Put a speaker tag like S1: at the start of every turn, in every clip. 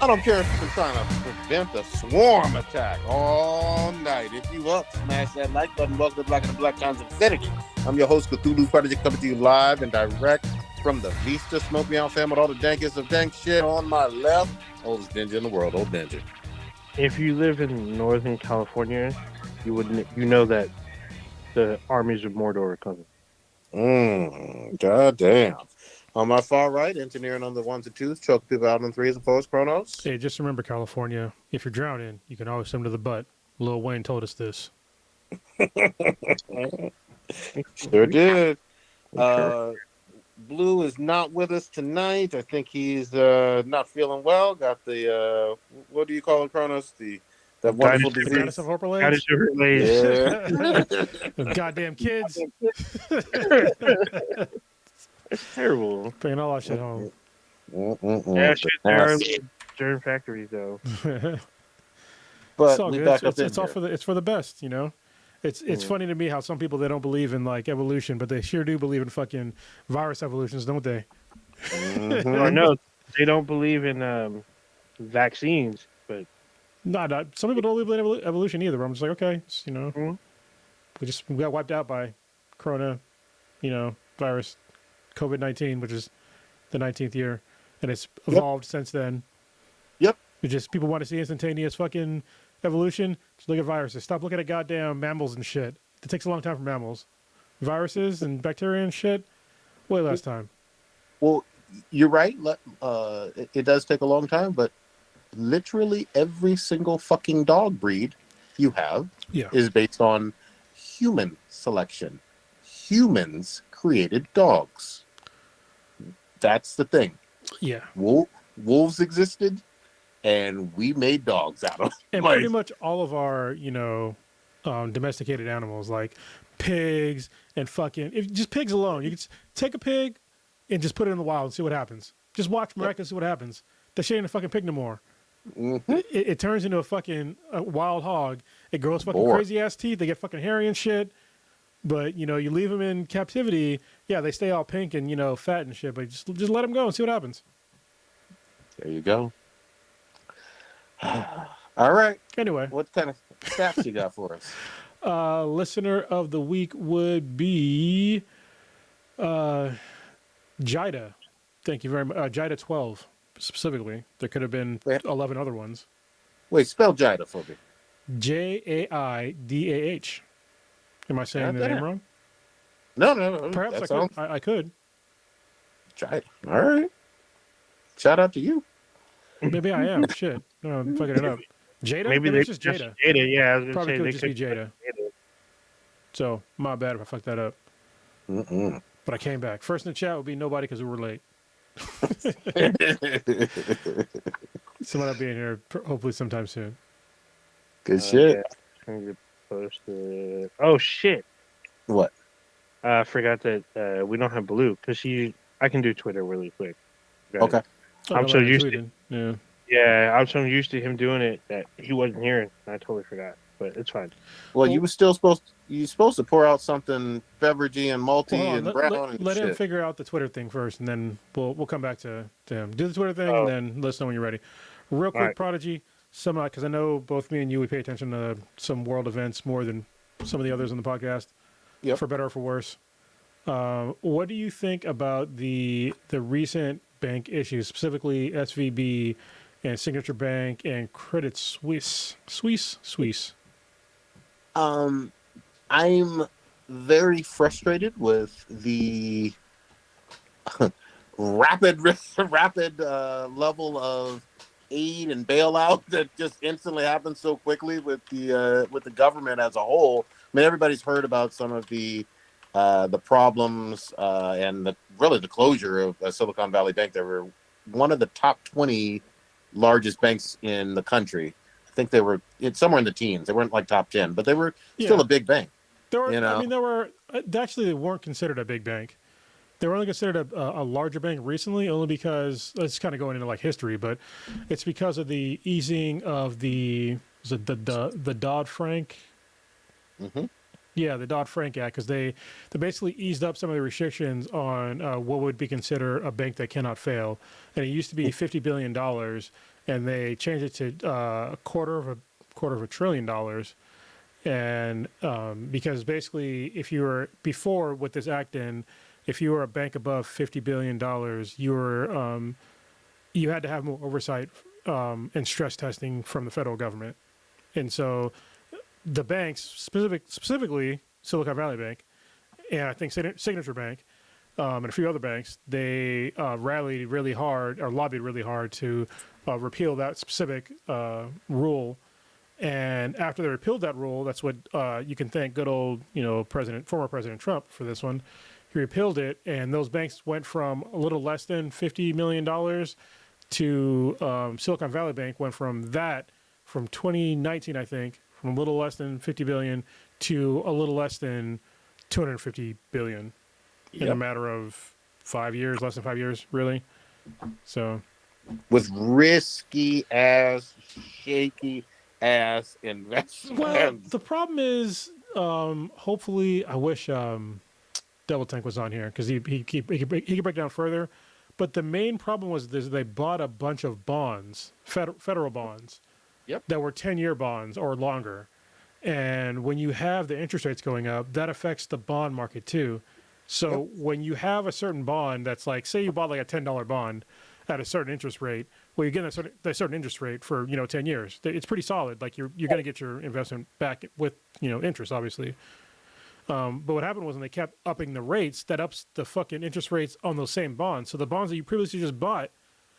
S1: I don't care if you've been trying to prevent a swarm attack all night. If you up, smash that like button. Welcome to Black and the Black Times Infinity. I'm your host, Cthulhu Prodigy, coming to you live and direct from the Vista Smoke Me Out fam with all the dankest of dank shit on my left. Oldest ninja in the world, old ninja.
S2: If you live in Northern California, you know that the armies of Mordor are coming.
S1: God damn. On my far right, engineering on the ones and twos, choke people out on threes and fours, Chronos.
S3: Hey, just remember, California, if you're drowning, you can always swim to the butt. Lil Wayne told us this.
S1: Sure did. Blue is not with us tonight. I think he's not feeling well. Got the what do you call it, Chronos? That wonderful
S3: The
S1: disease.
S3: goddess of Horrorblades?
S1: Yeah.
S3: Goddamn kids.
S2: It's terrible.
S3: Bringing all that shit home.
S2: Yeah, shit, there are germ factories though.
S1: But
S3: it's all
S1: we
S3: good.
S1: back
S3: It's,
S1: up
S3: it's
S1: in
S3: all
S1: here.
S3: for it's for the best, you know. It's funny to me how some people, they don't believe in like evolution, but they sure do believe in fucking virus evolutions, don't they?
S2: Or no, they don't believe in vaccines, but
S3: Not some people don't believe in evolution either. But I'm just like, okay, it's, you know,
S2: Mhm.
S3: we got wiped out by Corona, you know, virus, COVID-19, which is the 19th year, and it's evolved since then.
S1: Yep.
S3: It's just people want to see instantaneous fucking evolution. Just look at viruses. Stop looking at goddamn mammals and shit. It takes a long time for mammals. Viruses and bacteria and shit, way less time.
S1: Well, you're right. It does take a long time, but literally every single fucking dog breed you have is based on human selection. Humans created dogs. That's the thing.
S3: Yeah.
S1: Wolves existed, and we made dogs out of them.
S3: And pretty much all of our, you know, domesticated animals, like pigs and fucking, just pigs alone. You can take a pig and just put it in the wild and see what happens. Just watch miraculous, see what happens. That shit ain't a fucking pig no more.
S1: Mm-hmm.
S3: It turns into a wild hog. It grows fucking crazy ass teeth. They get fucking hairy and shit. But, you know, you leave them in captivity, yeah, they stay all pink and, you know, fat and shit. But just let them go and see what happens.
S1: There you go. All right.
S3: Anyway.
S1: What kind of stats you got for us?
S3: Listener of the week would be Jida. Thank you very much. Jida 12, specifically. There could have been 11 other ones.
S1: Wait, spell Jida for me.
S3: Jaidah. Am I saying the name wrong?
S1: No.
S3: Perhaps I could.
S1: Jida. All right. Shout out to you.
S3: Maybe I am. Shit. No, I'm fucking it up. Jada?
S2: Maybe
S3: it's just Jada.
S2: Yeah, I was gonna
S3: Probably
S2: say
S3: could
S2: they
S3: just be Jada. So, my bad if I fucked that up.
S1: Mm-mm.
S3: But I came back. First in the chat would be nobody because we were late. Someone will be in here hopefully sometime soon.
S1: Good shit.
S2: Posted. Oh shit!
S1: What?
S2: I forgot that we don't have Blue because I can do Twitter really quick.
S1: Okay.
S2: I'm so used to. Yeah, I'm so used to him doing it that he wasn't here, and I totally forgot. But it's fine.
S1: Well, you were still supposed to pour out something beveragey and malty and brown and
S3: let
S1: shit.
S3: him figure out the Twitter thing first, and then we'll come back to him. Do the Twitter thing, and then let us know when you're ready. Real quick, right. Prodigy, because I know both me and you, we pay attention to some world events more than some of the others on the podcast, for better or for worse. What do you think about the recent bank issues, specifically SVB and Signature Bank and Credit Suisse?
S1: I'm very frustrated with the rapid level of aid and bailout that just instantly happens so quickly with the government as a whole. I mean, everybody's heard about some of the problems and the closure of Silicon Valley Bank. They were one of the top 20 largest banks in the country. I think they were somewhere in the teens. They weren't like top 10, but they were still a big bank.
S3: They weren't considered a big bank. They were only considered a larger bank recently, only because it's kind of going into like history, but it's because of the easing of the Dodd-Frank.
S1: Mm-hmm.
S3: Yeah, the Dodd-Frank Act, because they basically eased up some of the restrictions on what would be considered a bank that cannot fail. And it used to be $50 billion, and they changed it to a quarter of a trillion dollars. And because basically, if you were before with this act in, if you were a bank above $50 billion, you had to have more oversight and stress testing from the federal government. And so the banks, specifically Silicon Valley Bank, and I think Signature Bank, and a few other banks, they rallied really hard or lobbied really hard to repeal that specific rule. And after they repealed that rule, that's what you can thank good old, former President Trump for this one. He repealed it, and those banks went from a little less than $50 million to Silicon Valley Bank went from 2019, I think, from a little less than 50 billion to a little less than 250 billion in a matter of 5 years, less than 5 years, really. So,
S1: with risky ass, shaky ass investments.
S3: Well, the problem is, hopefully, I wish Devil Tank was on here because he could break down further. But the main problem was this: they bought a bunch of bonds, federal bonds, that were 10-year bonds or longer. And when you have the interest rates going up, that affects the bond market too. So when you have a certain bond that's like, say you bought like a $10 bond at a certain interest rate, well, you're getting a certain interest rate for 10 years. It's pretty solid. Like you're going to get your investment back with interest, obviously. But what happened was when they kept upping the rates, that ups the fucking interest rates on those same bonds. So the bonds that you previously just bought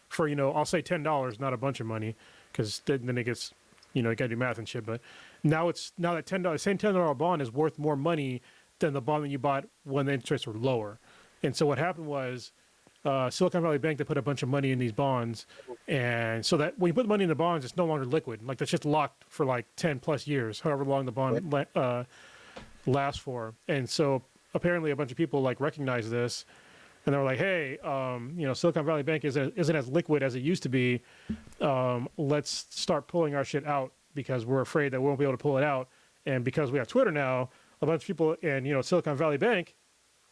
S3: for I'll say $10, not a bunch of money, because then it gets you got to do math and shit. But now that $10 same $10 bond is worth more money than the bond that you bought when the interest rates were lower. And so what happened was Silicon Valley Bank, they put a bunch of money in these bonds, and so that when you put money in the bonds, it's no longer liquid. Like that's just locked for like 10 plus years, however long the bond lasts for. And so apparently a bunch of people like recognize this, and they were like, hey, Silicon Valley Bank isn't as liquid as it used to be. Let's start pulling our shit out because we're afraid that we won't be able to pull it out. And because we have Twitter now, a bunch of people and Silicon Valley Bank,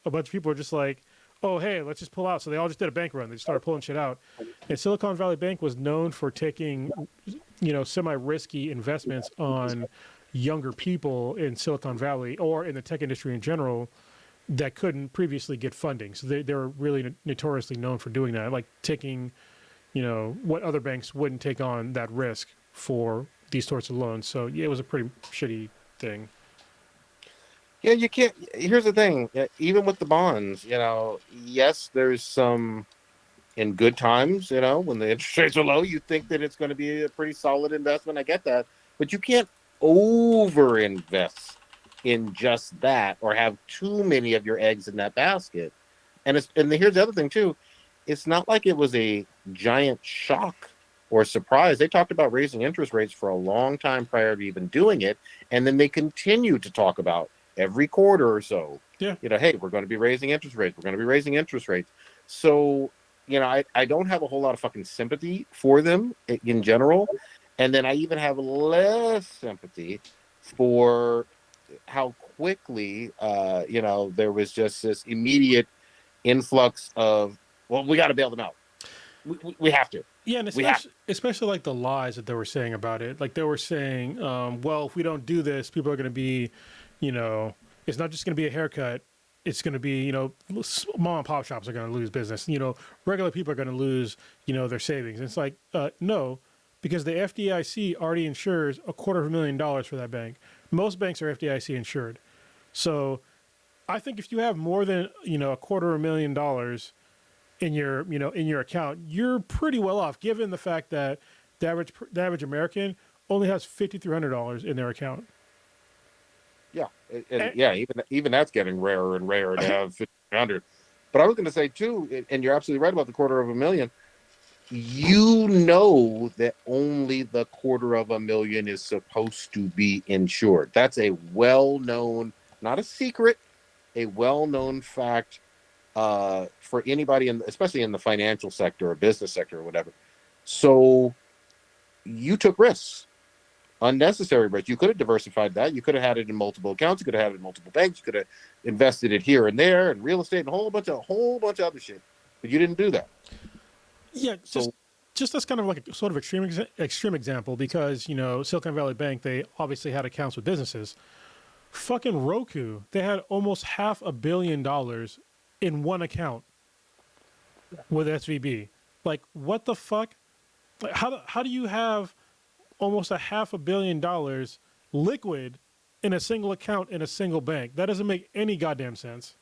S3: a bunch of people are just like, oh, hey, let's just pull out. So they all just did a bank run. They just started pulling shit out. And Silicon Valley Bank was known for taking, semi-risky investments on younger people in Silicon Valley or in the tech industry in general that couldn't previously get funding. So they were really notoriously known for doing that, like taking, what other banks wouldn't take on that risk for these sorts of loans. So yeah, it was a pretty shitty thing.
S1: Yeah, you can't. Here's the thing. Even with the bonds, yes, there's some in good times, when the interest rates are low, you think that it's going to be a pretty solid investment. I get that. But you can't over-invest in just that or have too many of your eggs in that basket. And here's the other thing, too. It's not like it was a giant shock or surprise. They talked about raising interest rates for a long time prior to even doing it. And then they continued to talk about every quarter or so, hey, we're going to be raising interest rates. We're going to be raising interest rates. So, I don't have a whole lot of fucking sympathy for them in general. And then I even have less sympathy for how quickly, there was just this immediate influx of, well, we got to bail them out. We have to.
S3: Yeah, and especially like the lies that they were saying about it. Like they were saying, well, if we don't do this, people are going to be, it's not just going to be a haircut. It's going to be, mom and pop shops are going to lose business. Regular people are going to lose, their savings. And it's like, no, because the FDIC already insures $250,000 for that bank. Most banks are FDIC insured. So I think if you have more than, $250,000 in your account, you're pretty well off, given the fact that the average American only has $5,300 in their account.
S1: Yeah, even that's getting rarer and rarer to have 1,500. But I was going to say too, and you're absolutely right about the $250,000. That only the $250,000 is supposed to be insured. That's a well-known, not a secret, a well-known fact for anybody, especially in the financial sector or business sector or whatever. So you took risks. Unnecessary risks. You could have diversified that. You could have had it in multiple accounts. You could have had it in multiple banks. You could have invested it here and there and real estate and a whole bunch of other shit. But you didn't do that.
S3: Yeah. just as kind of like a sort of extreme example, because Silicon Valley Bank, they obviously had accounts with businesses. Fucking Roku, they had almost $500 million in one account with SVB. Like, what the fuck? Like, how do you have almost $500 million liquid in a single account in a single bank? That doesn't make any goddamn sense.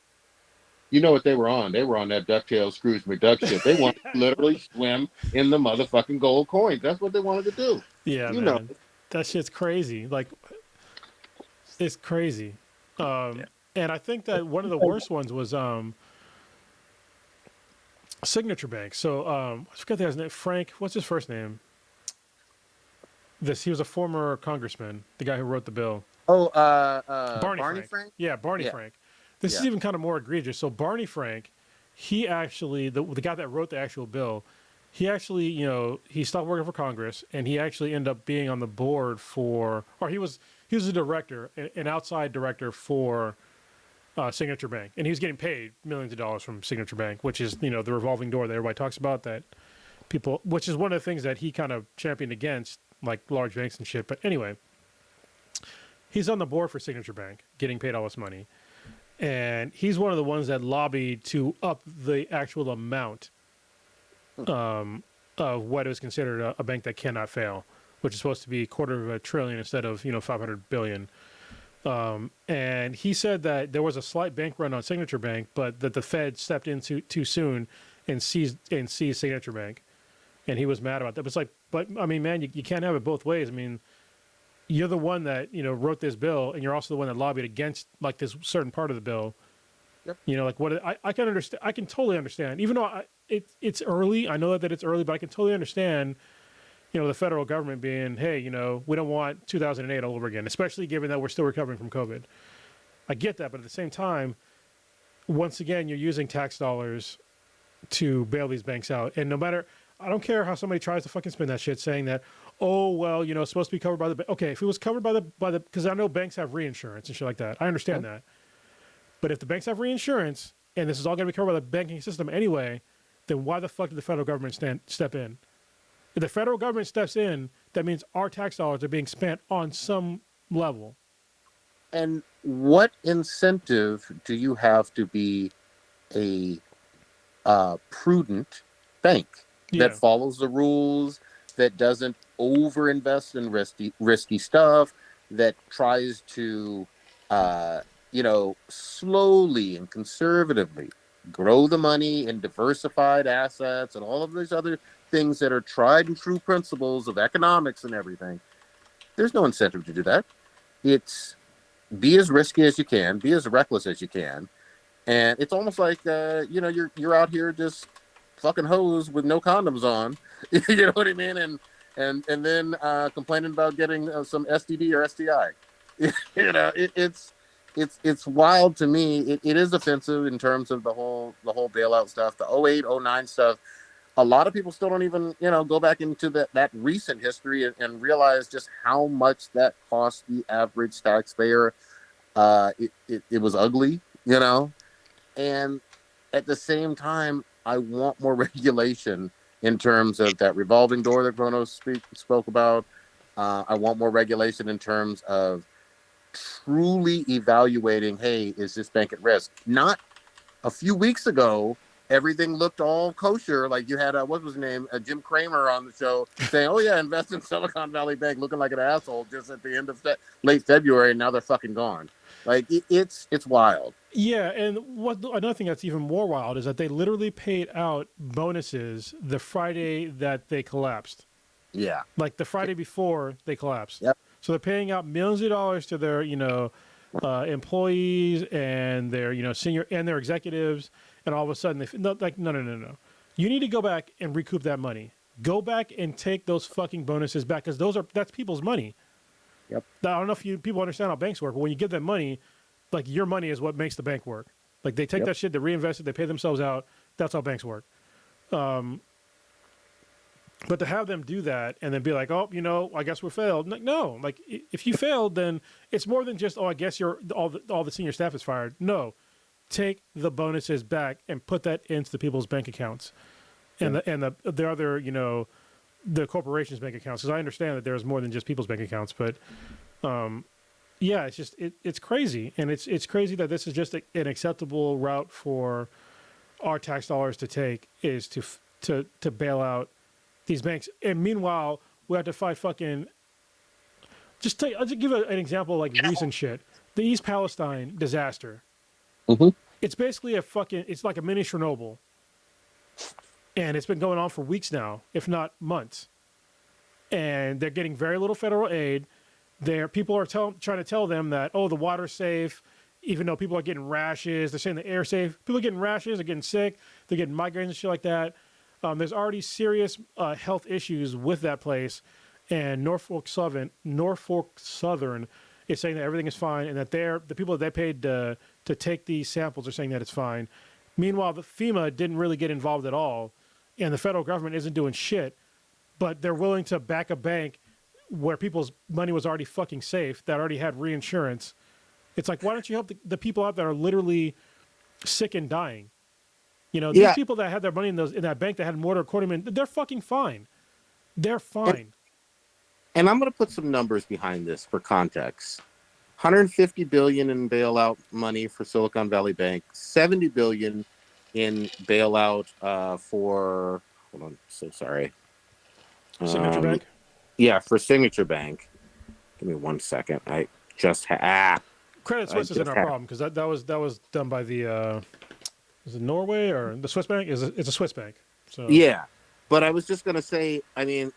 S1: You know what they were on? They were on that DuckTales Scrooge McDuck shit. They wanted to literally swim in the motherfucking gold coins. That's what they wanted to do.
S3: Yeah,
S1: You know.
S3: man. That shit's crazy. Like, it's crazy. And I think that one of the worst ones was Signature Bank. So I forget his name. Frank, what's his first name? He was a former congressman, the guy who wrote the bill.
S1: Oh,
S3: Barney Frank. Yeah, Barney Frank. This is even kind of more egregious. So Barney Frank, he actually, the guy that wrote the actual bill, he actually, he stopped working for Congress, and he actually ended up being on the board he was a director, an outside director for Signature Bank, and he was getting paid millions of dollars from Signature Bank, which is the revolving door that everybody talks about, that people, which is one of the things that he kind of championed against, like large banks and shit. But anyway, he's on the board for Signature Bank, getting paid all this money. And he's one of the ones that lobbied to up the actual amount of what is considered a bank that cannot fail, which is supposed to be $250 billion instead of 500 billion. And he said that there was a slight bank run on Signature Bank, but that the Fed stepped in too soon and seized Signature Bank, and he was mad about that. But it's like, I mean, man, you can't have it both ways. I mean, you're the one that wrote this bill, and you're also the one that lobbied against like this certain part of the bill.
S1: Yep.
S3: Like what I can understand. I can totally understand, even though it's early. I know that it's early, but I can totally understand. The federal government being, hey, we don't want 2008 all over again, especially given that we're still recovering from COVID. I get that, but at the same time, once again, you're using tax dollars to bail these banks out, and I don't care how somebody tries to fucking spin that shit, saying that, oh, well, it's supposed to be covered by the bank. Okay, if it was covered by the, because I know banks have reinsurance and shit like that. I understand that. But if the banks have reinsurance, and this is all going to be covered by the banking system anyway, then why the fuck did the federal government step in? If the federal government steps in, that means our tax dollars are being spent on some level.
S1: And what incentive do you have to be a prudent bank that follows the rules, that doesn't overinvest in risky stuff, that tries to, slowly and conservatively grow the money in diversified assets and all of these other things that are tried and true principles of economics and everything? There's no incentive to do that. It's be as risky as you can, be as reckless as you can. And it's almost like, you're out here just fucking hoes with no condoms on, you know what I mean? And then complaining about getting some STD or STI. It's wild to me. It is offensive in terms of the whole bailout stuff, the 08, 09 stuff. A lot of people still don't even, go back into that recent history and realize just how much that cost the average taxpayer. It was ugly, and at the same time, I want more regulation in terms of that revolving door that Kronos spoke about. I want more regulation in terms of truly evaluating, hey, is this bank at risk? Not a few weeks ago, everything looked all kosher. Like you had, what was his name? Jim Cramer on the show saying, oh yeah, invest in Silicon Valley Bank, looking like an asshole just at the end of late February, and now they're fucking gone. Like it's wild.
S3: Yeah, and another thing that's even more wild is that they literally paid out bonuses the Friday that they collapsed.
S1: Yeah.
S3: Like the Friday before they collapsed.
S1: Yep.
S3: So they're paying out millions of dollars to their, employees and their, senior and their executives, and all of a sudden no. You need to go back and recoup that money. Go back and take those fucking bonuses back, because that's people's money.
S1: Yep.
S3: I don't know if people understand how banks work, but when you give them money, like your money is what makes the bank work. Like they take that shit, they reinvest it, they pay themselves out. That's how banks work. But to have them do that and then be like, oh, I guess we failed. No, like if you failed, then it's more than just, oh, I guess all the senior staff is fired. No, take the bonuses back and put that into the people's bank accounts, and the other the corporations' bank accounts, because I understand that there's more than just people's bank accounts, but yeah, it's just it's crazy, and it's crazy that this is just an acceptable route for our tax dollars to take, is to bail out these banks, and meanwhile we have to fight fucking. I'll just give an example, like recent shit. The East Palestine disaster.
S1: Mm-hmm.
S3: It's basically it's like a mini Chernobyl, and it's been going on for weeks now, if not months. And they're getting very little federal aid. People are trying to tell them that, oh, the water's safe, even though people are getting rashes. They're saying the air's safe. People are getting rashes, they're getting sick, they're getting migraines and shit like that. There's already serious health issues with that place, and Norfolk Southern is saying that everything is fine, and that the people that they paid to take these samples are saying that it's fine. Meanwhile, the FEMA didn't really get involved at all, and the federal government isn't doing shit, but they're willing to back a bank where people's money was already fucking safe, that already had reinsurance. It's like, why don't you help the people out that are literally sick and dying? You know, these people that had their money in that bank that had more than $250,000, they're fucking fine. They're fine.
S1: And I'm going to put some numbers behind this for context. 150 billion in bailout money for Silicon Valley Bank, 70 billion in bailout for, hold on, so sorry.
S3: Signature Bank?
S1: Yeah, for Signature Bank. Give me 1 second. I just
S3: Credit Suisse isn't our problem, because that was done by the is it Norway or the Swiss bank? It's a Swiss bank. So
S1: yeah, but I was just going to say, I mean,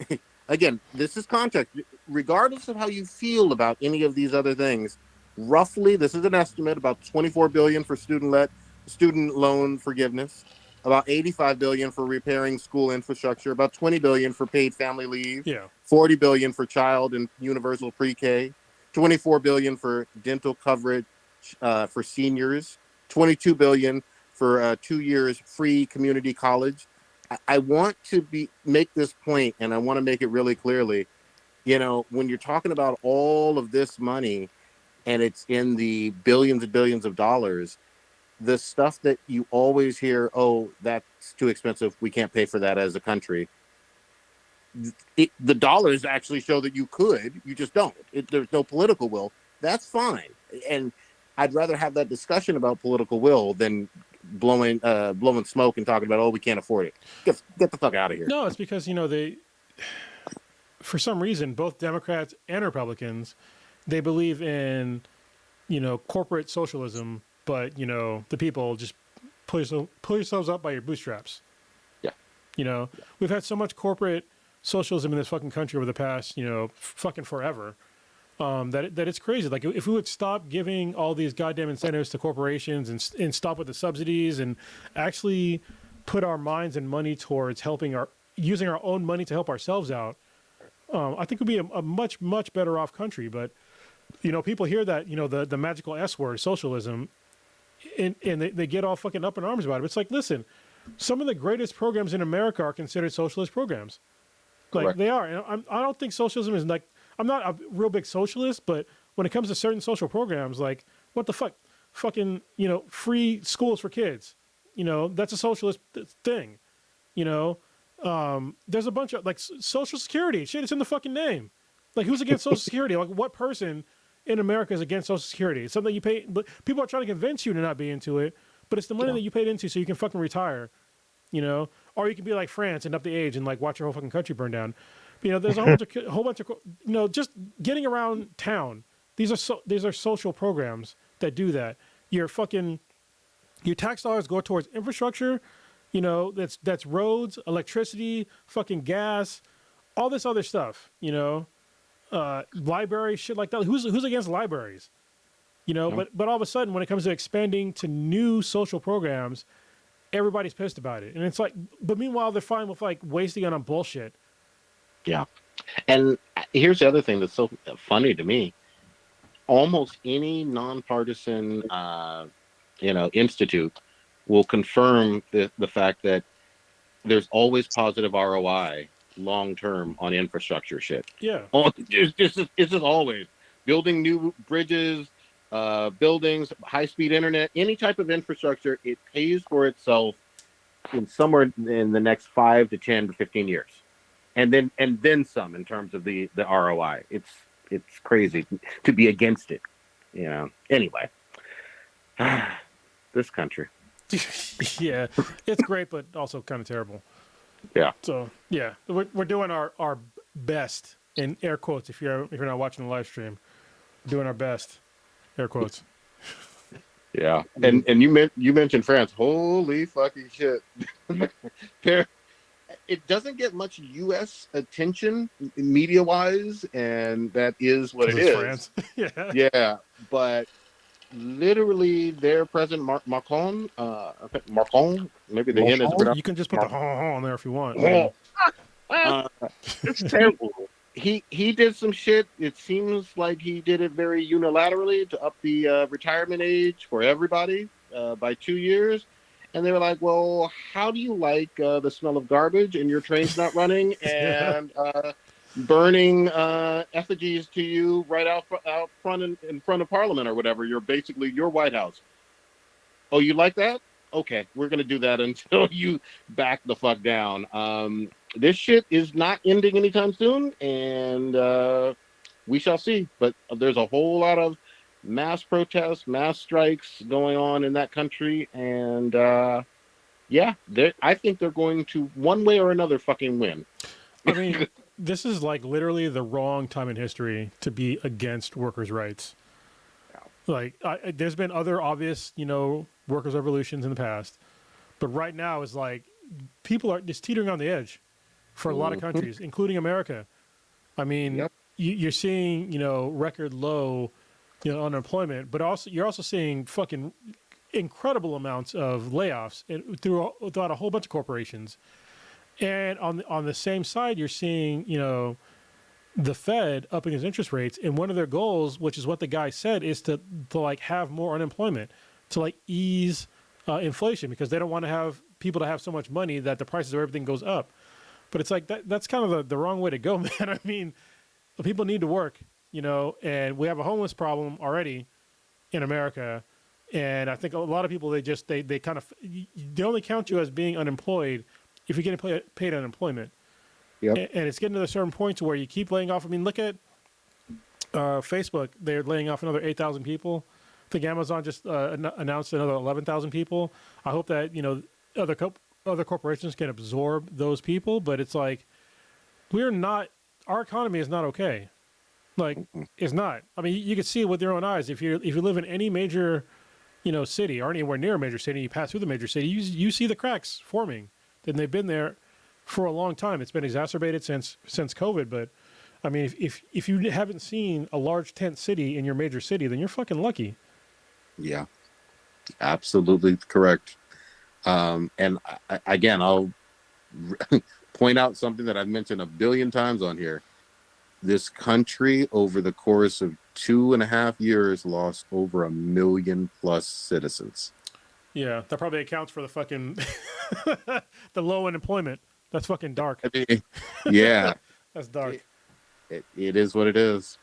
S1: again, this is context. Regardless of how you feel about any of these other things, roughly, this is an estimate, about 24 billion for student loan forgiveness, about 85 billion for repairing school infrastructure, about 20 billion for paid family leave, 40 billion for child and universal pre-K, 24 billion for dental coverage for seniors, 22 billion for 2 years free community college. I want to make this point, and I want to make it really clearly. You know, when you're talking about all of this money, and it's in the billions and billions of dollars, the stuff that you always hear, oh, that's too expensive, we can't pay for that as a country. The dollars actually show that you could, you just don't. There's no political will. That's fine. And I'd rather have that discussion about political will than blowing smoke and talking about, oh, we can't afford it. Get the fuck out of here.
S3: No, it's because, you know, for some reason, both Democrats and Republicans, they believe in, you know, corporate socialism, but, you know, the people just pull yourselves up by your bootstraps.
S1: Yeah.
S3: You know, we've had so much corporate socialism in this fucking country over the past, you know, fucking forever, that it's crazy. Like, if we would stop giving all these goddamn incentives to corporations and stop with the subsidies and actually put our minds and money towards using our own money to help ourselves out, I think we'd be a much, much better off country. But, you know, people hear that, you know, the magical S word, socialism, and they get all fucking up in arms about it. It's like, listen, some of the greatest programs in America are considered socialist programs. Like, correct. They are. And I don't think socialism is like, I'm not a real big socialist, but when it comes to certain social programs, like, what the fuck? Fucking, you know, free schools for kids. You know, that's a socialist thing. You know, there's a bunch of, like, Social Security. Shit, it's in the fucking name. Like, who's against Social Security? Like, what person in America is against Social Security? It's something you pay, but people are trying to convince you to not be into it, but it's the money that you paid into so you can fucking retire, you know? Or you can be like France and up the age and, like, watch your whole fucking country burn down. But, you know, there's a whole bunch of, you know, just getting around town. These are social programs that do that. Your tax dollars go towards infrastructure, you know, that's roads, electricity, fucking gas, all this other stuff, you know, libraries, shit like that. Who's against libraries? You know, but all of a sudden, when it comes to expanding to new social programs, everybody's pissed about it. And it's like, but meanwhile, they're fine with, like, wasting it on bullshit.
S1: Yeah. And here's the other thing that's so funny to me. Almost any nonpartisan, you know, institute will confirm the fact that there's always positive ROI long term on infrastructure shit.
S3: Yeah.
S1: It's just always building new bridges, buildings, high speed internet, any type of infrastructure. It pays for itself in somewhere in the next 5 to 10 to 15 years.
S4: and then some in terms of the ROI. It's crazy to be against it. Anyway, this country.
S3: Yeah, it's great, but also kind of terrible.
S4: Yeah.
S3: So yeah, we're doing our best in air quotes. If you're not watching the live stream, we're doing our best, air quotes.
S4: Yeah, and you mentioned France. Holy fucking shit! It doesn't get much U.S. attention media wise, and that is what it
S3: It's
S4: is.
S3: France. Yeah.
S4: Yeah, but literally, their president Macron, maybe the N is
S3: You can just put the on there if you want.
S4: it's terrible. He did some shit. It seems like he did it very unilaterally to up the retirement age for everybody by 2 years. And they were like, "Well, how do you like the smell of garbage and your train's not running and burning effigies to you right out front in front of Parliament or whatever? You're basically your White House. Oh, you like that? Okay, we're gonna do that until you back the fuck down. This shit is not ending anytime soon, and we shall see. But there's a whole lot of mass protests, mass strikes going on in that country, and yeah, I think they're going to one way or another fucking win.
S3: I mean, this is like literally the wrong time in history to be against workers' rights. Like, there's been other obvious, workers' revolutions in the past, but right now is like people are just teetering on the edge for a lot of countries, including America. I mean, you're seeing, record low, unemployment, but also you're also seeing fucking incredible amounts of layoffs throughout a whole bunch of corporations. And on the same side, you're seeing, the Fed upping its interest rates, and one of their goals, which is what the guy said, is to like have more unemployment, to like ease inflation, because they don't want to have people to have so much money that the prices of everything goes up. But it's like that's kind of the wrong way to go, man. I mean, people need to work, and we have a homeless problem already in America, and I think a lot of people they kind of they only count you as being unemployed if you're getting paid unemployment.
S4: Yep.
S3: And it's getting to a certain point to where you keep laying off. I mean, look at Facebook. They're laying off another 8,000 people. I think Amazon just announced another 11,000 people. I hope that, other corporations can absorb those people. But it's like, our economy is not okay. Like, it's not. I mean, you can see it with your own eyes. If you live in any major, city or anywhere near a major city, you pass through the major city, you see the cracks forming. And they've been there for a long time. It's been exacerbated since COVID. But I mean, if you haven't seen a large tent city in your major city, then you're fucking lucky.
S4: Yeah, absolutely correct. And again, I'll point out something that I've mentioned a billion times on here. This country, over the course of 2.5 years, lost over 1 million plus citizens.
S3: Yeah, that probably accounts for the fucking the low unemployment. That's fucking dark.
S4: I mean, yeah.
S3: That's dark.
S4: It is what it is.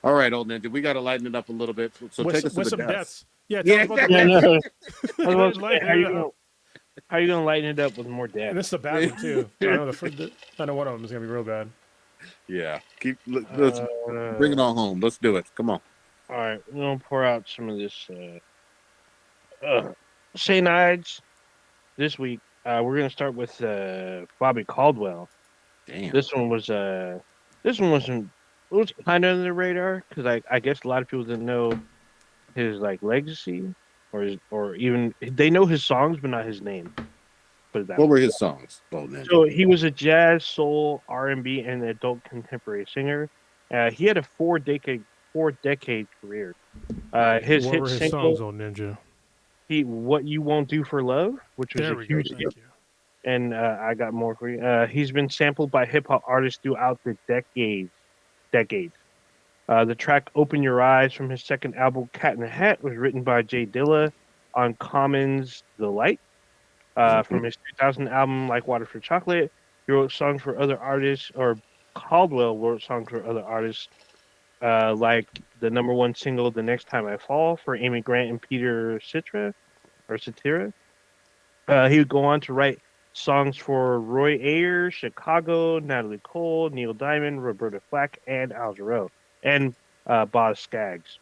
S4: All right, old ninja, we got to lighten it up a little bit. So take us to the deaths.
S3: Yeah, tell us about the deaths.
S2: How are you gonna lighten it up with more deaths?
S3: And this is a bad one too. I know one of them is gonna be real bad.
S4: Yeah, let's bring it on home. Let's do it. Come on.
S2: All right, we're gonna pour out some of this St. Ides this week. We're gonna start with Bobby Caldwell.
S4: Damn.
S2: This one wasn't. It was kind of under the radar because I guess a lot of people didn't know his like legacy or even they know his songs but not his name.
S4: What were his songs?
S2: So he was a jazz, soul, R&B, and adult contemporary singer. He had a four decade career. His
S3: what
S2: hit
S3: were his
S2: single,
S3: songs, old ninja?
S2: "What You Won't Do for Love," which was
S3: there
S2: a huge
S3: hit.
S2: hit. And I got more for you. He's been sampled by hip hop artists throughout the decades. The track "Open Your Eyes" from his second album, "Cat in the Hat," was written by Jay Dilla on Common's "The Light." From his 2000 album, "Like Water for Chocolate," he wrote songs for other artists, or Caldwell wrote songs for other artists, like the #1 single, "The Next Time I Fall," for Amy Grant and Peter Cetera. He would go on to write songs for Roy Ayers, Chicago, Natalie Cole, Neil Diamond, Roberta Flack, and Al Jarreau, and Boz Scaggs.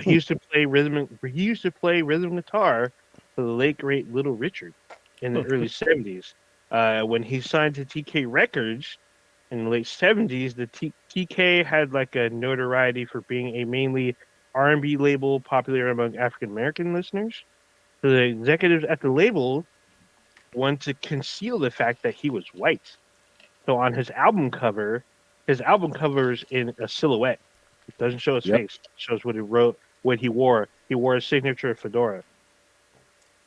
S2: He used to play rhythm guitar for the late great Little Richard in the early '70s. When he signed to TK Records in the late '70s, the TK had like a notoriety for being a mainly R&B label popular among African American listeners. So the executives at the label wanted to conceal the fact that he was white. So on his album covers in a silhouette. It doesn't show his
S1: Yep.
S2: face. It shows what he wrote, what he wore. He wore a signature fedora.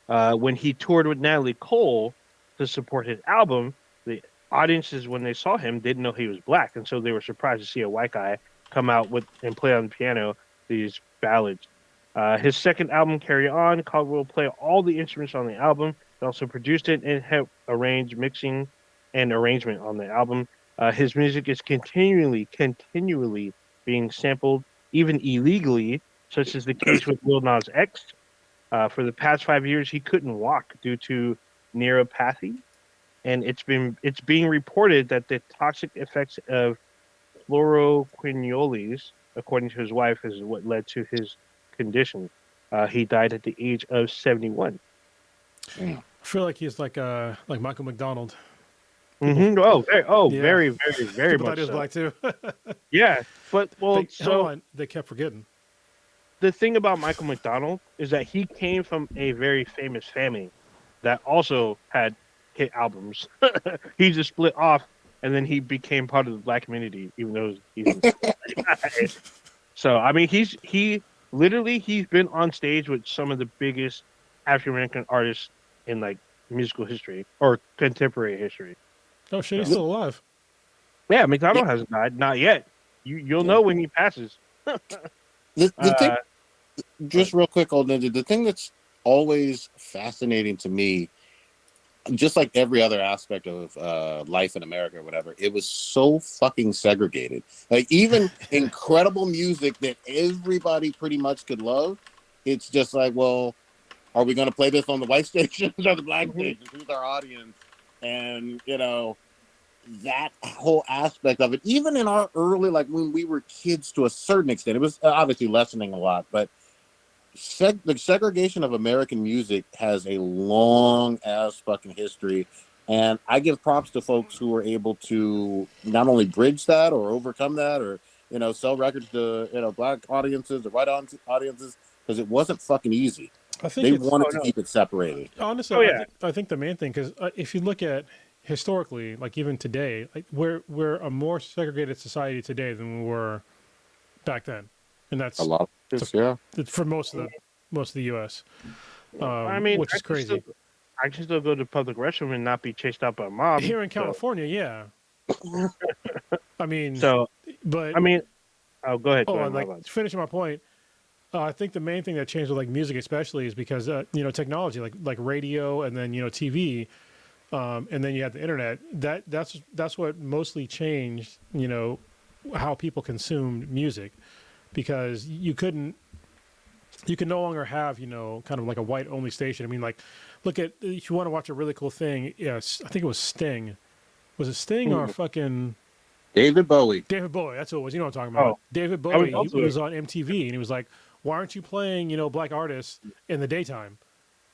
S2: When he toured with Natalie Cole to support his album, the audiences, when they saw him, didn't know he was black, and so they were surprised to see a white guy come out with and play on the piano these ballads. His second album, Carry On, Caldwell played all the instruments on the album. He also produced it and helped arrange mixing and arrangement on the album. His music is continually being sampled, even illegally, such as the case with Lil Nas X. For the past 5 years, he couldn't walk due to neuropathy, and it's being reported that the toxic effects of fluoroquinolones, according to his wife, is what led to his condition. He died at the age of 71.
S3: I feel like he's like Michael McDonald.
S2: Mm-hmm. Very
S3: People thought
S2: much
S3: he was
S2: so.
S3: black too.
S2: Yeah, but
S3: hold on, they kept forgetting.
S2: The thing about Michael McDonald is that he came from a very famous family that also had hit albums. He just split off, and then he became part of the black community, even though he's so. I mean, he's been on stage with some of the biggest African American artists in like musical history or contemporary history.
S3: Oh shit, he's still alive.
S2: Yeah, McDonald hasn't died, not yet. You'll know when he passes.
S4: The thing, just real quick, old ninja. The thing that's always fascinating to me, just like every other aspect of life in America or whatever, it was so fucking segregated. Like even incredible music that everybody pretty much could love, it's just like, well, are we going to play this on the white stations or the black stations? Who's our audience? And that whole aspect of it, even in our early, like when we were kids, to a certain extent, it was obviously lessening a lot, but the segregation of American music has a long ass fucking history, and I give props to folks who were able to not only bridge that or overcome that, or sell records to black audiences or white audiences, because it wasn't fucking easy.
S3: I think
S4: they wanted to keep it separated.
S3: Honestly, I think the main thing, because if you look at historically, like even today, like we're a more segregated society today than we were back then, and that's
S4: a lot.
S3: For most of the U.S.
S2: I mean,
S3: which is crazy.
S2: I can still go to public restroom and not be chased out by a mob.
S3: Here in California, yeah. I mean,
S2: oh, go ahead.
S3: Finishing my point. I think the main thing that changed with like music, especially, is because technology, like radio, and then TV, and then you had the internet. That's what mostly changed. How people consumed music, because you can no longer have kind of like a white only station. I mean, like, look at, if you want to watch a really cool thing. Yes, I think it was Sting. Was it Sting or fucking
S4: David Bowie?
S3: David Bowie. That's what it was. You know what I'm talking about. David Bowie. He was on MTV, and he was like, "Why aren't you playing black artists in the daytime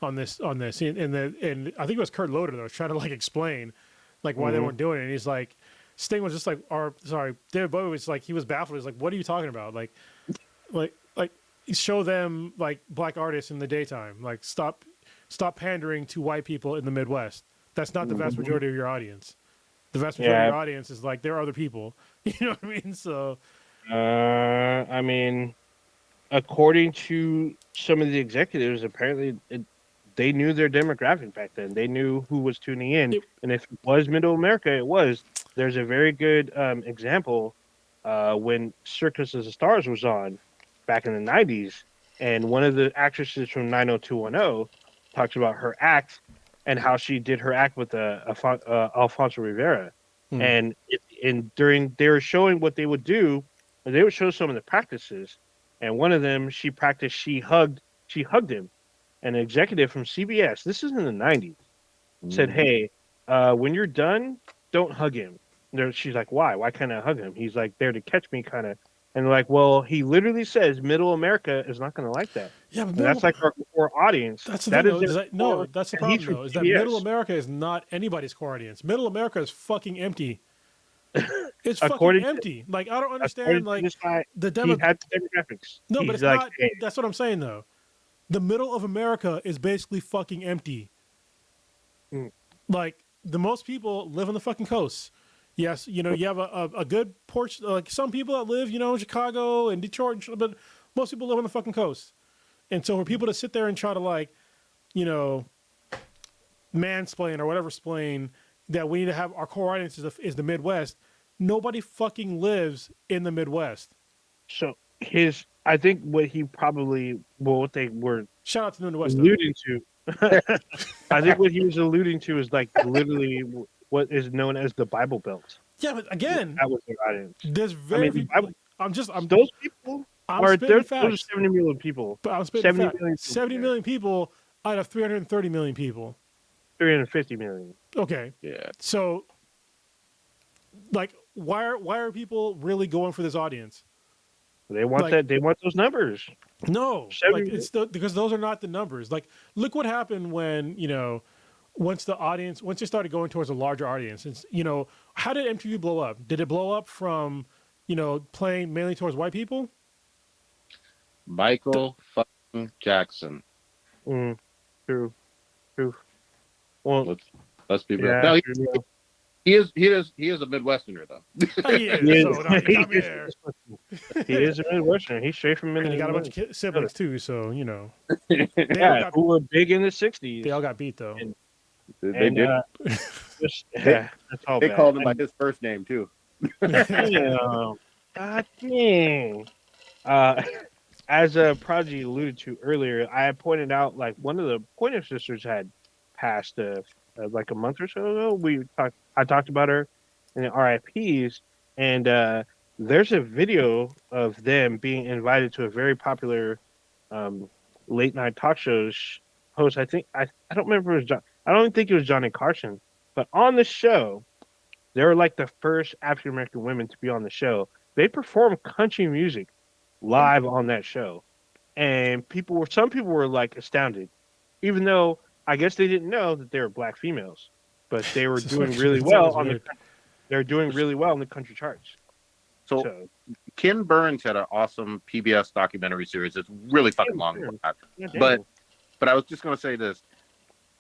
S3: on this?" And I think it was Kurt Loder that was trying to like explain like why they weren't doing it. And he's like, Sting was just like, David Bowie was like, he was baffled. He's like, "What are you talking about? Like show them like black artists in the daytime. Like stop pandering to white people in the Midwest. That's not the vast majority of your audience. The vast majority of your audience is like, there are other people." You know what I mean? So,
S2: I mean, according to some of the executives, apparently they knew their demographic back then. They knew who was tuning in, and if it was Middle America, it was. There's a very good example when Circus of the Stars was on back in the 90s, and one of the actresses from 90210 talks about her act and how she did her act with Alfonso Rivera. And during they were showing what they would do, and they would show some of the practices. And one of them, she practiced, she hugged him. An executive from CBS, this is in the 90s, said, "Hey, when you're done, don't hug him. She's like, why? Why can't I hug him? He's like, there to catch me, kind of. And they're like, well, he literally says Middle America is not going to like that.
S3: Yeah, but
S2: And that's like our core audience.
S3: That's the
S2: That
S3: thing,
S2: is
S3: though. No, that's the
S2: and he's
S3: problem,
S2: from
S3: though. Is that
S2: PBS.
S3: Middle America is not anybody's core audience. Middle America is fucking empty. It's fucking
S2: According to-
S3: empty. Like I don't
S2: According
S3: understand.
S2: to
S3: Like
S2: this guy,
S3: the
S2: he
S3: demo.
S2: had the demographics.
S3: No, but
S2: He's
S3: it's
S2: like,
S3: not.
S2: hey,
S3: That's what I'm saying, though. The middle of America is basically fucking empty.
S2: Mm.
S3: Like the most people live on the fucking coast. Yes, you know you have a good portion. Like some people that live, you know, in Chicago and Detroit, but most people live on the fucking coast. And so for people to sit there and try to like, you know, mansplain or whatever splain that we need to have our core audience is the Midwest. Nobody fucking lives in the Midwest.
S2: so I think what they were
S3: Shout out to the Midwest.
S2: alluding to. I think what he was alluding to is like literally what is known as the Bible Belt.
S3: Yeah, but again,
S2: That was their audience.
S3: there's very
S2: the
S3: few.
S2: Bible,
S3: I'm
S2: those people
S3: I'm
S2: are
S3: spitting
S2: those are
S3: facts.
S2: 70 million people.
S3: But I'm spitting
S2: 70
S3: facts.
S2: million people
S3: 70
S2: there.
S3: million people out of 330 million people.
S2: 350 million.
S3: Okay,
S4: Yeah.
S3: so like, why are people really going for this audience?
S2: They want
S3: Like-
S2: that. They want those numbers.
S3: No,
S2: 70
S3: like because those are not the numbers. Like, look what happened when once you started going towards a larger audience. It's, how did MTV blow up? Did it blow up from playing mainly towards white people?
S4: Michael fucking Jackson.
S2: True. Well,
S4: Let's be real.
S2: yeah,
S4: No,
S2: true.
S4: he is a Midwesterner though.
S3: He is.
S2: He
S3: So
S2: is.
S3: no, you got me there.
S2: He is a Midwesterner. He's straight from
S3: And he got a bunch
S2: Minnesota.
S3: of siblings too. So they all
S2: Yeah,
S3: got
S2: who were big in the 60s.
S3: they all got beat though.
S2: And-
S4: They did.
S2: That's all
S4: They
S2: bad.
S4: called him by his first name too.
S2: Damn. God dang. As Prodigy alluded to earlier, I had pointed out like one of the Pointer Sisters had passed like a month or so ago. I talked about her in the RIPs, and there's a video of them being invited to a very popular late night talk shows host. I don't remember if it was John. I don't think it was Johnny Carson, but on the show, they were like the first African American women to be on the show. They performed country music live on that show, and some people were like astounded, even though I guess they didn't know that they were black females, but they were doing really well they're doing really well in the country charts.
S4: So Ken Burns had an awesome PBS documentary series. It's really fucking long.
S2: Yeah,
S4: But I was just gonna say this.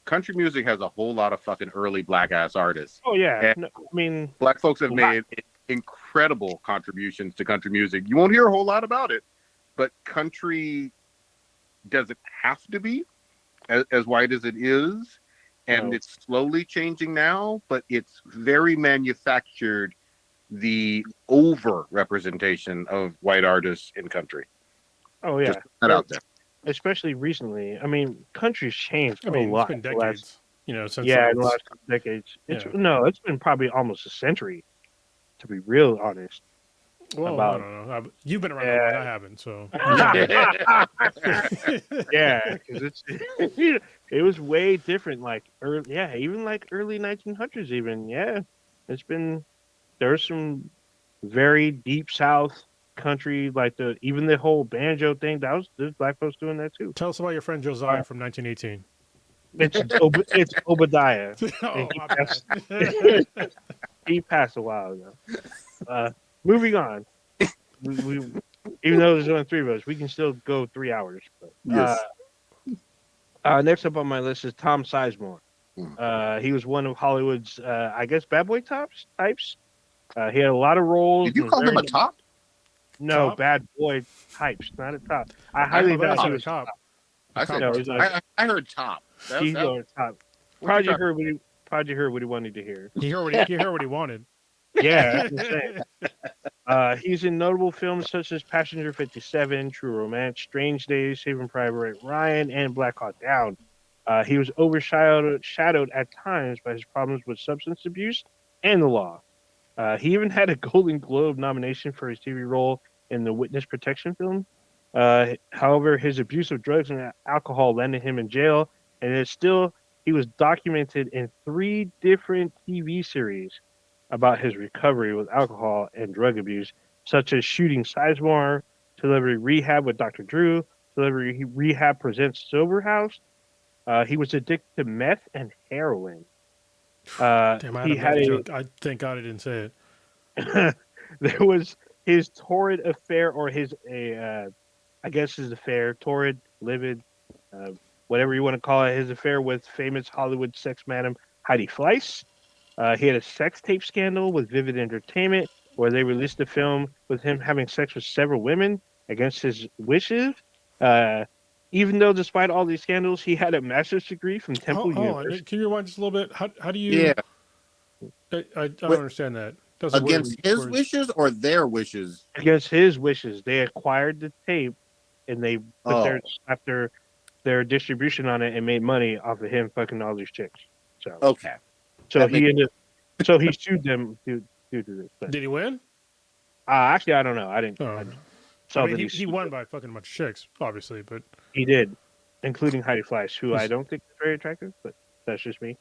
S4: Country music has a whole lot of fucking early black ass artists.
S2: oh yeah,
S4: And
S2: no, I mean,
S4: black folks have made incredible contributions to country music. You won't hear a whole lot about it, but country doesn't have to be as white as it is, and it's slowly changing now, but it's very manufactured, the over representation of white artists in country.
S2: oh yeah,
S4: Just put that out there.
S2: especially recently. I mean, country's changed
S3: I mean,
S2: a lot.
S3: it's been
S2: the last-
S3: decades. Since
S2: yeah, in the last couple decades. It's been probably almost a century, to be real honest.
S3: Well, I don't know. You've been around longer than I haven't, so.
S2: Yeah, because it was way different. Like even like early 1900s. Even there's some very deep South country, like even the whole banjo thing. There's black folks doing that too.
S3: Tell us about your friend Josiah from 1918.
S2: It's Obadiah.
S3: Oh, my bad.
S2: He passed a while ago. Moving on. We even though there's only three of us, we can still go 3 hours. But,
S4: Yes.
S2: Next up on my list is Tom Sizemore. He was one of Hollywood's, I guess, bad boy types. He had a lot of roles.
S4: Did you call him a top?
S2: No,
S3: Top?
S2: bad boy types, not a top. I highly doubt he was
S3: top.
S4: I said
S2: No, he's like,
S4: I heard top.
S2: he's on top. Probably heard what he wanted to hear.
S3: He heard what he wanted.
S2: Yeah, that's insane. He's in notable films such as Passenger 57, True Romance, Strange Days, Saving Private Ryan, and Black Hawk Down. He was overshadowed at times by his problems with substance abuse and the law. He even had a Golden Globe nomination for his TV role in the Witness Protection film. However, his abuse of drugs and alcohol landed him in jail, and it's still he was documented in 3 different TV series about his recovery with alcohol and drug abuse, such as Shooting Sizemore, Celebrity Rehab with Dr. Drew, Celebrity Rehab Presents Sober House. He was addicted to meth and heroin.
S3: Damn, I had a
S2: He had
S3: meth joke. I thank God I didn't say it.
S2: there was his torrid affair, or his I guess his affair, torrid, livid, uh, whatever you want to call it, his affair with famous Hollywood sex madam Heidi Fleiss. He had a sex tape scandal with Vivid Entertainment, where they released a film with him having sex with several women against his wishes. Uh, Even though, despite all these scandals, he had a master's degree from Temple
S3: Hold on.
S2: University.
S3: Can you rewind just a little bit? How do you?
S4: Yeah.
S3: I don't
S4: With,
S3: understand that. That's a weird
S4: against his
S3: word.
S4: wishes or their wishes?
S2: Against his wishes, they acquired the tape and they put
S4: Oh,
S2: their distribution on it and made money off of him fucking all these chicks. So,
S4: okay.
S2: so
S4: That
S2: he
S4: makes
S2: ended. So he sued them due to this. But
S3: Did he win?
S2: actually, I don't know. I didn't.
S3: Oh.
S2: I
S3: I
S2: saw
S3: mean,
S2: that
S3: he won by fucking a bunch of chicks, obviously, but
S2: he did, including Heidi Fleiss, who I
S3: Yes.
S2: don't think is very attractive, but that's just me.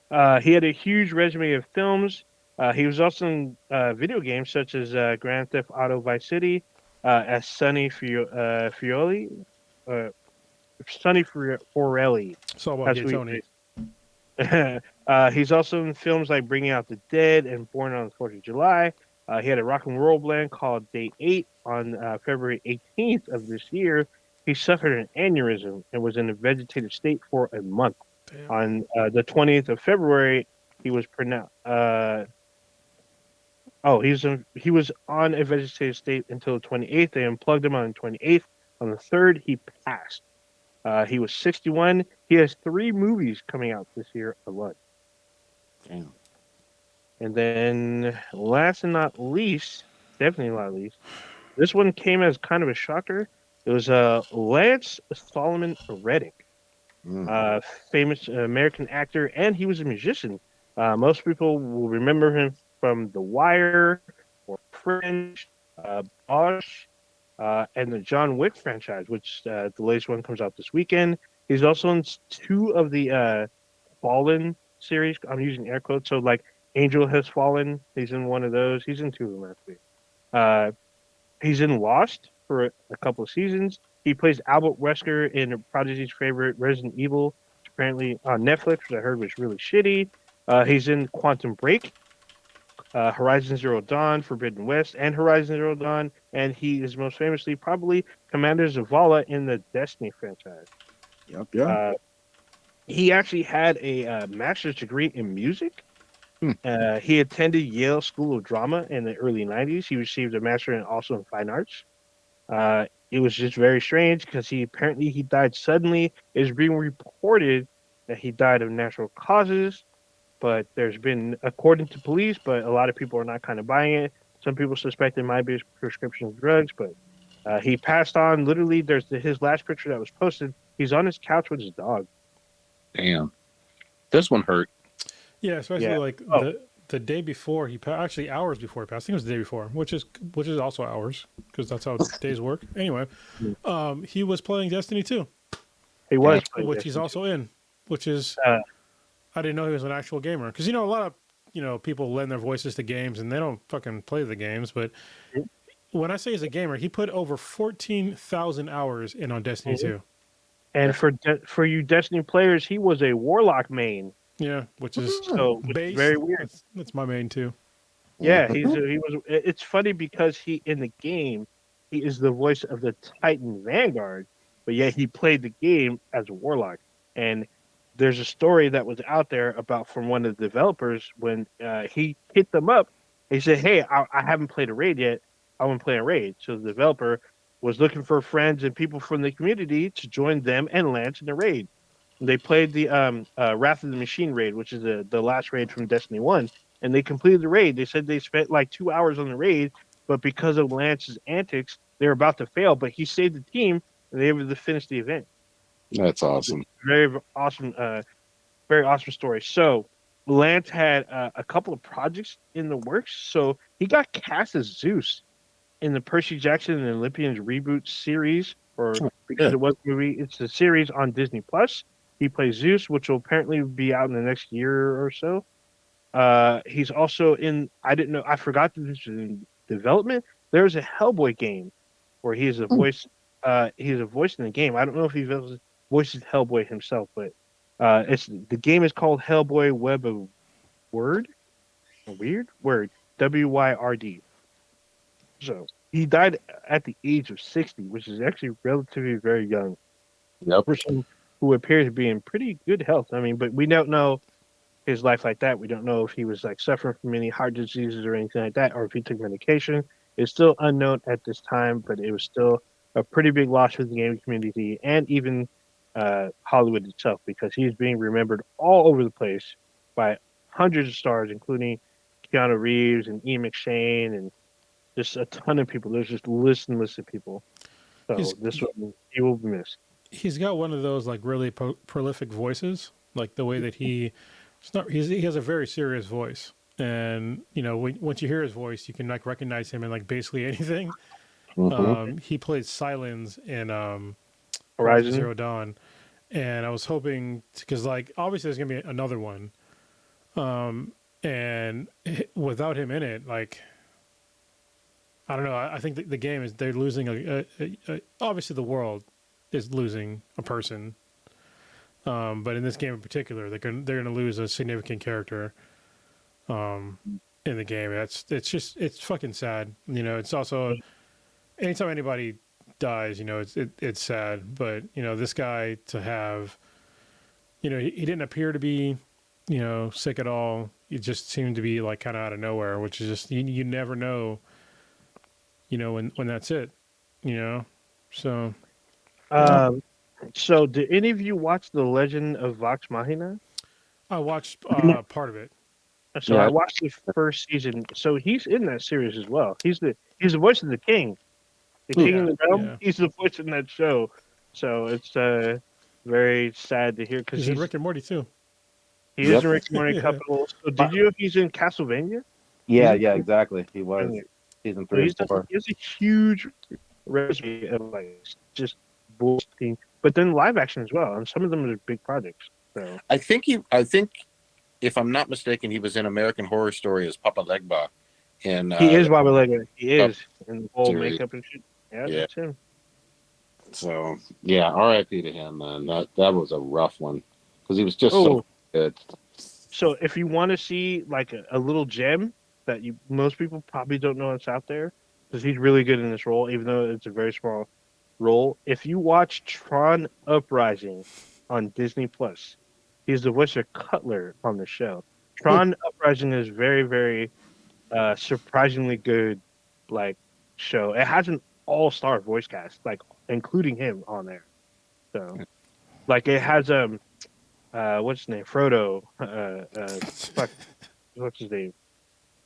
S2: He had a huge resume of films. He was also in video games such as Grand Theft Auto Vice City, as Fioli, uh, Forelli.
S3: it's all about
S2: That's
S3: gay
S2: who he
S3: Tony.
S2: plays. He's also in films like Bringing Out the Dead and Born on the 4th of July. He had a rock and roll band called Day 8 on February 18th of this year. He suffered an aneurysm and was in a vegetative state for a month.
S3: Damn.
S2: On the 20th of February, he was pronounced. He was on a vegetative state until the 28th. They unplugged him on the 28th. On the 3rd, he passed. He was 61. He has 3 movies coming out this year alone.
S4: Damn.
S2: And then, last and not least, definitely not least, this one came as kind of a shocker. It was Lance Solomon Reddick.
S4: Mm.
S2: Famous American actor, and he was a musician. Most people will remember him from The Wire or Fringe, Bosch, and the John Wick franchise, which the latest one comes out this weekend. He's also in 2 of the Fallen series. I'm using air quotes, so like Angel Has Fallen. He's in one of those. He's in 2 of them actually. He's in Lost for a couple of seasons. He plays Albert Wesker in Prodigy's favorite Resident Evil, apparently on Netflix, which I heard was really shitty. He's in Quantum Break, Horizon Zero Dawn, Forbidden West, and Horizon Zero Dawn, and he is most famously probably Commander Zavala in the Destiny franchise.
S4: Yep. Yeah.
S2: He actually had a master's degree in music. He attended Yale School of Drama in the early 90s. He received a master also in fine arts. It was just very strange because he died suddenly. It is being reported that he died of natural causes, but there's been, according to police, but a lot of people are not kind of buying it. Some people suspect it might be prescription drugs, but he passed on. Literally, there's his last picture that was posted. He's on his couch with his dog.
S4: Damn. This one hurt.
S3: Yeah, especially like the day before he passed. Actually, hours before he passed. I think it was the day before, which is also hours because that's how days work. Anyway, he was playing Destiny 2.
S2: He was,
S3: which he's also in. Which is I didn't know he was an actual gamer because a lot of people lend their voices to games and they don't fucking play the games. But when I say he's a gamer, he put over 14,000 hours in on Destiny 2.
S2: And for you Destiny players, he was a Warlock main.
S3: Yeah, which is
S2: base. Very weird.
S3: That's my main too.
S2: Yeah, he was. It's funny because in the game, he is the voice of the Titan Vanguard, but yet he played the game as a Warlock. And there's a story that was out there about from one of the developers when he hit them up. He said, "Hey, I haven't played a raid yet. I want to play a raid." So the developer was looking for friends and people from the community to join them and Lance in the raid. They played the Wrath of the Machine raid, which is the last raid from Destiny 1, and they completed the raid. They said they spent like 2 hours on the raid, but because of Lance's antics, they were about to fail, but he saved the team, and they were able to finish the event.
S4: That's awesome.
S2: Very awesome story. So Lance had a couple of projects in the works, so he got cast as Zeus in the Percy Jackson and Olympians reboot series, because it was a movie. It's a series on Disney Plus. He plays Zeus, which will apparently be out in the next year or so. He's also in. I didn't know. I forgot that this is in development. There's a Hellboy game where he is a voice. He's a voice in the game. I don't know if he voices Hellboy himself, but it's the game is called Hellboy Web of Word. Weird word. WYRD. So he died at the age of 60, which is actually relatively very young
S1: Yep.
S2: for someone who appears to be in pretty good health. I mean, but we don't know his life like that. We don't know if he was like suffering from any heart diseases or anything like that, or if he took medication. It's still unknown at this time, but it was still a pretty big loss for the gaming community and even Hollywood itself because he's being remembered all over the place by hundreds of stars, including Keanu Reeves and Ian McShane and just a ton of people. There's just lists and lists of people. So this one, he will be missed.
S3: He's got one of those like really prolific voices, like the way that he has a very serious voice, and once you hear his voice, you can like recognize him in like basically anything. He played Silence in Horizon
S2: Horizon.
S3: Zero Dawn, and I was hoping because like obviously there's gonna be another one, and without him in it, like I don't know. I think the game is they're losing obviously the world is losing a person, but in this game in particular, they're gonna lose a significant character in the game. It's fucking sad. It's also anytime anybody dies, it's sad. But this guy to have, he didn't appear to be, sick at all. It just seemed to be like kind of out of nowhere, which is just you never know. When that's it, so.
S2: So did any of you watch The Legend of Vox Machina?
S3: I watched part of it.
S2: So I watched the first season. So he's in that series as well. He's the voice of the king, king of the realm. Yeah. He's the voice in that show. So it's very sad to hear because
S3: he's in Rick and Morty too.
S2: He is in Rick and Morty couple. So did you know he's in Castlevania?
S5: Yeah, exactly. He was season 3 and 4.
S2: He has a huge resume of like just bullshit, but then live action as well, and some of them are big projects. So
S1: I think if I'm not mistaken, he was in American Horror Story as Papa Legba. And
S2: he is Baba Legba. He is in the whole makeup and shit. Yeah, that's him.
S1: So R.I.P. to him, man. That was a rough one because he was just so good.
S2: So if you want to see like a little gem that most people probably don't know it's out there, because he's really good in this role, even though it's a very small role. If you watch Tron Uprising on Disney Plus, he's the voice of Cutler on the show. Tron Uprising is very, very surprisingly good, like show. It has an all-star voice cast, like including him on there. So, like it has what's his name? Frodo. What's his name?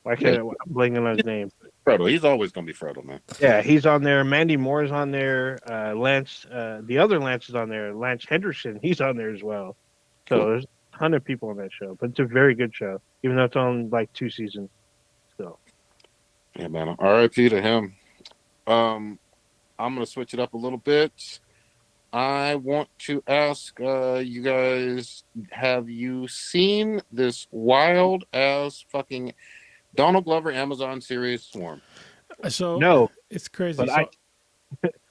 S2: Why can't I'm blanking on his name?
S1: Frodo. He's always gonna be Frodo, man.
S2: Yeah, he's on there. Mandy Moore is on there. Lance, the other Lance is on there. Lance Henderson, he's on there as well. So there's a ton of people on that show, but it's a very good show, even though it's on like 2 seasons. So,
S1: yeah, man. R.I.P. to him. I'm gonna switch it up a little bit. I want to ask you guys: have you seen this wild ass fucking Donald Glover Amazon series Swarm?
S3: So
S2: no,
S3: it's crazy.
S2: But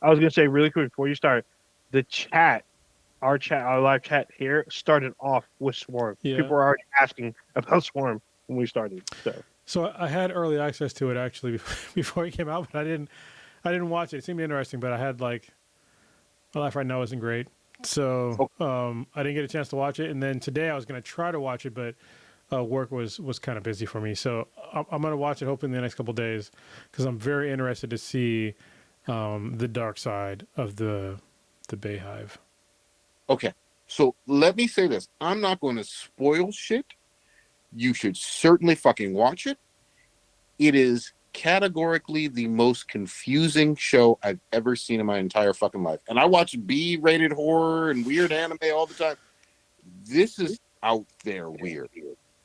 S2: I was gonna say really quick before you start, the chat, our live chat here started off with Swarm.
S3: Yeah.
S2: People were already asking about Swarm when we started.
S3: So I had early access to it actually before it came out, but I didn't watch it. It seemed interesting, but I had like my life right now isn't great, so I didn't get a chance to watch it. And then today I was gonna try to watch it, but work was kind of busy for me, so I'm going to watch it hopefully in the next couple of days because I'm very interested to see the dark side of the Bayhive.
S1: Okay, so let me say this. I'm not going to spoil shit. You should certainly fucking watch it. It is categorically the most confusing show I've ever seen in my entire fucking life. And I watch B-rated horror and weird anime all the time. This is out there weird.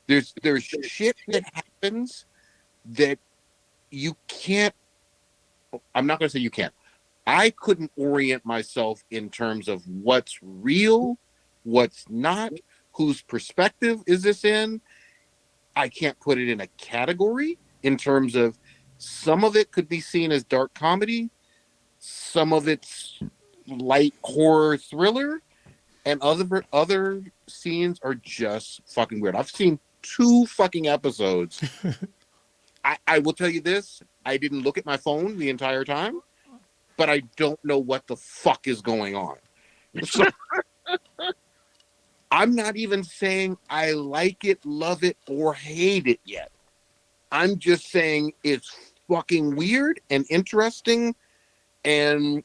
S1: There's shit that happens that you can't. I'm not going to say you can't. I couldn't orient myself in terms of what's real
S4: what's not, whose perspective is this in. I can't put it in a category in terms of some of it could be seen as dark comedy, some of it's light horror thriller, and other scenes are just fucking weird. I've seen 2 fucking episodes. I will tell you this, I didn't look at my phone the entire time, but I don't know what the fuck is going on. So I'm not even saying I like it, love it, or hate it yet. I'm just saying it's fucking weird and interesting and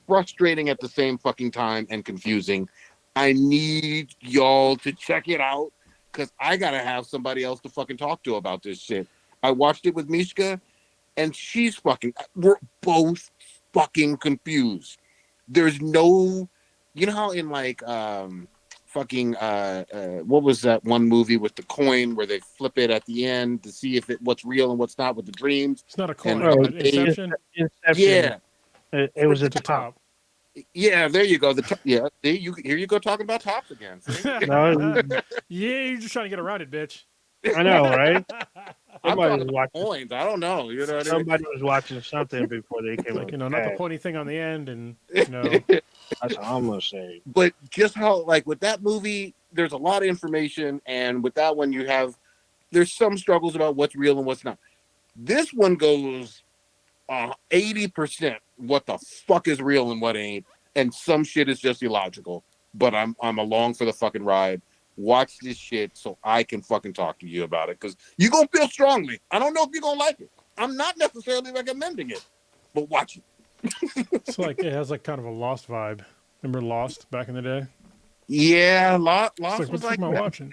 S4: frustrating at the same fucking time and confusing. I need y'all to check it out because I gotta have somebody else to fucking talk to about this shit. I watched it with Mishka and we're both fucking confused. There's no, you know how in like what was that one movie with the coin where they flip it at the end to see if what's real and what's not with the dreams?
S3: It's not a coin.
S2: Inception.
S4: Yeah,
S2: it was
S3: the
S2: a top.
S4: yeah. There you go. Here you go talking about tops again.
S2: No,
S3: yeah, you're just trying to get around it, bitch.
S2: I know, right?
S4: I'm
S2: Somebody
S4: talking
S2: was
S4: about
S2: watching.
S4: coins. I don't know. You know what I mean?
S2: Somebody was watching something before they came.
S3: Like,
S2: up.
S3: not the pointy thing on the end, and
S2: That's all I'm gonna say.
S4: But just how, like, with that movie, there's a lot of information, and with that one, there's some struggles about what's real and what's not. This one goes 80% what the fuck is real and what ain't, and some shit is just illogical. But I'm along for the fucking ride. Watch this shit so I can fucking talk to you about it because you're gonna feel strongly. I don't know if you're gonna like it. I'm not necessarily recommending it, but watch it.
S3: it's like it has like kind of a Lost vibe. Remember Lost back in the day?
S4: Yeah, Lost
S3: What
S4: was
S3: the
S4: like
S3: fuck am I watching?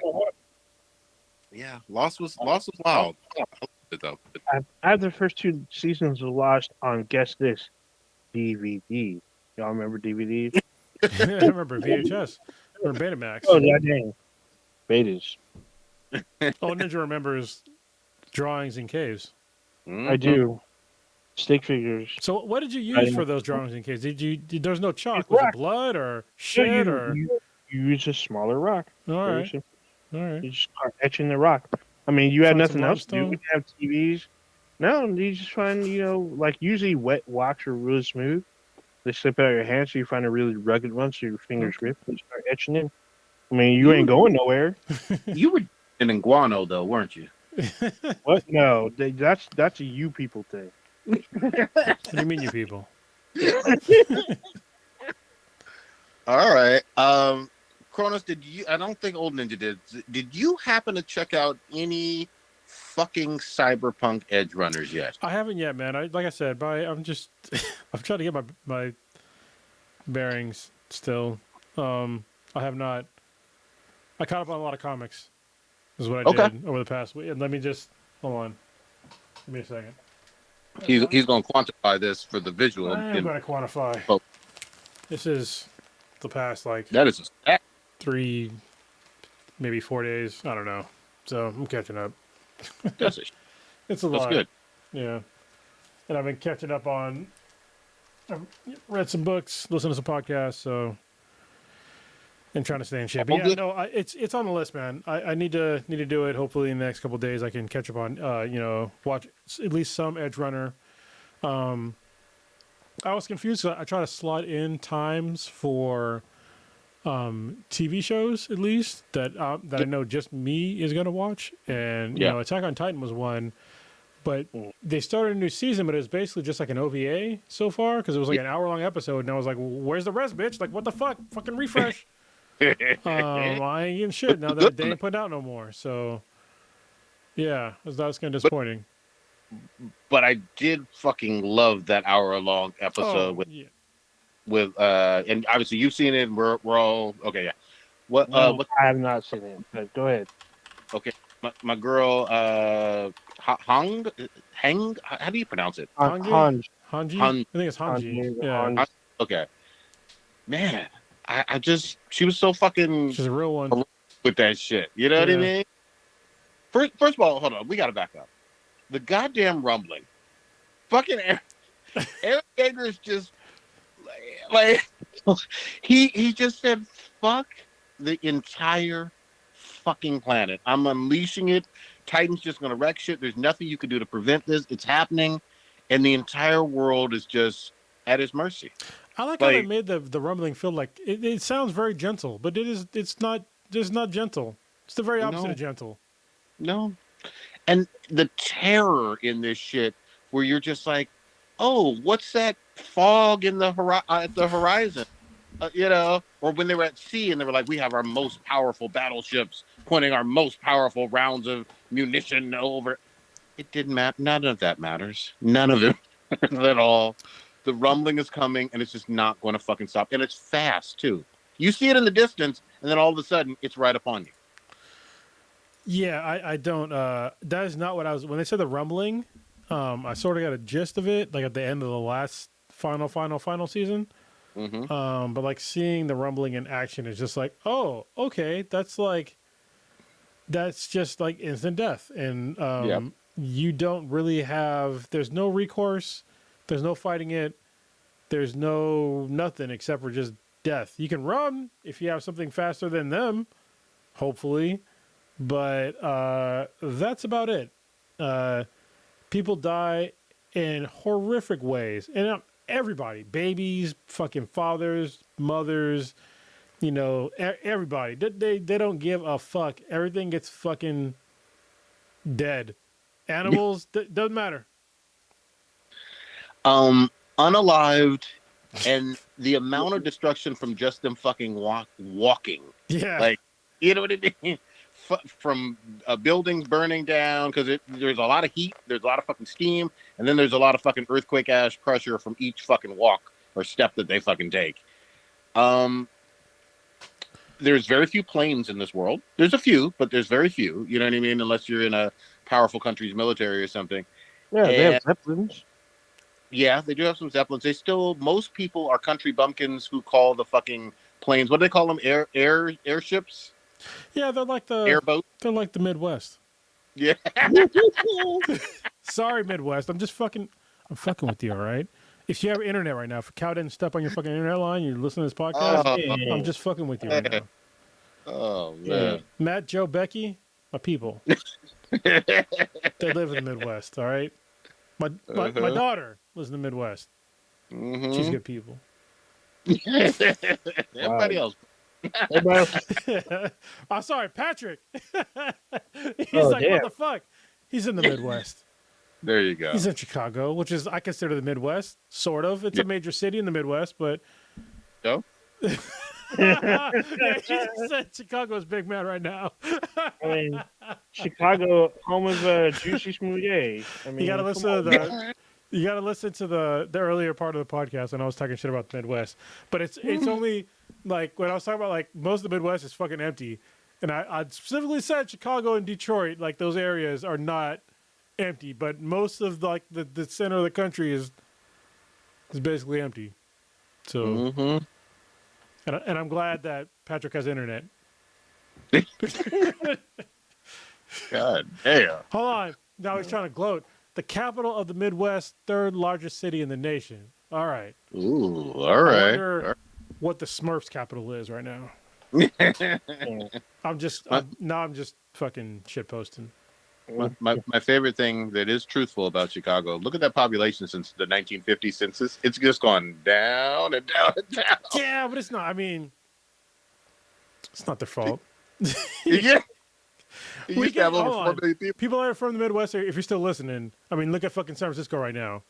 S4: yeah, Lost was loud. Though.
S2: I have the first 2 seasons of Lost on guess this DVD. Y'all remember DVDs?
S3: I remember VHS or Betamax.
S2: Oh, yeah, dang. Betas.
S3: All Ninja remembers drawings in caves.
S2: I do. Stick figures.
S3: So what did you use for those drawings in caves? There's no chalk. Was it blood or shit or?
S2: You use a smaller rock.
S3: All right.
S2: You just start etching the rock. I mean, you had nothing else to do. We have TVs. No, you just find, like usually wet wax are really smooth. They slip out of your hand, so you find a really rugged one, so your fingers rip and start etching in. I mean, you ain't going nowhere.
S4: You were in guano though, weren't you?
S2: What? No, that's a you people thing.
S3: What do you mean, you people?
S4: All right. Kronos, I don't think Old Ninja did. Did you happen to check out any fucking cyberpunk Edgerunners yet?
S3: I haven't yet, man. Like I said, I'm trying to get my bearings still. I have not. I caught up on a lot of comics. Is what I did over the past week. And let me just hold on. Give me a second.
S4: He's going to quantify this for the visual.
S3: I'm going to quantify.
S4: Oh. This
S3: is the past
S4: that is a stack.
S3: 3, maybe 4 days. I don't know. So I'm catching up. It's a lot.
S4: That's good.
S3: Yeah. And I've been catching up on. I've read some books, listened to some podcasts, so. And trying to stay in shape. But yeah, no, it's on the list, man. I need to do it. Hopefully, in the next couple of days, I can catch up on. Watch at least some Edgerunner. I was confused. I try to slot in times for TV shows, at least that I know just me is going to watch. And you know, Attack on Titan was one, but they started a new season, but it was basically just like an OVA so far because it was like an hour-long episode, and I was like, well, "Where's the rest, bitch? Like, what the fuck? Fucking refresh." I ain't getting shit now that they ain't put out no more. So, yeah, that was kind of disappointing.
S4: But I did fucking love that hour-long episode with and obviously you've seen it. And we're all okay. Yeah. What?
S2: I have not seen it. But go ahead.
S4: Okay, my girl, Hang. How do you pronounce it?
S3: Hanji. I think it's Hanji. Yeah.
S4: Okay. Man. She was so fucking.
S3: She's a real one
S4: with that shit. You know what I mean? First of all, hold on. We got to back up. The goddamn rumbling. Fucking Eric Yeager's just like he just said fuck the entire fucking planet. I'm unleashing it. Titan's just gonna wreck shit. There's nothing you can do to prevent this. It's happening, and the entire world is just at his mercy.
S3: I like how they made the rumbling feel like it sounds very gentle, but it's not just not gentle. It's the very opposite of gentle.
S4: No. And the terror in this shit where you're just like, oh, what's that fog in the at the horizon? You know, or when they were at sea and they were like, we have our most powerful battleships pointing our most powerful rounds of munition over. It didn't matter. None of that matters. None of it matters at all. The rumbling is coming and it's just not going to fucking stop. And it's fast too. You see it in the distance and then all of a sudden it's right upon you.
S3: Yeah, I don't. That is not what I was. When they said the rumbling, I sort of got a gist of it, like at the end of the last final season.
S4: Mm-hmm.
S3: But like seeing the rumbling in action is just like, oh, okay, that's just like instant death, and you don't really have. There's no recourse. There's no fighting it. There's no nothing except for just death. You can run if you have something faster than them, hopefully. But that's about it. People die in horrific ways. And everybody, babies, fucking fathers, mothers, you know, everybody. They don't give a fuck. Everything gets fucking dead. Animals, doesn't matter.
S4: Unalived, and the amount of destruction from just them fucking walking.
S3: Yeah.
S4: Like, you know what I mean? From buildings burning down because there's a lot of heat, there's a lot of fucking steam, and then there's a lot of fucking earthquake ash pressure from each fucking walk or step that they fucking take. There's very few planes in this world. There's a few, but there's very few. You know what I mean? Unless you're in a powerful country's military or something.
S2: Yeah, they have Zeppelins.
S4: Yeah, they do have some Zeppelins. Most people are country bumpkins who call the fucking planes. What do they call them? Airships.
S3: Yeah, they're like the
S4: airboat.
S3: They're like the Midwest.
S4: Yeah.
S3: Sorry, Midwest. I'm fucking with you, all right? If you have internet right now, if Cow didn't step on your fucking internet line, you're listening to this podcast, I'm just fucking with you right now.
S4: Oh, man.
S3: Yeah. Matt, Joe, Becky, my people. They live in the Midwest, all right? My daughter lives in the Midwest.
S4: Mm-hmm.
S3: She's good people.
S4: Everybody else.
S3: I'm sorry, Patrick. He's like, what the fuck? He's in the Midwest.
S4: There you go.
S3: He's in Chicago, which is I consider the Midwest, sort of. It's a major city in the Midwest, but
S4: no.
S3: Yeah, he said Chicago's big man right now.
S2: I mean, Chicago, home of Juicy Smoothie. I mean,
S3: you gotta listen to the earlier part of the podcast when I was talking shit about the Midwest. But it's only like when I was talking about like most of the Midwest is fucking empty, and I specifically said Chicago and Detroit, like those areas are not empty, but most of like the center of the country is basically empty. So, and I'm glad that Patrick has internet.
S4: God damn.
S3: Hold on. Now he's trying to gloat. The capital of the Midwest, third largest city in the nation. All right.
S4: Ooh, all right.
S3: I wonder what the Smurfs capital is right now. I'm just fucking shit posting.
S4: My favorite thing that is truthful about Chicago, look at that population since the 1950 census. It's just gone down and down and down.
S3: Yeah, but it's not. I mean, it's not their fault.
S4: Yeah. You used to have over 4 million people.
S3: People that are from the Midwest, if you're still listening, I mean, look at fucking San Francisco right now.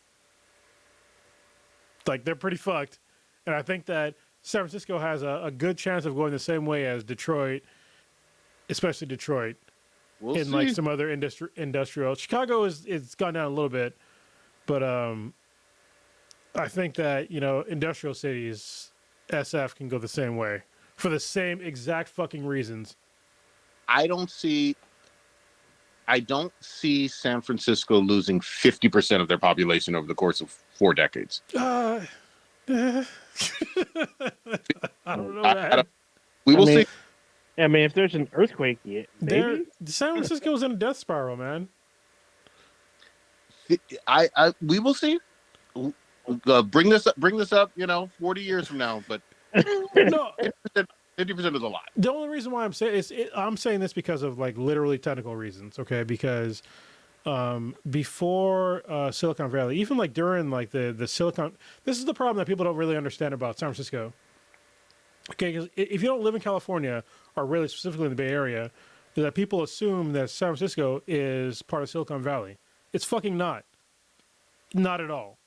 S3: Like, they're pretty fucked. And I think that San Francisco has a good chance of going the same way as Detroit, especially Detroit.
S4: We'll see.
S3: Like some other industrial. Chicago it's gone down a little bit, but I think that, industrial cities, SF can go the same way for the same exact fucking reasons.
S4: I don't see San Francisco losing 50% of their population over the course of 4 decades.
S3: I don't know that.
S4: We will see.
S2: I mean, if there's an earthquake, maybe?
S3: San Francisco's in a death spiral, man.
S4: We will see. Bring this up, 40 years from now. But
S3: no,
S4: 50% is a lot.
S3: The only reason why I'm saying this because of like literally technical reasons, okay? Because before Silicon Valley, even like during like the Silicon, this is the problem that people don't really understand about San Francisco. Okay, because if you don't live in California or really specifically in the Bay Area, that people assume that San Francisco is part of Silicon Valley. It's fucking not at all.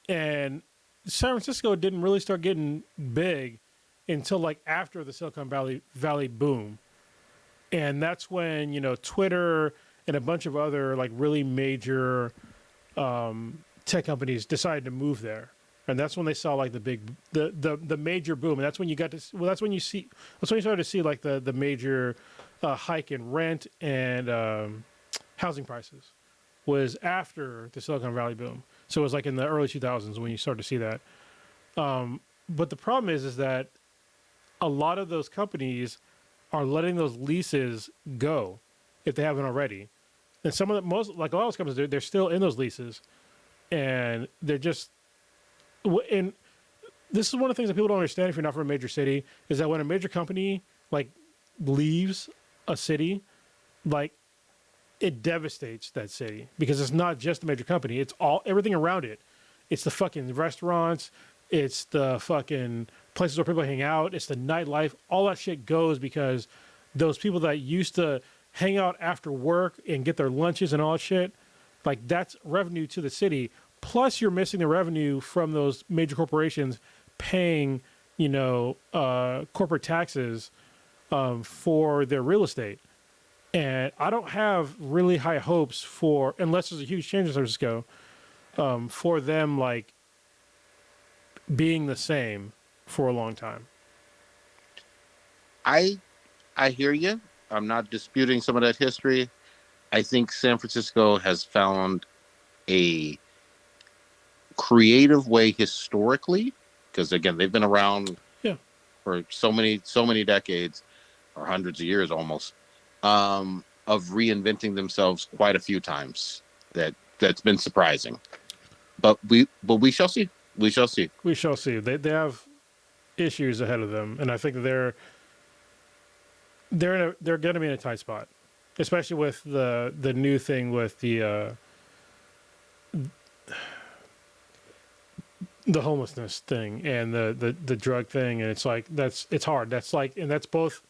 S3: And San Francisco didn't really start getting big until like after the Silicon Valley boom. And that's when, you know, Twitter and a bunch of other like really major tech companies decided to move there. And that's when they saw like the major boom. And that's when you got to, well, that's when you started to see like the major hike in rent and housing prices was after the Silicon Valley boom. So it was like in the early 2000s when you started to see that. But the problem is that a lot of those companies are letting those leases go if they haven't already. And some of the most, like a lot of those companies, they're still in those leases, and they're just. And this is one of the things that people don't understand if you're not from a major city is that when a major company like leaves a city, like it devastates that city because it's not just a major company; it's everything around it. It's the fucking restaurants, it's the fucking places where people hang out, it's the nightlife. All that shit goes because those people that used to hang out after work and get their lunches and all that shit, like that's revenue to the city. Plus, you're missing the revenue from those major corporations paying, you know, corporate taxes for their real estate. And I don't have really high hopes for, unless there's a huge change in San Francisco, for them like being the same for a long time.
S4: I hear you. I'm not disputing some of that history. I think San Francisco has found a creative way historically, because again, they've been around for so many decades or hundreds of years almost, of reinventing themselves quite a few times. That's been surprising. But we shall see. We shall see.
S3: We shall see. They have issues ahead of them, and I think they're going to be in a tight spot, especially with the new thing with the homelessness thing and the drug thing, and it's like it's hard. That's like, and that's both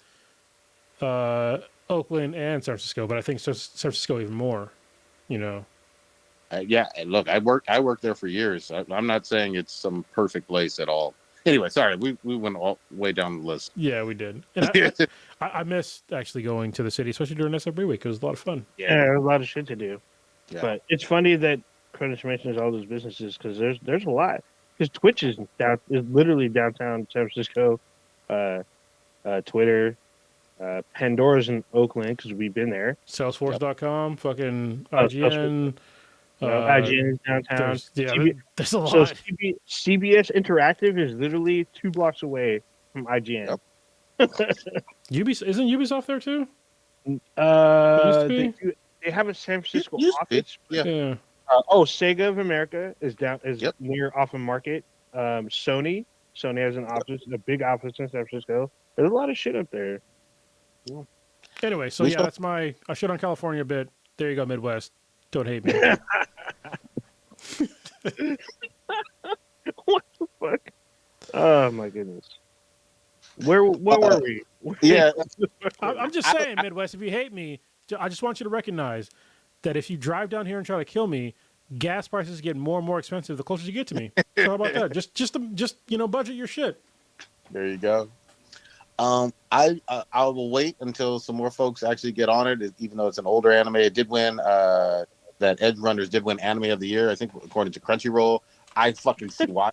S3: Oakland and San Francisco, but I think San Francisco even more. You know.
S4: Yeah, look, I worked there for years. I'm not saying it's some perfect place at all. Anyway, sorry, we went all way down the list.
S3: Yeah, we did. And I miss actually going to the city, especially during SRB week. It was a lot of fun.
S2: Yeah, there's a lot of shit to do.
S4: Yeah.
S2: But it's funny that Curtis mentions all those businesses because there's a lot. Because Twitch is literally downtown San Francisco. Twitter, Pandora's in Oakland because we've been there.
S3: Salesforce.com, fucking IGN.
S2: IGN is downtown.
S3: There's a lot.
S2: So CBS Interactive is literally 2 blocks away from IGN.
S3: Yep. Isn't Ubisoft there too?
S2: They have a San Francisco office.
S3: Yeah.
S2: Sega of America is near off of Market. Sony has an office, a big office in San Francisco. There's a lot of shit up there.
S3: Yeah. Anyway, so that's I shit on California a bit. There you go, Midwest. Don't hate me.
S2: What the fuck? Oh my goodness. What were we?
S4: Yeah,
S3: I'm just saying, Midwest. If you hate me, I just want you to recognize that if you drive down here and try to kill me, gas prices get more and more expensive the closer you get to me. So how about that? Just budget your shit.
S4: There you go. I will wait until some more folks actually get on it, even though it's an older anime. It did win. That Edgerunners did win Anime of the Year, I think, according to Crunchyroll. I fucking see why.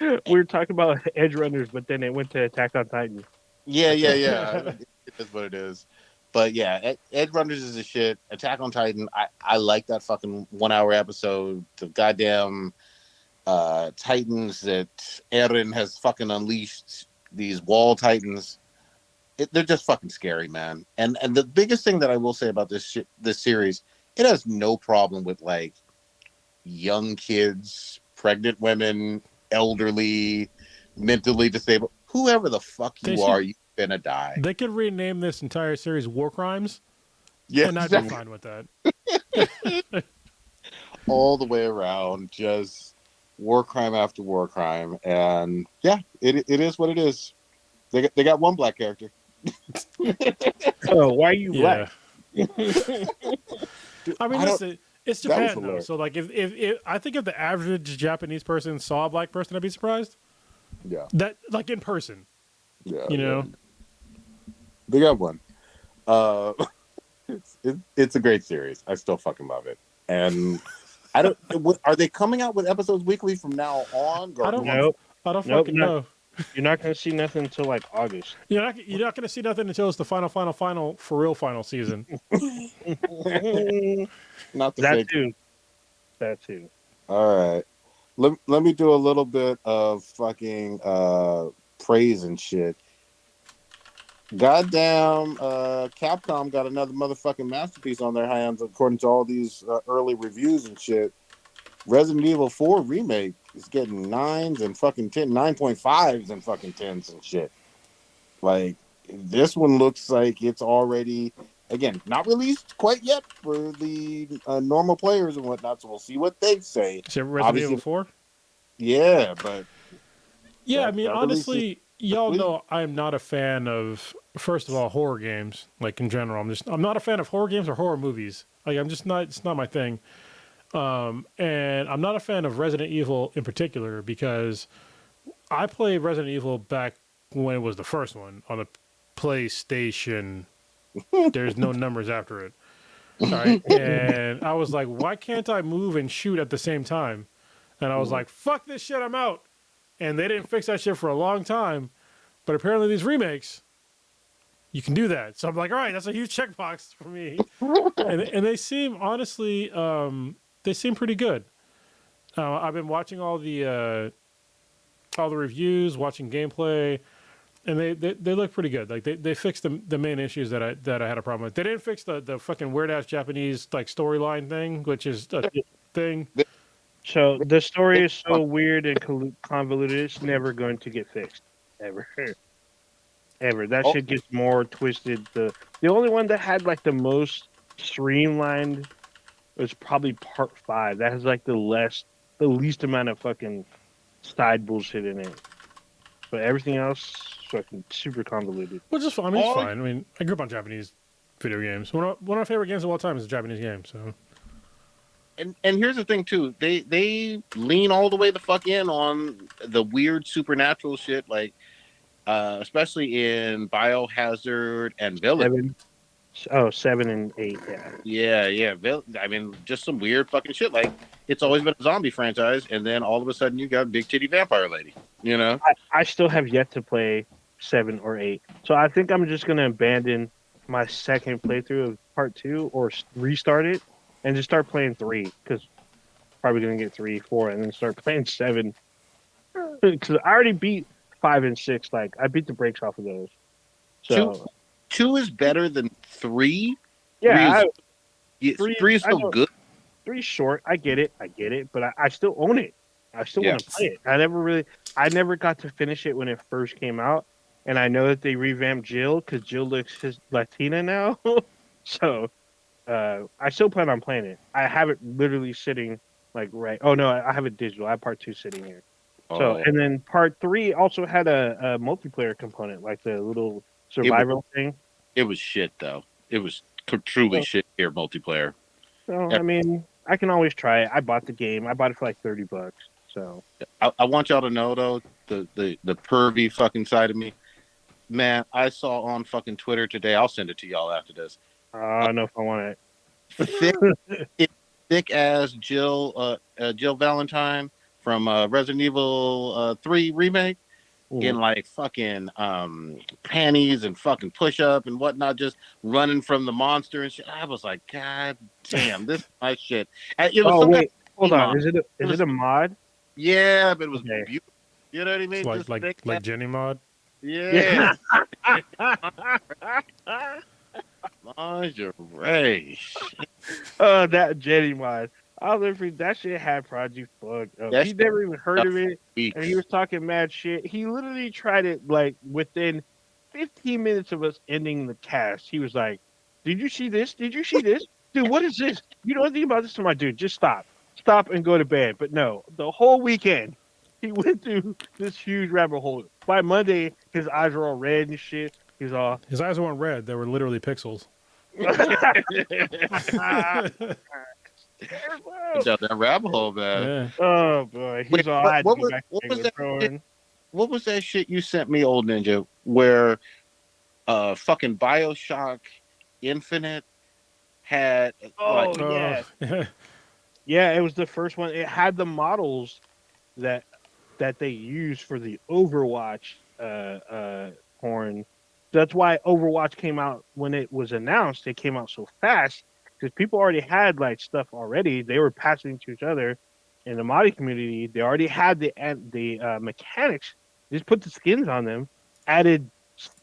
S2: We were talking about Edgerunners, but then it went to Attack on Titan.
S4: Yeah. It is what it is. But yeah, Edgerunners is a shit. Attack on Titan, I like that fucking 1 hour episode. The goddamn Titans that Eren has fucking unleashed, these wall Titans. They're just fucking scary, man. And the biggest thing that I will say about this series, it has no problem with like young kids, pregnant women, elderly, mentally disabled. whoever the fuck
S3: They
S4: you
S3: should-
S4: are, you're gonna die.
S3: They could rename this entire series War Crimes,
S4: Yeah,
S3: and I'd be fine with that.
S4: all the way around, just war crime after war crime, and yeah, it is what it is. They got one black character.
S2: Oh, why are you
S3: Yeah.
S2: black?
S3: I mean,
S4: I don't-
S3: listen, it's
S4: that was
S3: Japan though.
S4: hilarious.
S3: So like, if I think if the average Japanese person saw a black person, I'd be surprised.
S4: Yeah,
S3: That like in person,
S4: yeah,
S3: you know.
S4: yeah. They got one. It's a great series. I still fucking love it, and I don't. Are they coming out with episodes weekly from now on?
S3: I don't
S2: Nope.
S3: I don't
S2: Nope,
S3: fucking
S2: not-
S3: know.
S2: You're not gonna see nothing until like August.
S3: You're not gonna see nothing until it's the final for real final season.
S4: Not the
S2: That
S4: fake.
S2: too. That too.
S4: All right. Let me do a little bit of fucking praise and shit. Goddamn, Capcom got another motherfucking masterpiece on their hands, according to all these early reviews and shit. Resident Evil 4 remake is getting 9s and fucking 9.5s and fucking 10s and shit. Like, this one looks like it's already, again, not released quite yet for the normal players and whatnot, so we'll see what they say.
S3: Is it Resident
S4: Obviously-
S3: Evil 4?
S4: Yeah, but
S3: Yeah,
S4: That-
S3: I mean,
S4: that
S3: honestly, y'all
S4: release-
S3: know I'm not a fan of, first of all, horror games. Like in general, I'm not a fan of horror games or horror movies. Like I'm just not. It's not my thing. And I'm not a fan of Resident Evil in particular because I played Resident Evil back when it was the first one on the PlayStation. There's no numbers after it. All right, and I was like, why can't I move and shoot at the same time? And I was like, fuck this shit, I'm out. And they didn't fix that shit for a long time. But apparently these remakes, you can do that. So I'm like, all right, that's a huge checkbox for me. and they seem, honestly, they seem pretty good. I've been watching all the reviews, watching gameplay, and they look pretty good. Like they fixed the main issues that I had a problem with. They didn't fix the fucking weird ass Japanese like storyline thing, which is a thing.
S2: So the story is so weird and convoluted. It's never going to get fixed, ever. That shit gets more twisted. The only one that had like the most streamlined was probably Part 5. That has like the least amount of fucking side bullshit in it. But everything else, fucking super convoluted.
S3: Which is fine. I mean, it's fine. I mean, I grew up on Japanese video games. One of my favorite games of all time is a Japanese game. So,
S4: and here's the thing too, they lean all the way the fuck in on the weird supernatural shit, like especially in Biohazard and Village.
S2: 7 and 8, yeah.
S4: Yeah. I mean, just some weird fucking shit. Like, it's always been a zombie franchise, and then all of a sudden you got big titty vampire lady. You know?
S2: I still have yet to play 7 or 8, so I think I'm just gonna abandon my second playthrough of Part 2 or restart it and just start playing 3 because probably gonna get 3, 4, and then start playing 7 because I already beat 5 and 6. Like I beat the brakes off of those. So
S4: 2 is better than 3.
S2: yeah,
S4: 3 is
S2: I
S4: still
S2: know.
S4: good.
S2: 3's short. I get it, but I still own it. I still want to play it. I never got to finish it when it first came out, and I know that they revamped Jill because Jill looks Latina now. So I still plan on playing it. I have it literally sitting like right. Oh no, I have it digital. I have Part 2 sitting here. So and then Part 3 also had a multiplayer component, like the little survival thing.
S4: It was shit though. It was truly shit here multiplayer.
S2: So I mean, I can always try it. I bought the game. I bought it for like $30. So
S4: I want y'all to know though, the pervy fucking side of me, man. I saw on fucking Twitter today. I'll send it to y'all after this.
S2: I don't know if I want it.
S4: Thick ass Jill Valentine from Resident Evil 3 remake in like fucking panties and fucking push up and whatnot, just running from the monster and shit. I was like, God damn, this is my shit. And it was
S2: hold on. Is it a mod?
S4: Yeah, but it was beautiful. You know what I mean?
S3: It's like Jenny mod.
S4: Yeah. Lingerie.
S2: Oh, that Jenny mod. I'll never forget that shit had Prodigy fucked up.
S4: That
S2: He
S4: shit
S2: never even heard of it, and he
S4: weeks.
S2: was talking mad shit. He literally tried it like within 15 minutes of us ending the cast. He was like, "Did you see this? Did you see this, dude? What is this? You know anything about this?" I'm like, "Dude, just stop, and go to bed." But no, the whole weekend he went through this huge rabbit hole. By Monday, his eyes were all red and shit. He's all.
S3: His eyes weren't red; they were literally pixels.
S4: Down that rabbit hole, man.
S3: Yeah.
S2: Oh boy,
S4: Wait,
S2: he's all. I had to go back to
S4: what was
S2: regular
S4: that?
S2: throwing.
S4: What was that shit you sent me, old ninja? Where fucking Bioshock Infinite had
S2: Oh
S4: like
S2: yeah,
S3: Yeah.
S2: yeah. It was the first one. It had the models that they used for the Overwatch horn. That's why Overwatch came out when it was announced. It came out so fast because people already had like stuff already. They were passing to each other in the modding community. They already had the mechanics. Just put the skins on them, added,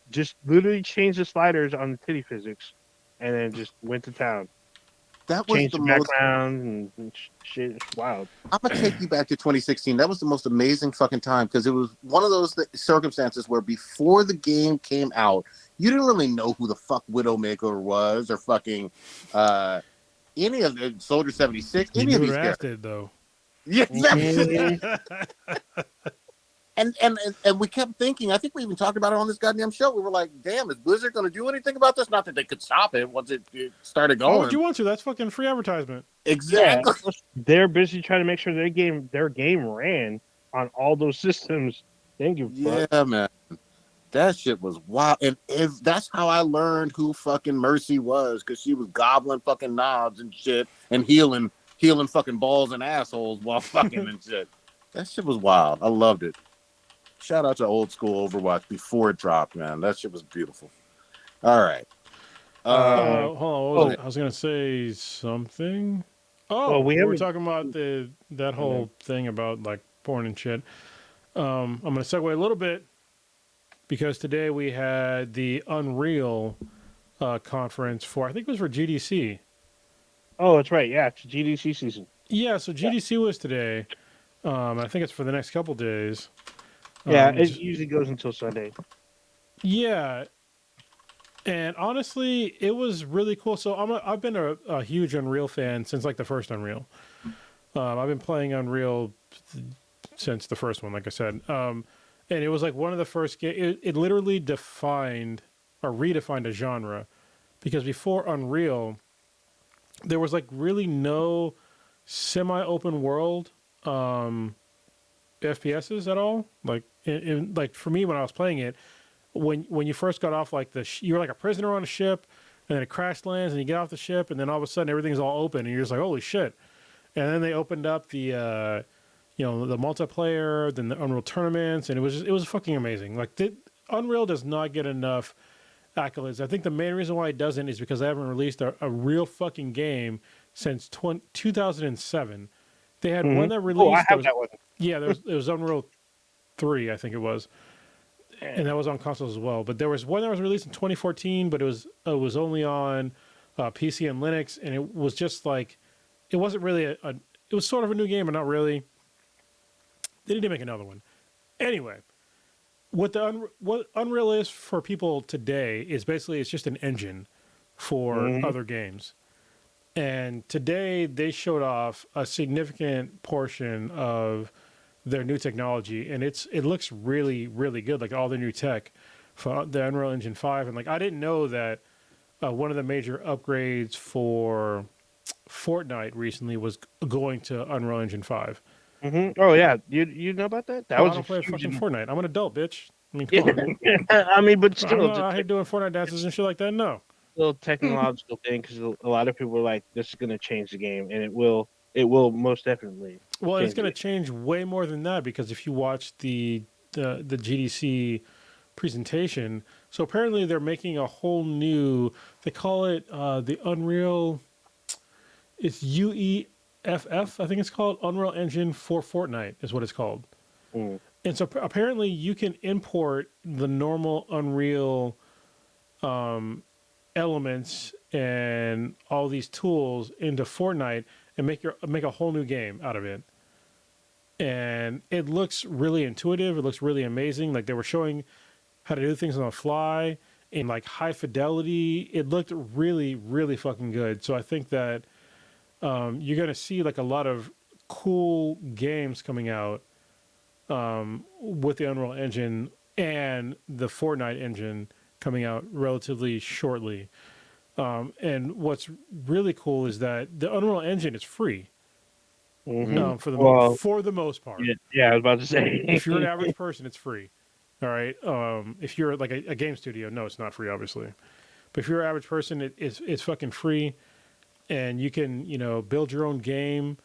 S2: just literally changed the sliders on the titty physics, and then just went to town.
S4: that was
S2: Changed
S4: the
S2: the
S4: most.
S2: background and shit. It's wild.
S4: I'm gonna take you back to 2016. That was the most amazing fucking time because it was one of those circumstances where before the game came out, you didn't really know who the fuck Widowmaker was or fucking any of the Soldier 76,
S3: You
S4: any
S3: knew
S4: of
S3: what
S4: these
S3: her ass
S4: characters.
S3: did, though.
S4: Yeah,
S2: Mhm.
S4: and we kept thinking. I think we even talked about it on this goddamn show. We were like, "Damn, is Blizzard going to do anything about this?" Not that they could stop it once it started
S3: Why would
S4: going.
S3: you want to? That's fucking free advertisement.
S2: Yeah,
S4: Exactly.
S2: they're busy trying to make sure their game ran on all those systems. Thank you, fuck.
S4: Yeah, man. That shit was wild. And if that's how I learned who fucking Mercy was, because she was gobbling fucking knobs and shit and healing fucking balls and assholes while fucking and shit. That shit was wild. I loved it. Shout out to old school Overwatch before it dropped, man. That shit was beautiful. All right.
S2: Uh,
S3: Hold on. What was
S2: oh,
S3: it? I was gonna say something.
S2: well,
S3: Oh,
S2: we
S3: we were
S2: haven't.
S3: talking about that whole thing about like porn and shit. I'm gonna segue a little bit because today we had the Unreal conference for, I think it was for GDC.
S2: Oh, that's right. Yeah, it's GDC season.
S3: Yeah, so GDC was today. I think it's for the next couple days.
S2: Yeah, it
S3: Just-
S2: usually goes until Sunday.
S3: yeah, and honestly, it was really cool. So I've been a huge Unreal fan since like the first Unreal. I've been playing Unreal since the first one, like I said. And it was like one of the first games. It literally defined or redefined a genre because before Unreal, there was like really no semi-open world FPSs at all. Like, like for me when I was playing it, when you first got off like you were like a prisoner on a ship, and then it crash lands, and you get off the ship, and then all of a sudden everything's all open, and you're just like, holy shit! And then they opened up the the multiplayer, then the Unreal tournaments, and it was fucking amazing. Like Unreal does not get enough accolades. I think the main reason why it doesn't is because they haven't released a real fucking game since 2007. They had one that released.
S2: Oh, I have that one.
S3: Yeah, it was Unreal 3, I think it was, and that was on consoles as well. But there was one that was released in 2014, but it was only on PC and Linux, and it was just like it wasn't really it was sort of a new game, but not really. They need to make another one. Anyway, what Unreal is for people today is basically it's just an engine for other games. And today they showed off a significant portion of their new technology, and it looks really, really good. Like all the new tech for the Unreal Engine 5. And like I didn't know that one of the major upgrades for Fortnite recently was going to Unreal Engine 5.
S2: Oh yeah, you know about that? That
S3: Oh,
S2: was
S3: I don't play
S2: huge.
S3: fucking Fortnite. I'm an adult, bitch. I mean, come on.
S2: I mean, but
S3: I'm
S2: still,
S3: not
S2: just
S3: out here doing Fortnite dances and shit like that. No.
S2: still technological thing because a lot of people were like, "This is going to change the game," and it will. It will most definitely.
S3: Well, it's
S2: change
S3: going to
S2: it.
S3: change way more than that because if you watch the GDC presentation, so apparently they're making a whole new. They call it the Unreal. It's UEFF, I think it's called Unreal Engine for Fortnite is what it's called.
S2: Mm.
S3: And so apparently you can import the normal Unreal elements and all these tools into Fortnite and make a whole new game out of it. And it looks really intuitive. It looks really amazing. Like they were showing how to do things on the fly in like high fidelity. It looked really, really fucking good. So I think that you're gonna see like a lot of cool games coming out with the Unreal Engine and the Fortnite engine coming out relatively shortly. And what's really cool is that the Unreal Engine is free for the most part.
S2: Yeah, I was about to say.
S3: If you're an average person, it's free. All right. If you're like a game studio, no, it's not free, obviously. But if you're an average person, it's fucking free, and you can build your own game.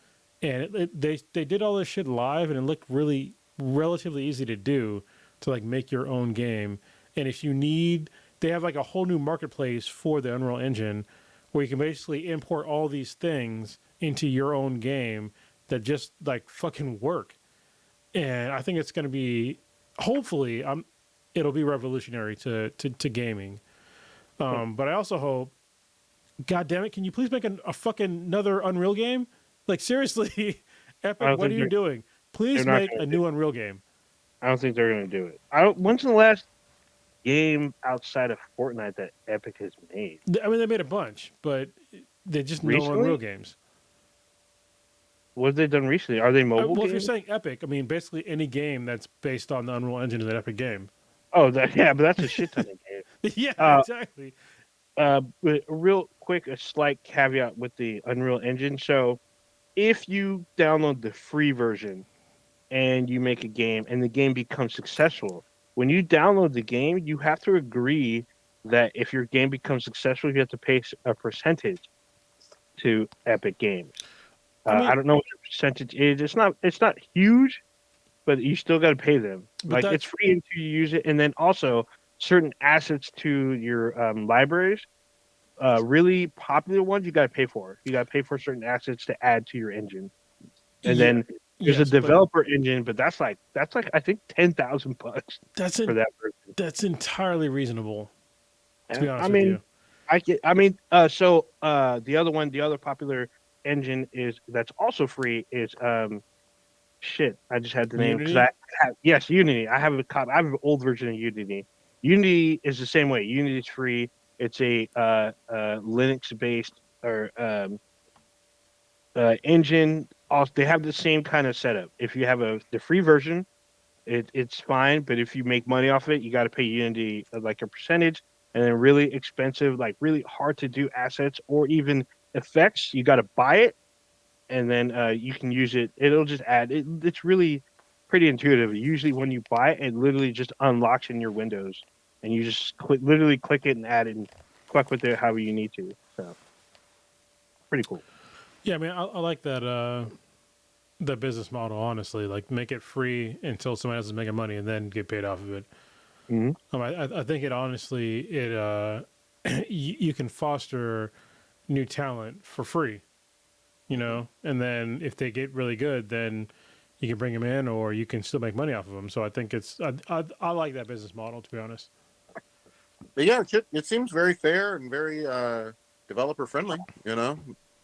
S3: And they did all this shit live, and it looked really relatively easy to do to like make your own game. And if you need, they have like a whole new marketplace for the Unreal Engine, where you can basically import all these things into your own game that just like fucking work. And I think it's going to be, hopefully, it'll be revolutionary to gaming. But I also hope, God damn it, can you please make a fucking another Unreal game? Like seriously, Epic, what are you doing? Please make a new Unreal game.
S2: I don't think they're going to do it. When's the last game outside of Fortnite that Epic has made?
S3: I mean, they made a bunch, but they just no Unreal games.
S2: What have they done recently? Are they mobile games?
S3: If you're saying Epic, I mean basically any game that's based on the Unreal Engine is an Epic game.
S2: Oh, but that's a shit ton of games.
S3: Yeah, exactly.
S2: But real quick, a slight caveat with the Unreal Engine. So, if you download the free version and you make a game and the game becomes successful, when you download the game, you have to agree that if your game becomes successful, you have to pay a percentage to Epic Games. I don't know what the percentage is. It's not huge, but you still got to pay them. Like it's free until you use it, and then also certain assets to your libraries. Really popular ones you got to pay for. You got to pay for certain assets to add to your engine, and then there's a developer engine, but that's like I think $10,000 for that person.
S3: That's entirely reasonable. To be honest with you,
S2: the other popular engine that's also free is shit. I just had the name because Unity. I have an old version of Unity. Unity is the same way. Unity is free. It's a Linux based or engine. Also, they have the same kind of setup. If you have the free version, it's fine. But if you make money off it, you got to pay Unity like a percentage. And then really expensive, like really hard to do assets or even effects, you got to buy it, and then you can use it. It'll just add. It's really pretty intuitive. Usually, when you buy it, it literally just unlocks in your Windows, and you just literally click it and add it and fuck with it however you need to. So, pretty cool.
S3: Yeah, I mean, I like that the business model. Honestly, like make it free until somebody else is making money, and then get paid off of it.
S2: Mm-hmm.
S3: I think it honestly you can foster new talent for free, and then if they get really good, then you can bring them in, or you can still make money off of them. So I think I like that business model, to be honest.
S1: But yeah, it seems very fair and very developer friendly,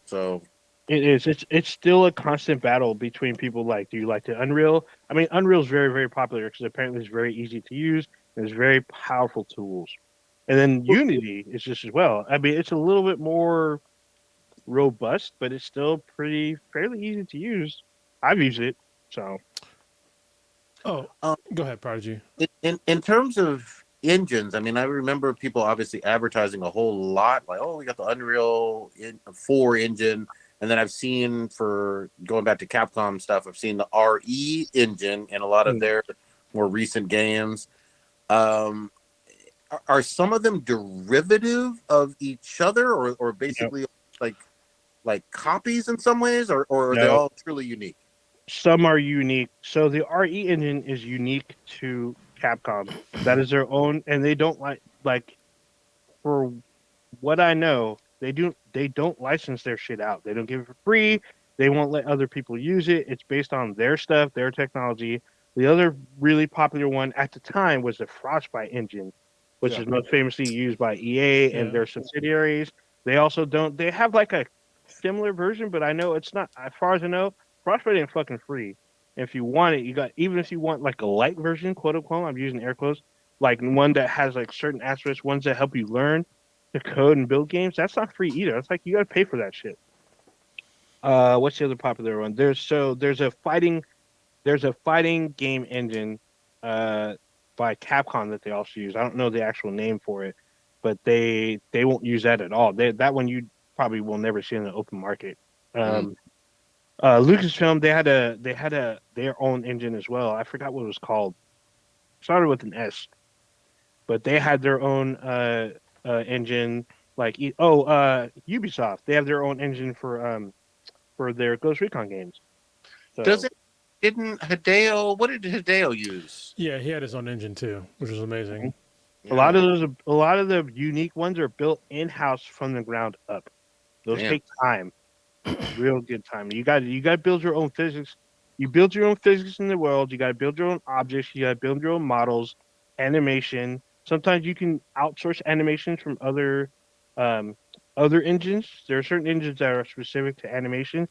S1: So
S2: it is. It's still a constant battle between people like, do you like the Unreal? I mean, Unreal is very, very popular because apparently it's very easy to use. There's very powerful tools. And then Unity is just as well. I mean, it's a little bit more robust, but it's still fairly easy to use. I've used it, so.
S3: Go ahead, Prodigy.
S1: In terms of engines, I mean, I remember people obviously advertising a whole lot, like, oh, we got the Unreal 4 engine. And then I've seen, for going back to Capcom stuff, I've seen the RE engine in a lot of their more recent games. Are some of them derivative of each other, or basically like copies in some ways, or are they all truly unique?
S2: Some are unique. So the RE engine is unique to Capcom. That is their own, and they don't like for what I know, they don't license their shit out. They don't give it for free. They won't let other people use it. It's based on their stuff, their technology. The other really popular one at the time was the Frostbite engine, which is most famously used by EA and their subsidiaries. They also they have like a similar version, but I know it's not. As far as I know, Frostbite ain't fucking free. If you want it, you got. Even if you want like a light version, quote unquote, I'm using air quotes, like one that has like certain aspects, ones that help you learn to code and build games. That's not free either. It's like you got to pay for that shit. What's the other popular one? There's a fighting game engine by Capcom that they also use. I don't know the actual name for it, but they won't use that at all. That one you probably will never see in the open market. Um, Lucasfilm they had a their own engine as well. I forgot what it was called. Started with an S, but they had their own engine. Like Ubisoft, they have their own engine for their Ghost Recon games.
S4: Does
S2: So
S4: it? Didn't Hideo? What did Hideo use?
S3: Yeah, he had his own engine too, which was amazing.
S2: a
S4: Yeah.
S2: lot of the unique ones are built in house from the ground up. Those
S4: Damn.
S2: take time, real good time. You got to build your own physics. You build your own physics in the world. You got to build your own objects. You got to build your own models, animation. Sometimes you can outsource animations from um, other engines. There are certain engines that are specific to animation.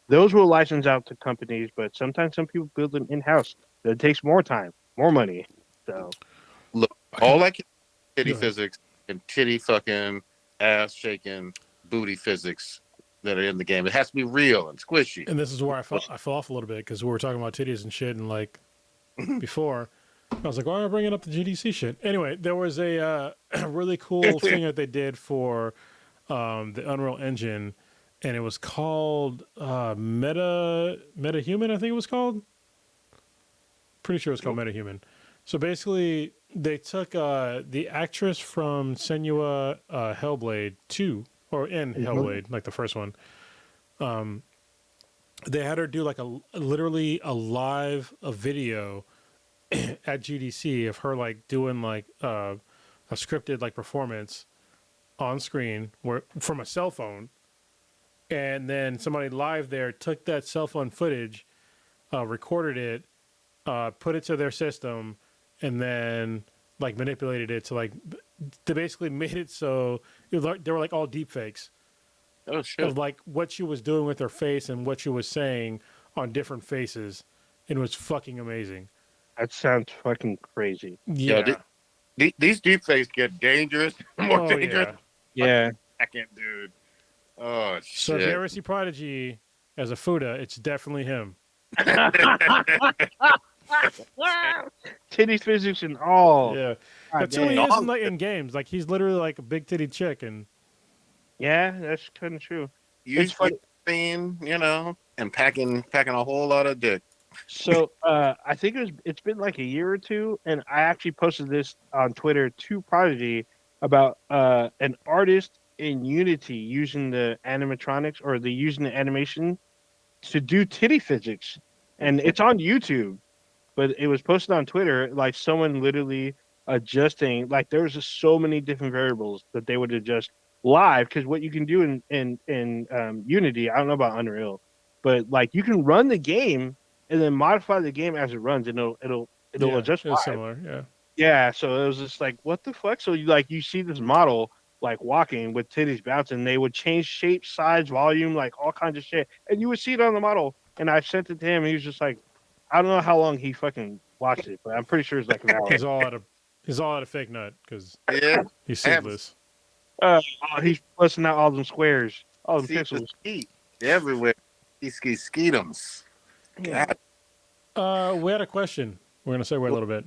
S2: Those will license out to companies, but sometimes some people build them in house. That takes more time, more money. So
S4: Look,
S3: I can,
S4: all I can titty
S3: go ahead.
S4: physics and titty fucking ass shaking booty physics that are in the game. It has to be real and squishy.
S3: And this is where I fell off a little bit because we were talking about titties and shit and like before. I was like, why am I bringing up the GDC shit? Anyway, there was a really cool thing that they did for the Unreal Engine, and it was called MetaHuman, I think it was called. Pretty sure it was called MetaHuman. So basically, they took the actress from Senua Hellblade 2, or in Hellblade, like the first one. They had her do like literally a live video at GDC of her like doing like a scripted like performance on screen where from a cell phone, and then somebody live there took that cell phone footage, recorded it, put it to their system, and then like manipulated it to like they basically made it so it was like, they were like all deep fakes
S4: Oh shit!
S3: of like what she was doing with her face and what she was saying on different faces. It was fucking amazing.
S2: that sounds fucking crazy.
S4: Yo,
S3: Yeah.
S4: these deep fakes get dangerous, more
S3: Oh
S4: dangerous.
S3: yeah.
S2: Yeah.
S4: Second, dude. Oh
S3: So if you
S4: shit!
S3: ever see Prodigy as a Fuda, it's definitely him.
S2: Titty physics and all.
S3: Yeah.
S2: God
S3: That's who he
S2: damn.
S3: is in, like, in games. Like he's literally like a big titty chick, and
S2: Yeah, that's kind of true.
S4: you
S2: It's funny.
S4: seen, and packing a whole lot of dick.
S2: So, I think it's been like a year or two, and I actually posted this on Twitter to Prodigy about an artist in Unity using the animatronics or the using the animation to do titty physics, and it's on YouTube. But it was posted on Twitter, like someone literally adjusting. Like there was just so many different variables that they would adjust live. Because what you can do in Unity, I don't know about Unreal, but like you can run the game and then modify the game as it runs, and it'll
S3: yeah,
S2: adjust
S3: it was
S2: live.
S3: similar. Yeah.
S2: Yeah, so it was just like, what the fuck? So you see this model like walking with titties bouncing, they would change shape, size, volume, like all kinds of shit, and you would see it on the model. And I sent it to him, and he was just like, I don't know how long he fucking watched it, but I'm pretty sure it's like an hour.
S3: He's all out of fake nut because
S4: Yeah,
S3: he's
S4: I have
S3: sleeveless.
S2: He's busting out all them squares, all them
S4: see the
S2: pixels.
S4: skeet everywhere. These skeetums. God,
S3: We had a question. We're gonna segue a little bit.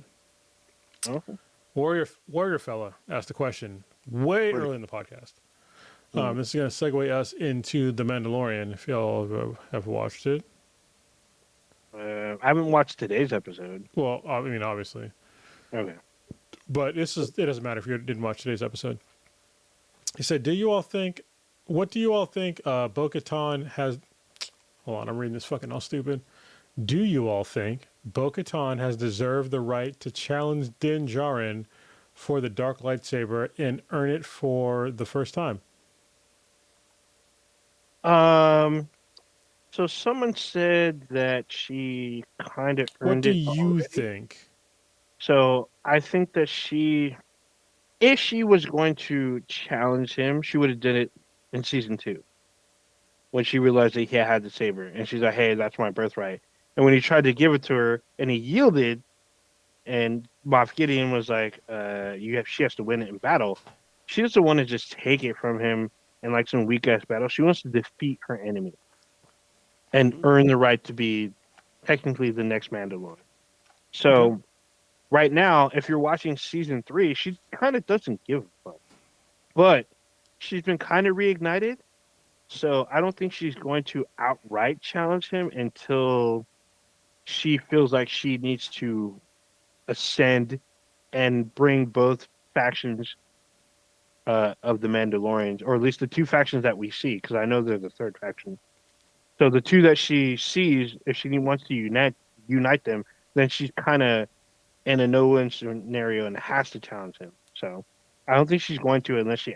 S2: Okay.
S3: Warrior fella asked a question way early in the podcast. This is going to segue us into The Mandalorian, if y'all have watched it.
S2: I haven't watched today's episode.
S3: Well, I mean, obviously.
S2: Okay.
S3: But it doesn't matter if you didn't watch today's episode. He said, what do you all think Bo-Katan has... Hold on, I'm reading this fucking all stupid. Do you all think Bo-Katan has deserved the right to challenge Din Djarin for the dark lightsaber and earn it for the first time?
S2: So someone said that she kind of
S3: What
S2: earned
S3: do
S2: it
S3: you
S2: already.
S3: think?
S2: So I think that if she was going to challenge him, she would have done it in season 2. when she realized that he had the saber, and she's like, "Hey, that's my birthright." And when he tried to give it to her, and he yielded, and Moff Gideon was like, she has to win it in battle." She doesn't want to just take it from him in like some weak ass battle. She wants to defeat her enemy and earn the right to be technically the next Mandalorian.
S3: Okay.
S2: So right now, if you're watching season 3, she kind of doesn't give a fuck, but she's been kind of reignited. So I don't think she's going to outright challenge him until she feels like she needs to ascend and bring both factions of the Mandalorians, or at least the two factions that we see, because I know there's a third faction. So the two that she sees, if she wants to unite them, then she's kind of in a no-win scenario and has to challenge him. So I don't think she's going to unless she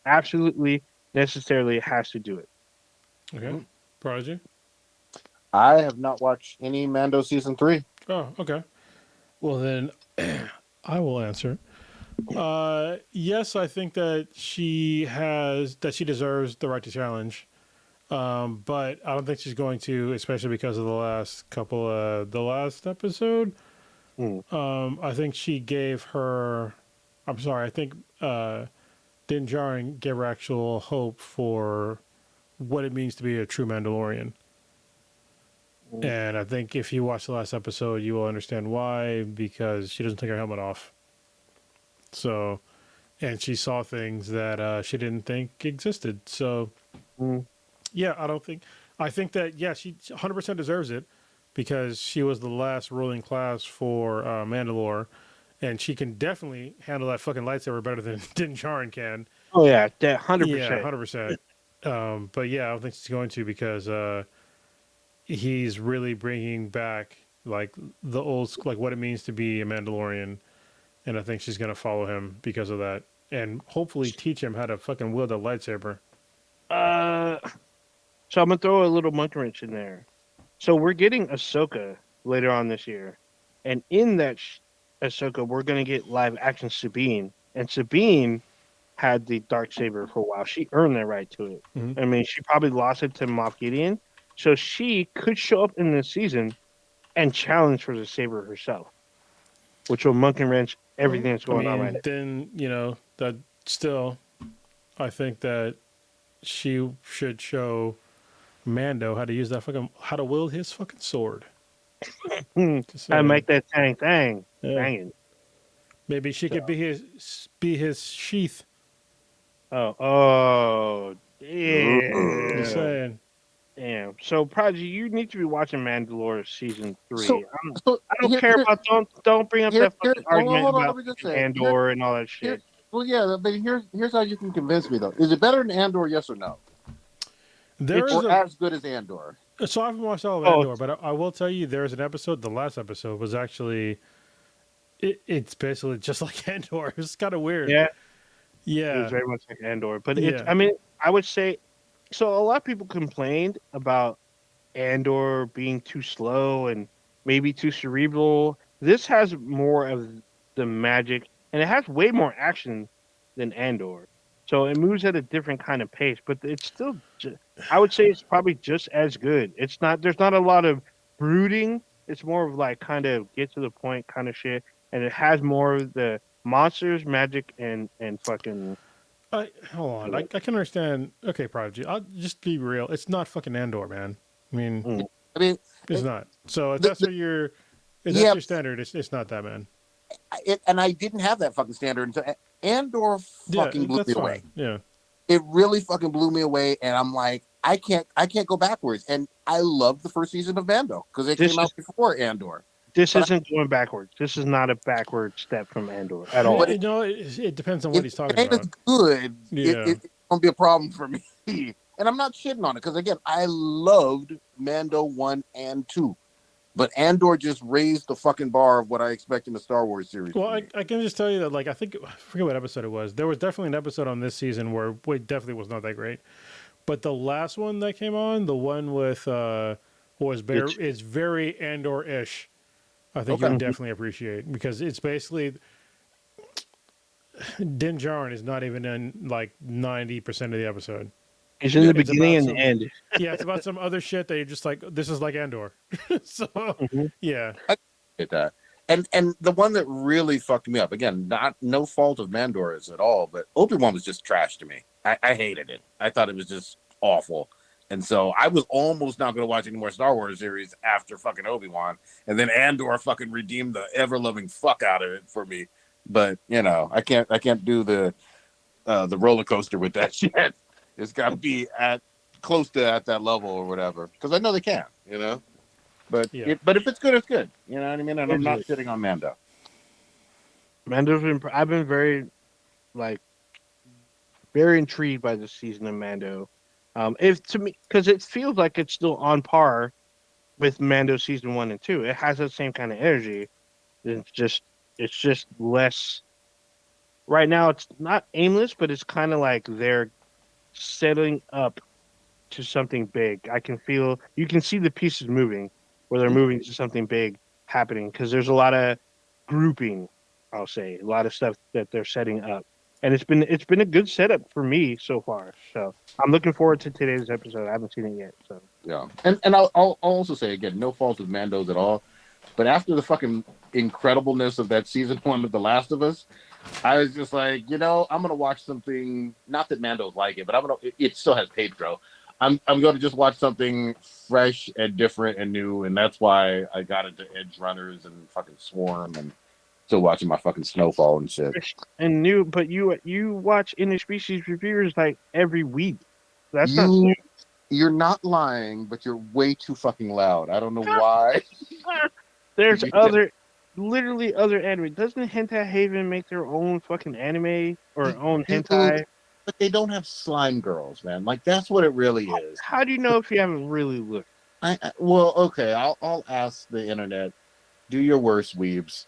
S2: absolutely necessarily has to do it.
S3: Okay. Prodigy.
S4: I have not watched any Mando season 3.
S3: Oh, okay. Well then, I will answer. Yes, I think that she deserves the right to challenge. But I don't think she's going to, especially because of the last episode. I think she gave her. I'm sorry. I think Din Djarin gave her actual hope for what it means to be a true Mandalorian. And I think if you watch the last episode, you will understand why, because she doesn't take her helmet off. So, and she saw things that she didn't think existed. So, yeah, I think that, yeah, she 100% deserves it because she was the last ruling class for Mandalore. And she can definitely handle that fucking lightsaber better than Din Djarin can.
S2: Oh, yeah, 100%.
S3: Yeah, 100%. But yeah, I don't think she's going to because he's really bringing back like the old, like what it means to be a Mandalorian, and I think she's gonna follow him because of that, and hopefully teach him how to fucking wield a lightsaber.
S2: So I'm gonna throw a little monkey wrench in there. So we're getting Ahsoka later on this year, and in that Ahsoka, we're gonna get live action Sabine, and Sabine had the dark saber for a while. She earned that right to it.
S3: Mm-hmm.
S2: I mean, she probably lost it to Moff Gideon, so she could show up in this season and challenge for the saber herself, which will monkey wrench everything that's going on right now.
S3: Then that still, I think that she should show Mando how to wield his fucking sword.
S2: I make that thang. Banging.
S3: Maybe she could be his sheath.
S2: Oh, damn.
S3: Just saying.
S2: Damn. So, Prodigy, you need to be watching Mandalorian season 3.
S4: So
S2: I don't care about don't bring up that fucking argument
S4: hold on,
S2: about
S4: let me just say,
S2: Andor and all that shit.
S4: Well, yeah, but here's how you can convince me though. Is it better than Andor? Yes or no? Or as good as Andor?
S3: So I haven't watched all of Andor, but I will tell you, there's an episode. The last episode was actually, it's basically just like Andor. It's kind of weird.
S2: Yeah.
S3: Yeah.
S2: It's very much like Andor, but I mean, I would say, so a lot of people complained about Andor being too slow and maybe too cerebral. This has more of the magic, and it has way more action than Andor. So it moves at a different kind of pace, but it's still, I would say it's probably just as good. There's not a lot of brooding. It's more of like kind of get to the point kind of shit. And it has more of the monsters, magic, and fucking.
S3: Hold on. I can understand. Okay, Prodigy. I'll just be real. It's not fucking Andor, man. I mean, it's not. So if that's your standard, it's not that, man.
S4: And I didn't have that fucking standard until Andor fucking blew me away.
S3: Yeah,
S4: it really fucking blew me away, and I'm like, I can't go backwards. And I love the first season of Mando because it came out before Andor.
S2: This isn't going backwards. This is not a backward step from Andor at all.
S3: But it depends on what he's talking about.
S4: If it's good, it's gonna be a problem for me. And I'm not shitting on it because again, I loved Mando 1 and 2. But Andor just raised the fucking bar of what I expect in the Star Wars series.
S3: Well, I can just tell you that, like, I forget what episode it was. There was definitely an episode on this season where it definitely was not that great. But the last one that came on, the one with it's very Andor-ish. I think you'll definitely appreciate because it's basically Din Djarin is not even in like 90% of the episode.
S2: It's in the
S3: It's
S2: beginning
S3: about
S2: and
S3: some-
S2: the end.
S3: Yeah, it's about some other shit that you're just like, this is like Andor. So yeah,
S1: I get that. And the one that really fucked me up, again, not no fault of Mandor's at all, but Obi-Wan was just trash to me. I hated it. I thought it was just awful. And so I was almost not going to watch any more Star Wars series after fucking Obi-Wan. And then Andor fucking redeemed the ever-loving fuck out of it for me. But, you know, I can't do the roller coaster with that shit. It's got to be close to at that level or whatever. Because I know they can, you know. But
S3: Yeah.
S1: but if it's good, it's good. You know what I mean? And I'm not
S2: It's-
S1: shitting on Mando.
S2: Mando's been. I've been very like very intrigued by this season of Mando. If to me, because it feels like it's still on par with Mando season 1 and 2. It has that same kind of energy. It's just less. Right now, it's not aimless, but it's kind of like they're setting up to something big. You can see the pieces moving, where they're moving to something big happening because there's a lot of grouping, I'll say, a lot of stuff that they're setting up. And it's been a good setup for me so far. So I'm looking forward to today's episode. I haven't seen it yet. So
S1: Yeah. And I'll also say again, no fault of Mando's at all. But after the fucking incredibleness of that season 1 of The Last of Us, I was just like, you know, I'm gonna watch something. Not that Mando's like it, but I'm gonna. It still has Pedro. I'm going to just watch something fresh and different and new, and that's why I got into Edgerunners and fucking Swarm, and still watching my fucking Snowfall and shit.
S2: and new, but you watch interspecies reviewers like every week. That's not
S1: You're not lying, but you're way too fucking loud. I don't know why.
S2: There's
S1: You-
S2: literally other anime. Doesn't Hentai Haven make their own fucking anime or own
S1: Dude,
S2: hentai?
S1: but they don't have slime girls, man. Like that's what it really is.
S2: How do you know if you haven't really looked?
S1: Well, okay. I'll ask the internet. Do your worst, weebs.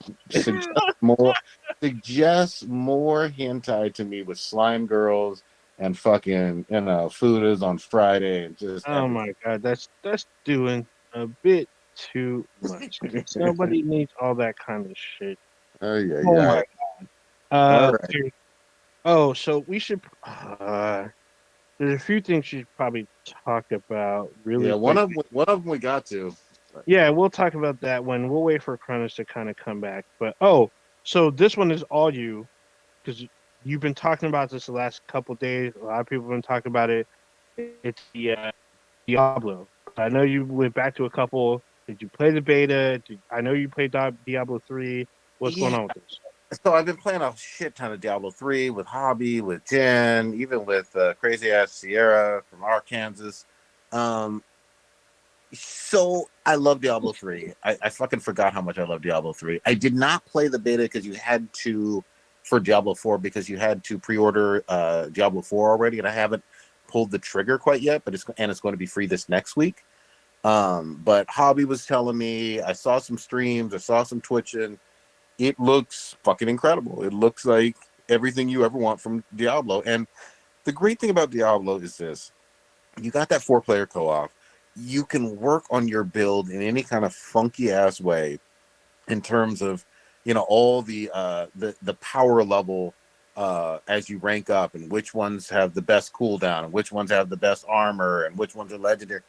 S1: More. Suggest more hentai to me with slime girls and fucking food is on Friday and just
S2: Oh
S1: everything.
S2: my god, that's doing a bit too much. Nobody needs all that kind of shit.
S1: Oh yeah,
S2: Oh
S1: yeah.
S2: my
S1: All right.
S2: here- oh, so we should. There's a few things you should probably talk about really
S1: Yeah,
S2: quick.
S1: one of them we got to.
S2: Yeah, we'll talk about that when we'll wait for Cronus to kind of come back. But so this one is all you because you've been talking about this the last couple days. A lot of people have been talking about it. It's the Diablo. I know you went back to a couple. Did you play the beta? I know you played Diablo 3. What's going
S1: Yeah.
S2: on with this?
S1: So I've been playing a shit ton of Diablo 3 with Hobby, with Jen, even with crazy ass Sierra from Arkansas. Um, so I love Diablo 3. I fucking forgot how much I love Diablo 3. I did not play the beta because you had to for Diablo 4 because you had to pre-order Diablo 4 already, and I haven't pulled the trigger quite yet, but it's going to be free this next week. But Hobby was telling me, I saw some streams, I saw some twitching. It looks fucking incredible. It looks like everything you ever want from Diablo. And the great thing about Diablo is this: you got that 4-player co-op. You can work on your build in any kind of funky ass way in terms of, all the power level as you rank up, and which ones have the best cooldown, and which ones have the best armor, and which ones are legendary.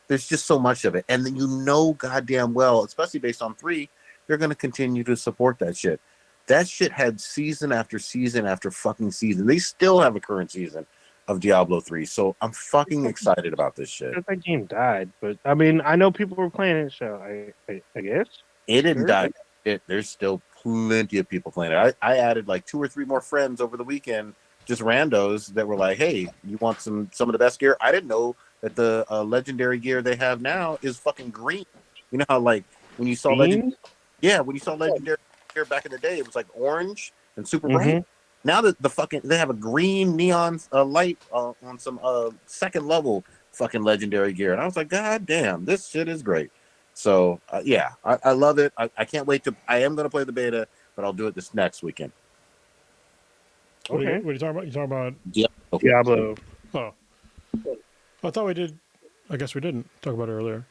S1: There's just so much of it, and then goddamn well, especially based on 3, they're going to continue to support that shit. That shit had season after season after fucking season. They still have a current season of Diablo 3, so I'm fucking excited about this shit.
S2: That game died, but I mean, I know people were playing it, so I guess
S1: It didn't
S2: sure.
S1: die. There's still plenty of people playing it. I added like 2 or 3 more friends over the weekend, just randos that were like, "Hey, you want some of the best gear?" I didn't know that the legendary gear they have now is fucking green. You know how like when you saw
S2: Bean?
S1: when you saw legendary gear back in the day, it was like orange and super bright.
S2: Mm-hmm.
S1: Now that they have a green neon light on some second level fucking legendary gear, and I was like, God damn, this shit is great. So yeah, I love it. I can't wait to. I am going to play the beta, but I'll do it this next weekend.
S3: What
S2: Okay.
S3: are you talking about? You talking about?
S2: Diablo.
S3: Oh, I thought we did. I guess we didn't talk about it earlier.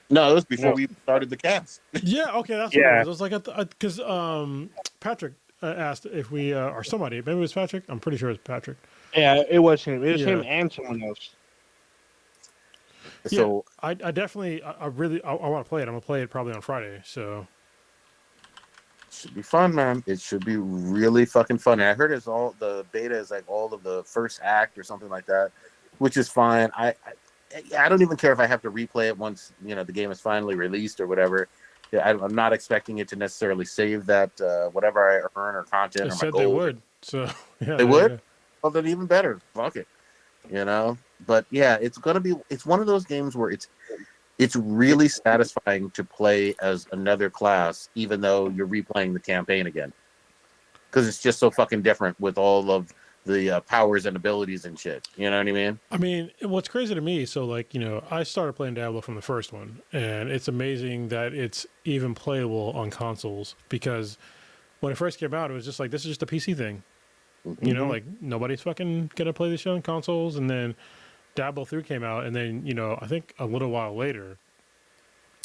S1: No, it was before
S2: No.
S1: we started the cast.
S3: Yeah. Okay, that's what it was. I was like, because Patrick asked if we or somebody, maybe it was Patrick. I'm pretty sure it's Patrick.
S2: Yeah, it was him. It was him
S3: Yeah.
S2: and someone else.
S1: So
S3: I definitely, I really, I want to play it. I'm gonna play it probably on Friday. So
S1: it should be fun, man. It should be really fucking fun. And I heard it's all the beta is like all of the first act or something like that, which is fine. I don't even care if I have to replay it once the game is finally released or whatever. Yeah, I'm not expecting it to necessarily save that whatever I earn or content
S3: it
S1: or my
S3: said they
S1: goals.
S3: would. So yeah,
S1: They
S3: there you
S1: would.
S3: go.
S1: Well, then even better. Fuck it. But yeah, it's one of those games where it's really satisfying to play as another class, even though you're replaying the campaign again, because it's just so fucking different with all of the powers and abilities and shit. You know what I mean?
S3: I mean, what's crazy to me, so like, I started playing Diablo from the first one, and it's amazing that it's even playable on consoles because when it first came out, it was just like, this is just a PC thing.
S1: Mm-hmm.
S3: Like nobody's fucking gonna play this shit on consoles. And then Diablo 3 came out, and then, I think a little while later,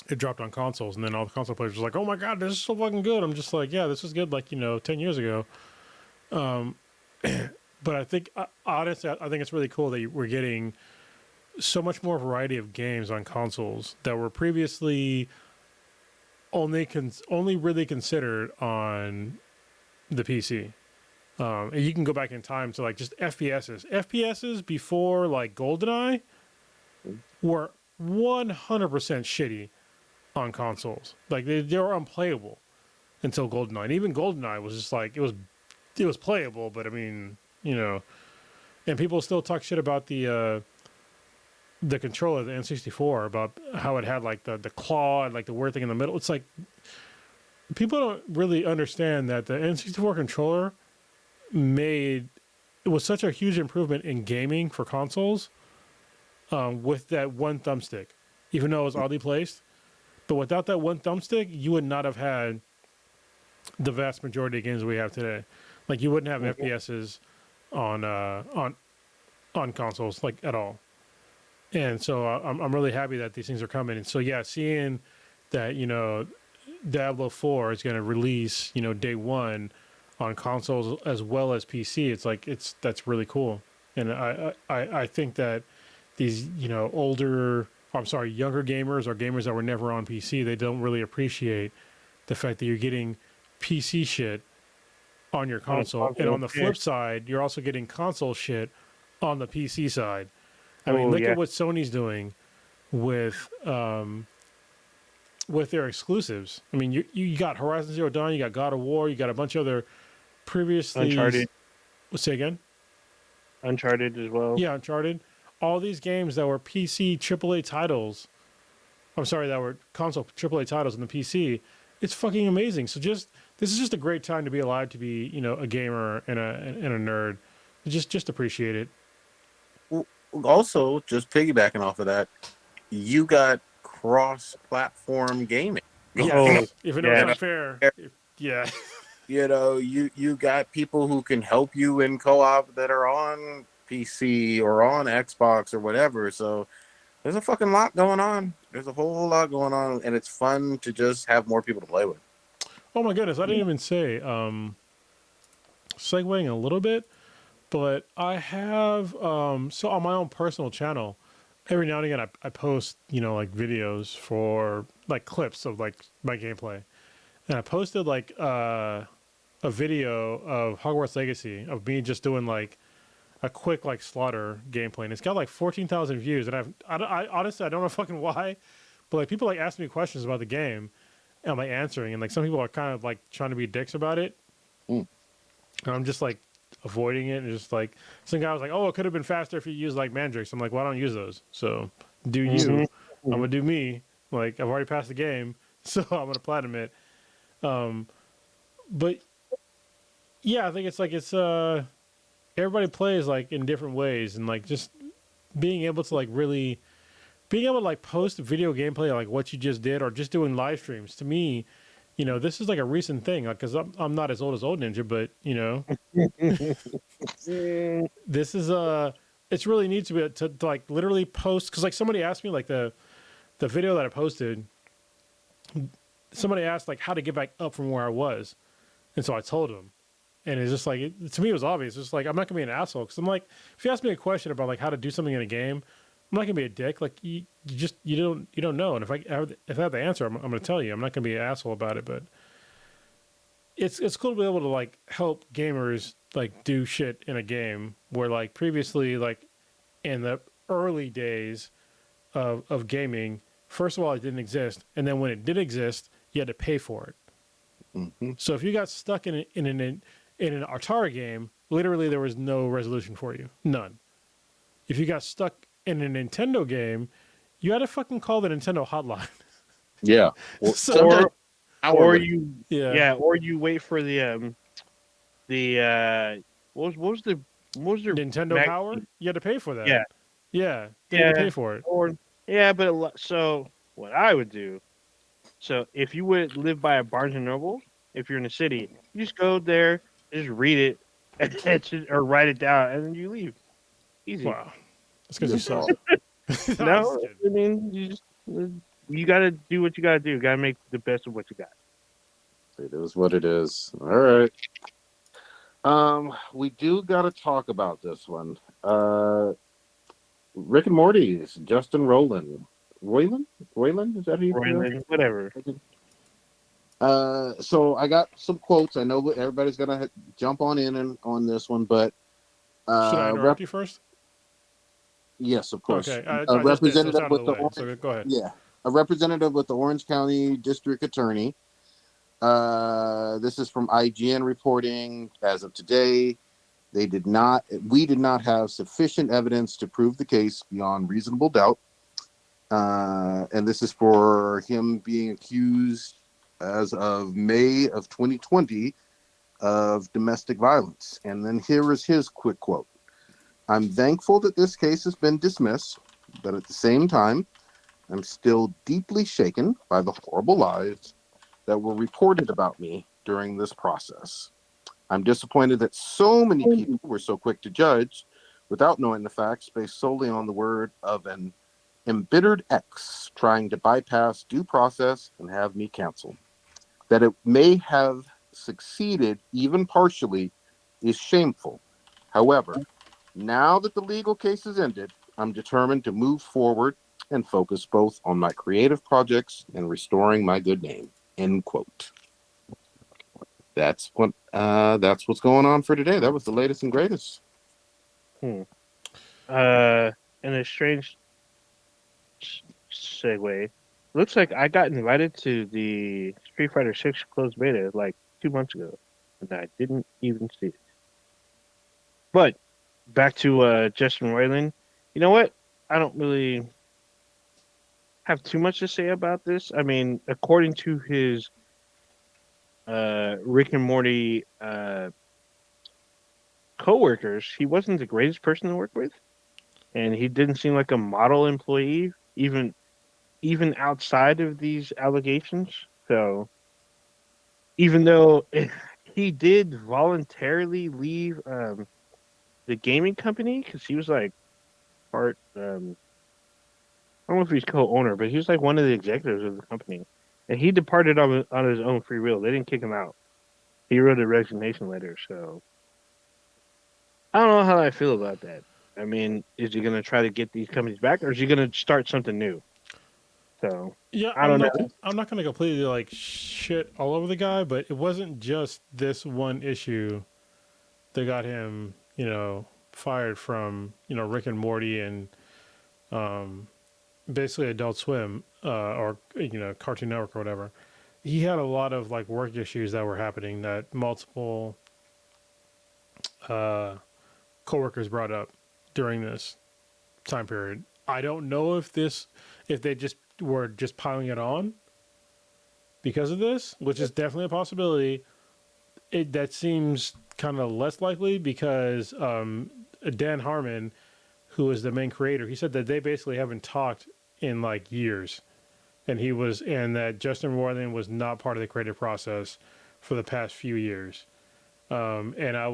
S3: it dropped on consoles, and then all the console players were like, oh my God, this is so fucking good. I'm just like, yeah, this was good, like, 10 years ago. Um, but I think, honestly, I think it's really cool that we're getting so much more variety of games on consoles that were previously only really considered on the PC. And you can go back in time to like just FPSs. FPSs before like GoldenEye were 100% shitty on consoles. Like they were unplayable until GoldenEye. And even GoldenEye was just like it was playable, but I mean, and people still talk shit about the controller, the N64, about how it had like the claw and like the weird thing in the middle. It's like people don't really understand that the N64 controller it was such a huge improvement in gaming for consoles with that one thumbstick, even though it was oddly placed. But without that one thumbstick, you would not have had the vast majority of games we have today. Like you wouldn't have FPSs on consoles like at all. And so I'm really happy that these things are coming. And so yeah, seeing that Diablo 4 is going to release day one on consoles as well as PC. It's like that's really cool. And I think that these younger gamers or gamers that were never on PC, they don't really appreciate the fact that you're getting PC shit on your console. And on the flip side, you're also getting console shit on the PC side. I mean, look at what Sony's doing with their exclusives. I mean, you got Horizon Zero Dawn, you got God of War, you got a bunch of other previously
S2: Uncharted.
S3: Say again.
S2: Uncharted as well.
S3: Yeah, Uncharted. All these games that were PC AAA titles. I'm sorry, that were console AAA titles on the PC. It's fucking amazing. So this is just a great time to be alive, to be a gamer and a nerd. Just appreciate it.
S1: Also, just piggybacking off of that, you got cross-platform gaming.
S3: Yes, even though it's unfair. Yeah.
S1: You got people who can help you in co-op that are on PC or on Xbox or whatever. So there's a fucking lot going on. There's a whole lot going on, and it's fun to just have more people to play with.
S3: Oh my goodness, I didn't even say. Segueing a little bit, but I have so on my own personal channel, every now and again I post like videos for like clips of like my gameplay, and I posted like a video of Hogwarts Legacy of me just doing like a quick like slaughter gameplay, and it's got like 14,000 views, and I honestly I don't know fucking why, but like people like ask me questions about the game, and I'm like answering, and like some people are kind of like trying to be dicks about it, and I'm just like avoiding it, and just like some guy was like, oh, it could have been faster if you used like mandrakes. I'm like, well, I don't use those, so do you. I'm gonna do me. Like I've already passed the game, so I'm gonna platinum it. But yeah, I think it's like everybody plays like in different ways, and like just being able to like really being able to like post video gameplay like what you just did, or just doing live streams. To me, this is like a recent thing, because I'm not as old as Old Ninja, but this is it's really neat to be to like literally post, because like somebody asked me like the video that I posted, somebody asked like how to get back up from where I was, and so I told them, and it's just like to me it was obvious. It's just like I'm not gonna be an asshole, because I'm like, if you ask me a question about like how to do something in a game, I'm not gonna be a dick. Like you don't know. And if I have the answer, I'm gonna tell you. I'm not gonna be an asshole about it. But it's cool to be able to like help gamers like do shit in a game where like previously like in the early days of gaming, first of all, it didn't exist, and then when it did exist, you had to pay for it.
S4: Mm-hmm.
S3: So if you got stuck in an Atari game, literally there was no resolution for you, none. If you got stuck in a Nintendo game, you had to fucking call the Nintendo hotline.
S4: Yeah. Well,
S3: So
S4: sometimes
S2: or
S4: hourly.
S2: you
S3: yeah,
S2: or you wait for the what was the what was their
S3: Nintendo Power,
S2: magazine?
S3: you had to pay for that.
S2: Yeah,
S3: Yeah, you had to
S2: yeah,
S3: pay for it.
S2: or yeah, but so what I would do. So if you would live by a Barnes and Noble, if you're in the city, you just go there, just read it, or write it down, and then you leave. Easy.
S3: Wow, that's because you
S4: Good
S3: suck.
S4: call.
S3: No, I'm just
S2: No,
S3: kidding.
S2: I mean you got to do what you got to do. You got to make the best of what you got.
S4: It is what it is. All right. We do got to talk about this one. Rick and Morty's Justin Roland. Roiland? Is that who you pronounce
S2: Roiland, whatever.
S4: it? So I got some quotes. I know everybody's gonna jump on in and on this one, but
S3: Should I interrupt you first?
S4: yes, of course.
S3: Okay,
S4: A
S3: I just did, so it's
S4: representative
S3: out of
S4: with
S3: the
S4: the
S3: way.
S4: Orange,
S3: So go ahead.
S4: yeah, a representative with the Orange County District Attorney. This is from IGN reporting. As of today, we did not have sufficient evidence to prove the case beyond reasonable doubt. And this is for him being accused as of May of 2020 of domestic violence. And then here is his quick quote. I'm thankful that this case has been dismissed, but at the same time, I'm still deeply shaken by the horrible lies that were reported about me during this process. I'm disappointed that so many people were so quick to judge without knowing the facts based solely on the word of an embittered ex trying to bypass due process and have me canceled. That it may have succeeded even partially is shameful. However, now that the legal case is ended, I'm determined to move forward and focus both on my creative projects and restoring my good name. End quote. That's what's going on for today. That was the latest and greatest.
S2: In a strange segue, looks like I got invited to the Street Fighter 6 closed beta like 2 months ago, and I didn't even see it. But back to Justin Roiland. You know what? I don't really have too much to say about this. I mean, according to his Rick and Morty coworkers, he wasn't the greatest person to work with, and he didn't seem like a model employee, even outside of these allegations. So, even though he did voluntarily leave the gaming company because he was like part, I don't know if he's co-owner, but he was like one of the executives of the company, and he departed on his own free will. They didn't kick him out. He wrote a resignation letter. So I don't know how I feel about that. I mean, is he going to try to get these companies back, or is he going to start something new? So
S3: Yeah,
S2: I don't know.
S3: I'm not gonna completely like shit all over the guy, but it wasn't just this one issue that got him, fired from, Rick and Morty and basically Adult Swim or Cartoon Network or whatever. He had a lot of like work issues that were happening that multiple coworkers brought up during this time period. I don't know if they just were just piling it on because of this, which is definitely a possibility. That seems kind of less likely because Dan Harmon, who is the main creator, he said that they basically haven't talked in like years, and that Justin Roiland was not part of the creative process for the past few years. And I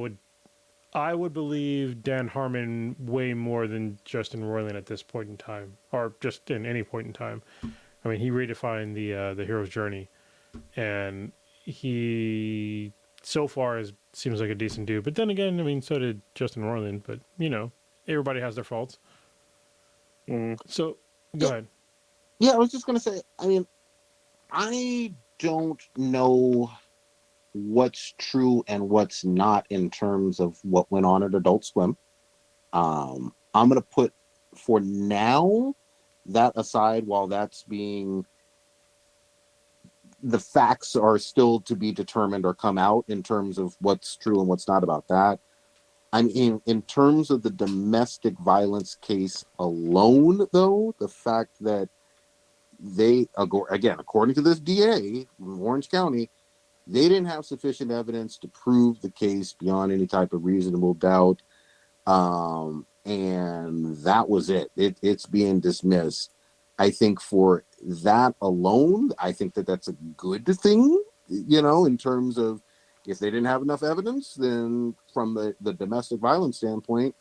S3: would believe Dan Harmon way more than Justin Roiland at this point in time, or just in any point in time. I mean, he redefined the hero's journey, and he so far seems like a decent dude. But then again, I mean, so did Justin Roiland. But everybody has their faults. So go ahead.
S4: Yeah, I was just gonna say. I mean, I don't know what's true and what's not in terms of what went on at Adult Swim. I'm gonna put for now that aside while that's being the facts are still to be determined or come out in terms of what's true and what's not about that. I mean, in terms of the domestic violence case alone, though, the fact that they, again, according to this DA in Orange County, they didn't have sufficient evidence to prove the case beyond any type of reasonable doubt. And that was it. It's being dismissed. I think for that alone, I think that that's a good thing, in terms of if they didn't have enough evidence, then from the domestic violence standpoint,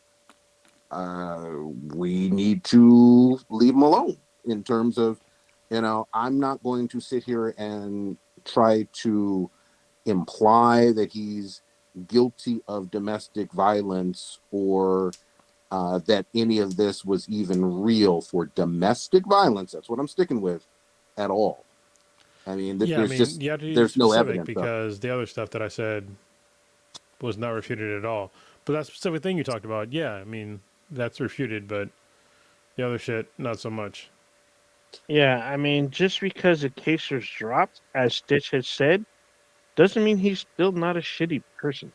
S4: we need to leave them alone in terms of, I'm not going to sit here and try to imply that he's guilty of domestic violence or that any of this was even real for domestic violence. That's what I'm sticking with at all. I mean,
S3: Yeah, I mean, you have to be
S4: there's no
S3: specific
S4: evidence
S3: because the other stuff that I said was not refuted at all. But that specific thing you talked about, yeah, I mean, that's refuted, but the other shit, not so much.
S2: Yeah, I mean, just because a case was dropped, as Stitch has said, doesn't mean he's still not a shitty person.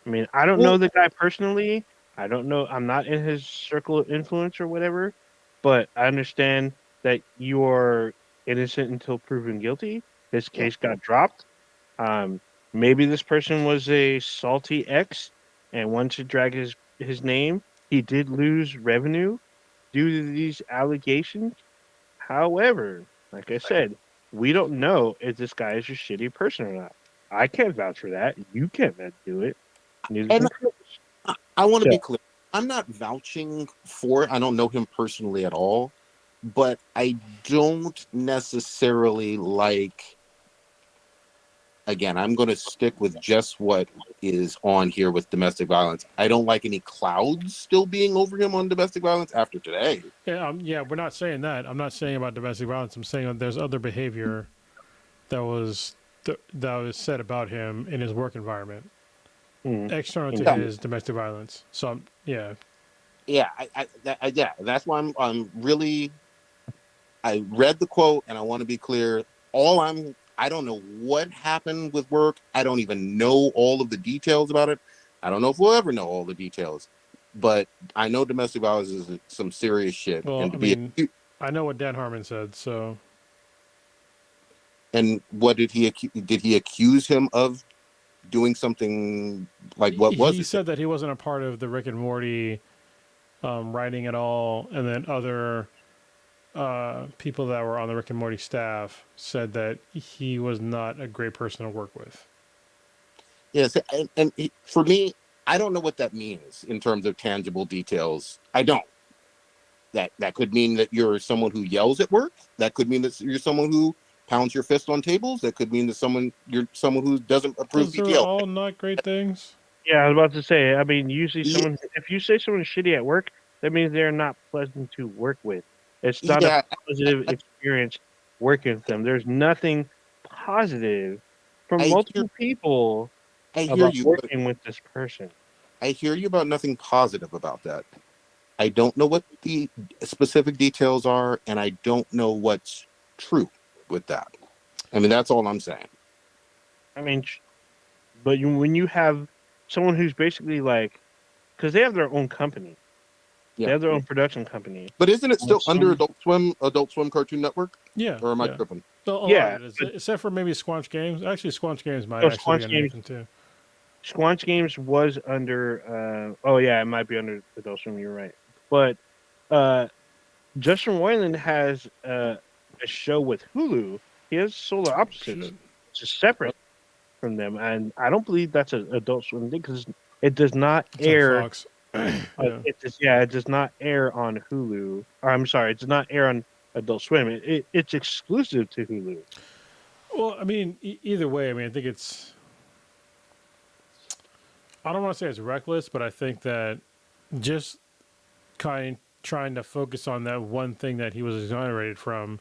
S2: I mean, I don't know
S4: Well,
S2: the guy personally. I don't know. I'm not in his circle of influence or whatever, but I understand that you are innocent until proven guilty. His
S4: yeah.
S2: case got dropped. Um, Maybe this person was a salty ex and wanted to drag his name. He did lose revenue due to these allegations. However, like I said, we don't know if this guy is a shitty person or not. I can't vouch for that. You can't do it. Neither
S4: And
S2: can Chris.
S4: I want to
S2: So,
S4: be clear. I'm not vouching for it. I don't know him personally at all, but I don't necessarily like, again, I'm going to stick with just what is on here with domestic violence. I don't like any clouds still being over him on domestic violence after today.
S3: Yeah, we're not saying that. I'm not saying about domestic violence. I'm saying that there's other behavior that was said about him in his work environment,
S2: mm,
S3: external to
S2: mm,
S4: Yeah,
S3: his domestic violence. So, yeah.
S4: yeah, yeah. That's why I'm really. I read the quote, and I want to be clear. I don't know what happened with work. I don't even know all of the details about it. I don't know if we'll ever know all the details, but I know domestic violence is some serious shit,
S3: Well,
S4: and
S3: I
S4: to be
S3: mean, I know what Dan Harmon said, so.
S4: and what did he accuse him of doing something like what was
S3: He
S4: it?
S3: said that he wasn't a part of the Rick and Morty writing at all, and then other people that were on the Rick and Morty staff said that he was not a great person to work with.
S4: Yes, for me, I don't know what that means in terms of tangible details. I don't. That could mean that you're someone who yells at work. That could mean that you're someone who pounds your fist on tables. That could mean that you're someone who doesn't approve
S3: Those are
S4: BTL.
S3: all not great things.
S2: yeah, I was about to say. I mean, usually
S4: Yeah,
S2: if you say someone's shitty at work, that means they're not pleasant to work with. It's not a
S4: yeah,
S2: positive experience working with them. There's nothing positive from
S4: I hear
S2: multiple people
S4: I hear
S2: about
S4: you, but
S2: working with this person.
S4: I hear you about nothing positive about that. I don't know what the specific details are, and I don't know what's true with that. I mean, that's all I'm saying.
S2: I mean, but when you have someone who's basically like, because they have their own company, they
S4: Yeah,
S2: have their own production company.
S4: but isn't it still under
S2: Some,
S4: Adult Swim Cartoon Network,
S3: Yeah,
S4: or am I
S3: yeah.
S4: tripping?
S3: A lot
S2: yeah,
S3: of it is,
S2: but
S3: except for maybe Squanch Games. Actually, Squanch Games might
S2: no,
S3: actually be under Nathan too.
S2: Squanch Games was under. Oh yeah, it might be under Adult Swim. You're right, but uh, Justin Roiland has a show with Hulu. He has Solar
S3: Oh
S2: Opposites,
S3: shit!
S2: which is separate from them, and I don't believe that's an Adult Swim thing because it does not
S3: It's on
S2: air.
S3: Fox. Yeah.
S2: It does not air on Hulu. Or, I'm sorry, it does not air on Adult Swim. It's exclusive to Hulu.
S3: Well, I mean, either way, I mean, I think it's. I don't want to say it's reckless, but I think that just trying to focus on that one thing that he was exonerated from,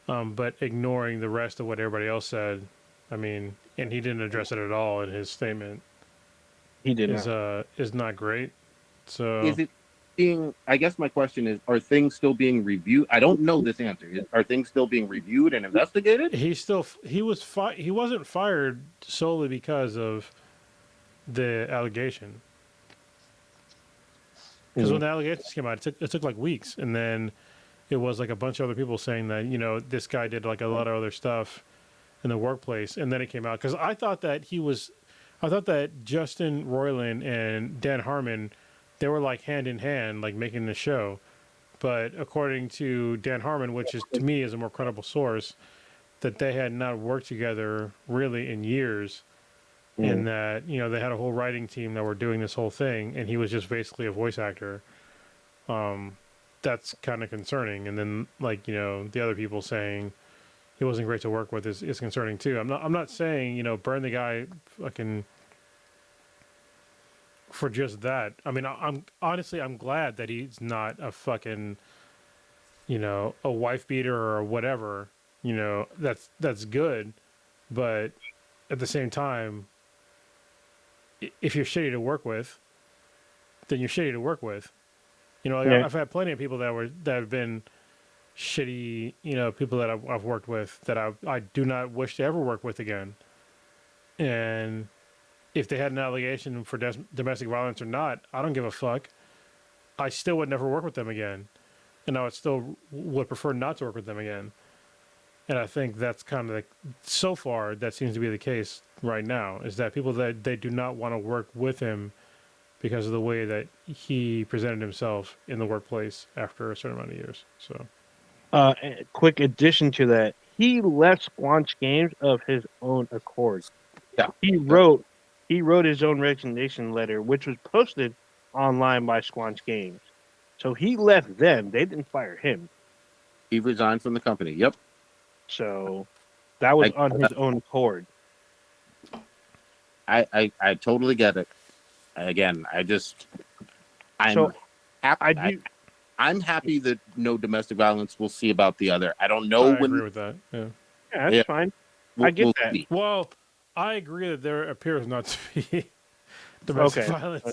S3: but ignoring the rest of what everybody else said. I mean, and he didn't address it at all in his statement.
S2: He did
S3: Is not great. So
S4: Is it being? I guess my question is: are things still being reviewed? I don't know this answer. Are things still being reviewed and investigated?
S3: he wasn't fired solely because of the allegation. Because when the allegations came out, it took like weeks, and then it was like a bunch of other people saying that this guy did like a lot of other stuff in the workplace, and then it came out. Because I thought that Justin Roiland and Dan Harmon, they were like hand in hand, like making the show. But according to Dan Harmon, which is to me is a more credible source, that they had not worked together really in years, and that they had a whole writing team that were doing this whole thing, and he was just basically a voice actor. That's kind of concerning. And then the other people saying he wasn't great to work with is concerning too. I'm not saying burn the guy fucking for just that. I mean, I'm honestly glad that he's not a fucking a wife beater or whatever. That's good, but at the same time, if you're shitty to work with, then you're shitty to work with. I've had plenty of people that have been shitty, people that I've worked with that I do not wish to ever work with again. And if they had an allegation for domestic violence or not, I don't give a fuck. I still would never work with them again, and I would prefer not to work with them again. And I think that's kind of so far that seems to be the case right now, is that people that they do not want to work with him because of the way that he presented himself in the workplace after a certain amount of years. So,
S2: a quick addition to that, he left Squanch Games of his own accord.
S4: Yeah,
S2: he wrote his own resignation letter, which was posted online by Squanch Games. So he left them; they didn't fire him.
S4: He resigned from the company. Yep.
S2: So that was on his own accord.
S4: I totally get it. Again, I'm happy that no domestic violence. We'll see about the other. I don't know
S3: I agree with that. Yeah,
S2: that's fine. I get that.
S4: See.
S3: Well, I agree that there appears not to be domestic violence.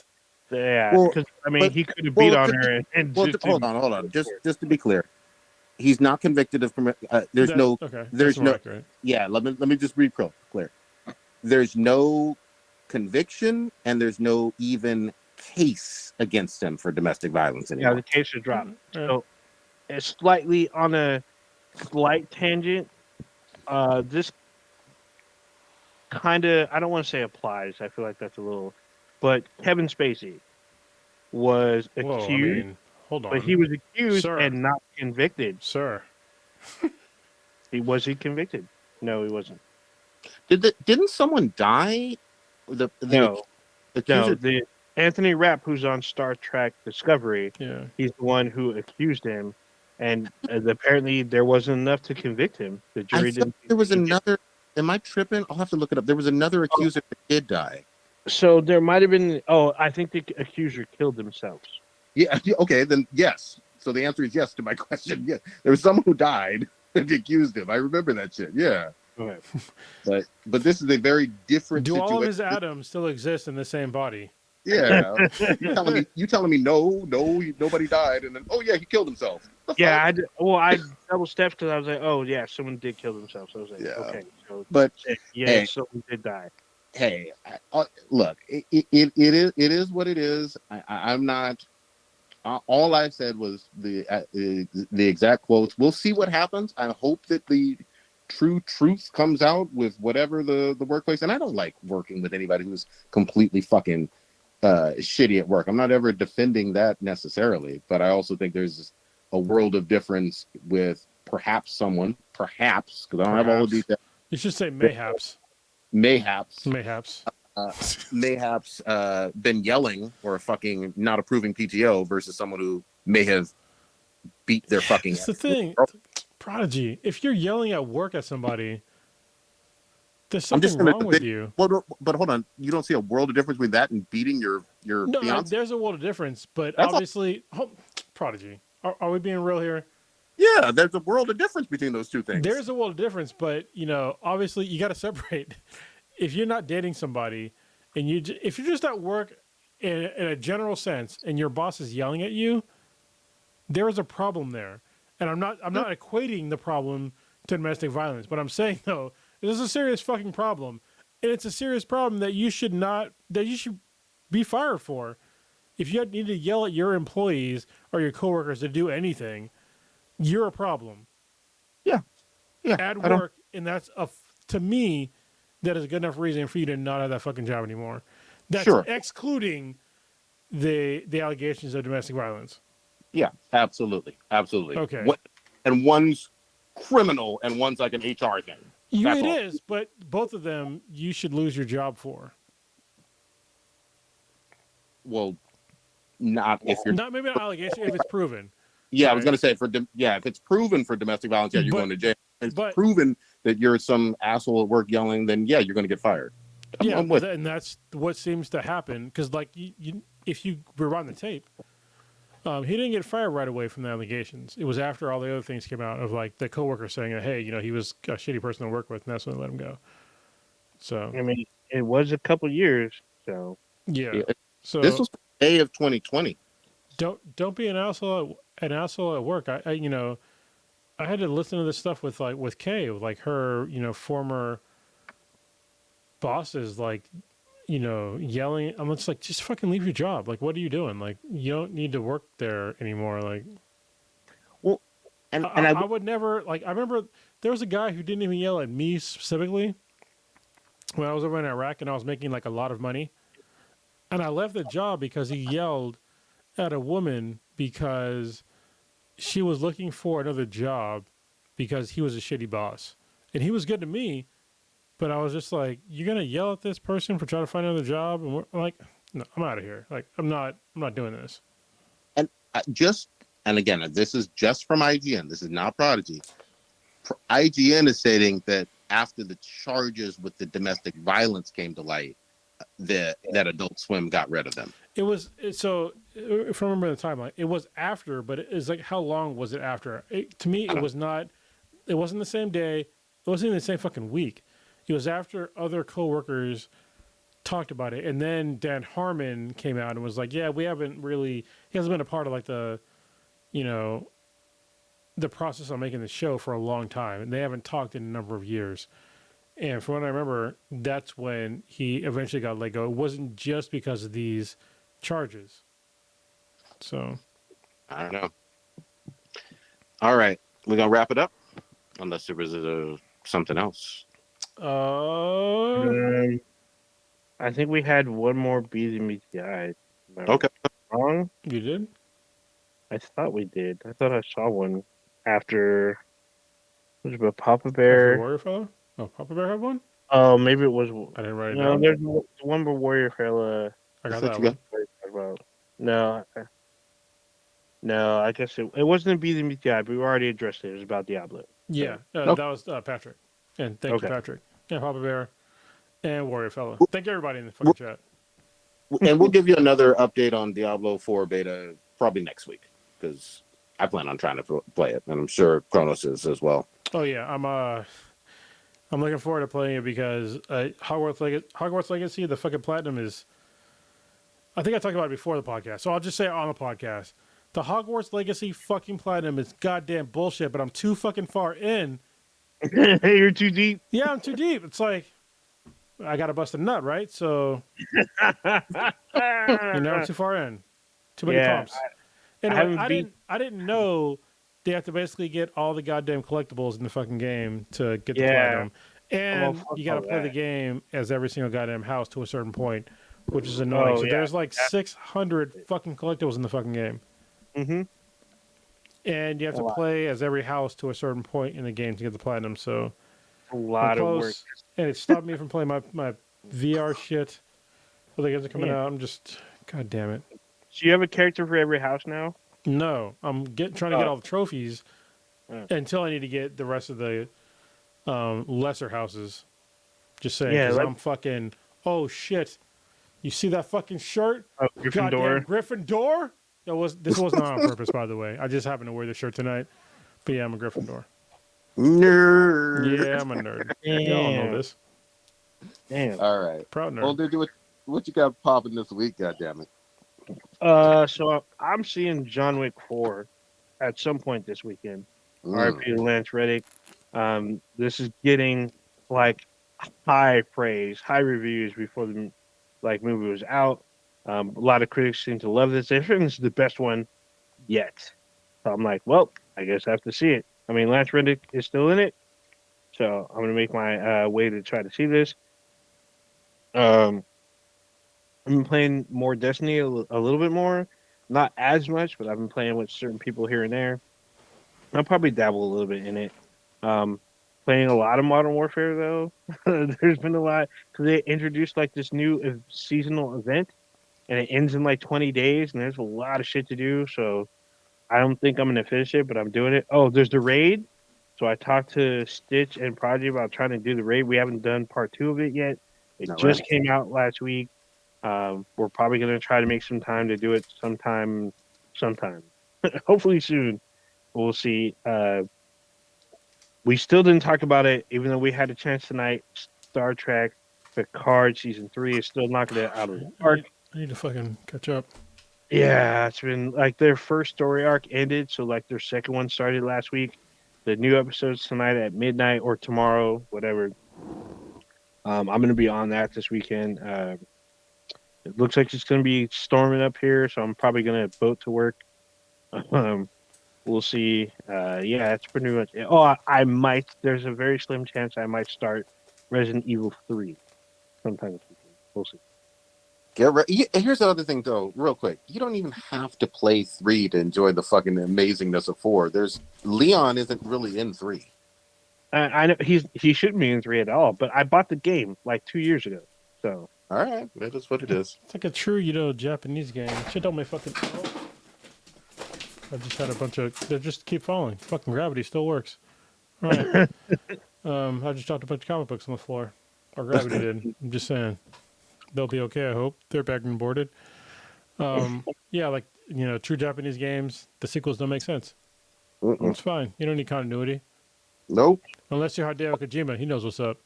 S2: Yeah, because he could have beat on her and
S4: hold on. Just to be clear, he's not convicted of. There's no.
S3: Accurate.
S4: Yeah, let me just be clear. There's no conviction and there's no even case against him for domestic violence anymore.
S2: Yeah, the case is dropped. So it's slightly on a slight tangent. This kind of, I don't want to say applies. I feel like that's a little, but Kevin Spacey was accused.
S3: Hold on.
S2: But he was accused and not convicted.
S3: Sir.
S2: Was he convicted? No, he wasn't.
S4: Didn't someone die?
S2: No. The Anthony Rapp, who's on Star Trek Discovery, he's the one who accused him, and apparently there wasn't enough to convict him. The jury didn't.
S4: There was another. Am I tripping? I'll have to look it up. There was another accuser that did die.
S2: So there might have been. Oh, I think the accuser killed themselves.
S4: Yeah. Okay. Then yes. So the answer is yes to my question. Yeah. There was someone who died and accused him. I remember that shit. Yeah.
S2: Okay.
S4: But this is a very different.
S3: Do
S4: situation.
S3: all of his atoms still exist in the same body?
S4: Yeah. you telling me no, nobody died, and then he killed himself.
S2: Yeah. I double stepped because I was like, oh yeah, someone did kill themselves. So I was like, okay. So
S4: but
S2: someone did die.
S4: Hey, look, it is what it is. I'm not. All I said was the exact quotes. We'll see what happens. I hope that the true truth comes out with whatever the workplace. And I don't like working with anybody who's completely fucking shitty at work. I'm not ever defending that necessarily, but I also think there's a world of difference with perhaps, because I don't have all the details.
S3: You should say mayhaps.
S4: Mayhaps been yelling or fucking not approving PTO versus someone who may have beat their fucking.
S3: That's the thing, Prodigy. If you're yelling at work at somebody, there's something wrong with you.
S4: Well, but hold on, you don't see a world of difference between that and beating your
S3: no,
S4: fiance?
S3: There's a world of difference, but obviously, Prodigy. Are we being real here?
S4: Yeah, there's a world of difference between those two things.
S3: There's a world of difference, but obviously you got to separate. If you're not dating somebody, and if you're just at work in a general sense, and your boss is yelling at you, there is a problem there. And I'm not equating the problem to domestic violence, but I'm saying though, this is a serious fucking problem, and it's a serious problem that you should be fired for. If you need to yell at your employees or your coworkers to do anything, you're a problem.
S4: Yeah.
S3: At work, and that's to me, that is a good enough reason for you to not have that fucking job anymore. That's excluding the allegations of domestic violence.
S4: Yeah, absolutely.
S3: Okay.
S4: And one's criminal and one's like an HR thing.
S3: It is, but both of them you should lose your job for.
S4: Well, not if you're
S3: not maybe an allegation if it's proven.
S4: Yeah,
S3: right?
S4: I was going to say if it's proven for domestic violence, you're going to jail. If it's proven that you're some asshole at work yelling, then you're going to get fired.
S3: And that's what seems to happen because, like, if you rewind the tape, he didn't get fired right away from the allegations. It was after all the other things came out of like the coworker saying, "Hey, he was a shitty person to work with," and that's when they let him go. So
S2: I mean, it was a couple years. So
S3: so
S4: this was May of 2020.
S3: Don't be an asshole at work. I had to listen to this stuff with Kay, with like her former bosses yelling. I'm just like, just fucking leave your job. Like, what are you doing? Like, you don't need to work there anymore. Like,
S4: well, and
S3: I would never I remember there was a guy who didn't even yell at me specifically when I was over in Iraq and I was making like a lot of money, and I left the job because he yelled at a woman because she was looking for another job because he was a shitty boss. And he was good to me, but I was just like, you're going to yell at this person for trying to find another job? And I'm like, no, I'm out of here. Like, I'm not doing this.
S4: And again, this is just from IGN. This is not Prodigy. IGN is stating that after the charges with the domestic violence came to light, that Adult Swim got rid of them.
S3: So if I remember the timeline, it was after, but it's like, how long was it after? To me, it wasn't the same day. It wasn't even the same fucking week. It was after other coworkers talked about it. And then Dan Harmon came out and was like, yeah, he hasn't been a part of like the process on making the show for a long time. And they haven't talked in a number of years. And from what I remember, that's when he eventually got let go. It wasn't just because of these charges. So,
S4: I don't know. All right, we're gonna wrap it up, unless there was something else.
S2: I think we had one more B's and BTI.
S4: Okay.
S2: Wrong?
S3: You did?
S2: I thought we did. I thought I saw one after. Was it about Papa Bear?
S3: Warrior Fellow? Oh, Papa Bear had one?
S2: Oh, maybe it was.
S3: I didn't write it
S2: No,
S3: down.
S2: there's one more Warrior Fella.
S3: I got that one.
S2: No, I guess it wasn't a B's and BTI, but we already addressed it. It was about Diablo.
S3: Yeah, that was Patrick. And thank you, Patrick. Yeah, Papa Bear and Warrior Fellow. Thank you, everybody in the fucking chat.
S4: And we'll give you another update on Diablo 4 beta probably next week, because I plan on trying to play it, and I'm sure Kronos is as well.
S3: Oh yeah, I'm looking forward to playing it because Hogwarts Legacy, the fucking platinum is. I think I talked about it before the podcast, so I'll just say it on the podcast. The Hogwarts Legacy fucking platinum is goddamn bullshit, but I'm too fucking far in.
S2: You're too deep.
S3: Yeah, I'm too deep. It's like I gotta bust a nut, right? So I'm too far in. Too many pumps. Anyway, I didn't know they have to basically get all the goddamn collectibles in the fucking game to get the platinum. And you gotta play the game as every single goddamn house to a certain point, which is annoying. So there's like 600 fucking collectibles in the fucking game.
S2: Mm-hmm.
S3: And you have to play as every house to a certain point in the game to get the platinum. So
S2: a lot of work.
S3: And it stopped me from playing my VR shit. Well, the games are coming out. I'm just, god damn it.
S2: So you have a character for every house now?
S3: No, I'm trying to get all the trophies until I need to get the rest of the lesser houses. Just saying, because I'm fucking. Oh shit! You see that fucking shirt?
S2: Gryffindor.
S3: Goddamn Gryffindor. This was not on purpose, by the way. I just happened to wear this shirt tonight. But yeah, I'm a Gryffindor.
S1: Nerd.
S3: Yeah, I'm a nerd. Y'all know this.
S2: Damn.
S1: All right.
S3: Proud nerd.
S1: Well, dude, what you got popping this week? Goddammit.
S2: So I'm seeing John Wick 4 at some point this weekend. R.I.P. to Lance Reddick. This is getting like high praise, high reviews before the movie was out. A lot of critics seem to love this. They think this is the best one yet. So I'm like, well, I guess I have to see it. I mean, Lance Reddick is still in it, so I'm gonna make my way to try to see this. I've been playing more Destiny a little bit more, not as much, but I've been playing with certain people here and there. I'll probably dabble a little bit in it. Playing a lot of Modern Warfare though. There's been a lot because they introduced like this new seasonal event, and it ends in like 20 days, and there's a lot of shit to do. So I don't think I'm gonna finish it, but I'm doing it. Oh, there's the raid. So I talked to Stitch and Prodigy about trying to do the raid. We haven't done part 2 of it yet. It just came out last week. We're probably gonna try to make some time to do it sometime. Hopefully soon. We'll see. We still didn't talk about it, even though we had a chance tonight. Star Trek Picard season 3 is still knocking it out of the park.
S3: I need to fucking catch up.
S2: Yeah, it's been like their first story arc ended, so like their second one started last week. The new episodes tonight at midnight or tomorrow, whatever. I'm gonna be on that this weekend. It looks like it's gonna be storming up here, so I'm probably gonna boat to work. We'll see. Yeah, that's pretty much it. Oh, I might. There's a very slim chance I might start Resident Evil 3 sometime this weekend. We'll see.
S1: Here's the other thing, though, real quick. You don't even have to play 3 to enjoy the fucking amazingness of 4. Leon isn't really in 3.
S2: I know he shouldn't be in 3 at all, but I bought the game like 2 years ago. So
S1: all right, that is what it is.
S3: It's like a true, Japanese game. Shit don't make fucking. I just had a bunch of. They just keep falling. Fucking gravity still works. All right. I just dropped a bunch of comic books on the floor. Or gravity did. I'm just saying. They'll be okay, I hope. They're back and boarded. Yeah, like, true Japanese games, the sequels don't make sense. It's fine. You don't need continuity.
S1: Nope.
S3: Unless you're Hideo Kojima, he knows what's up.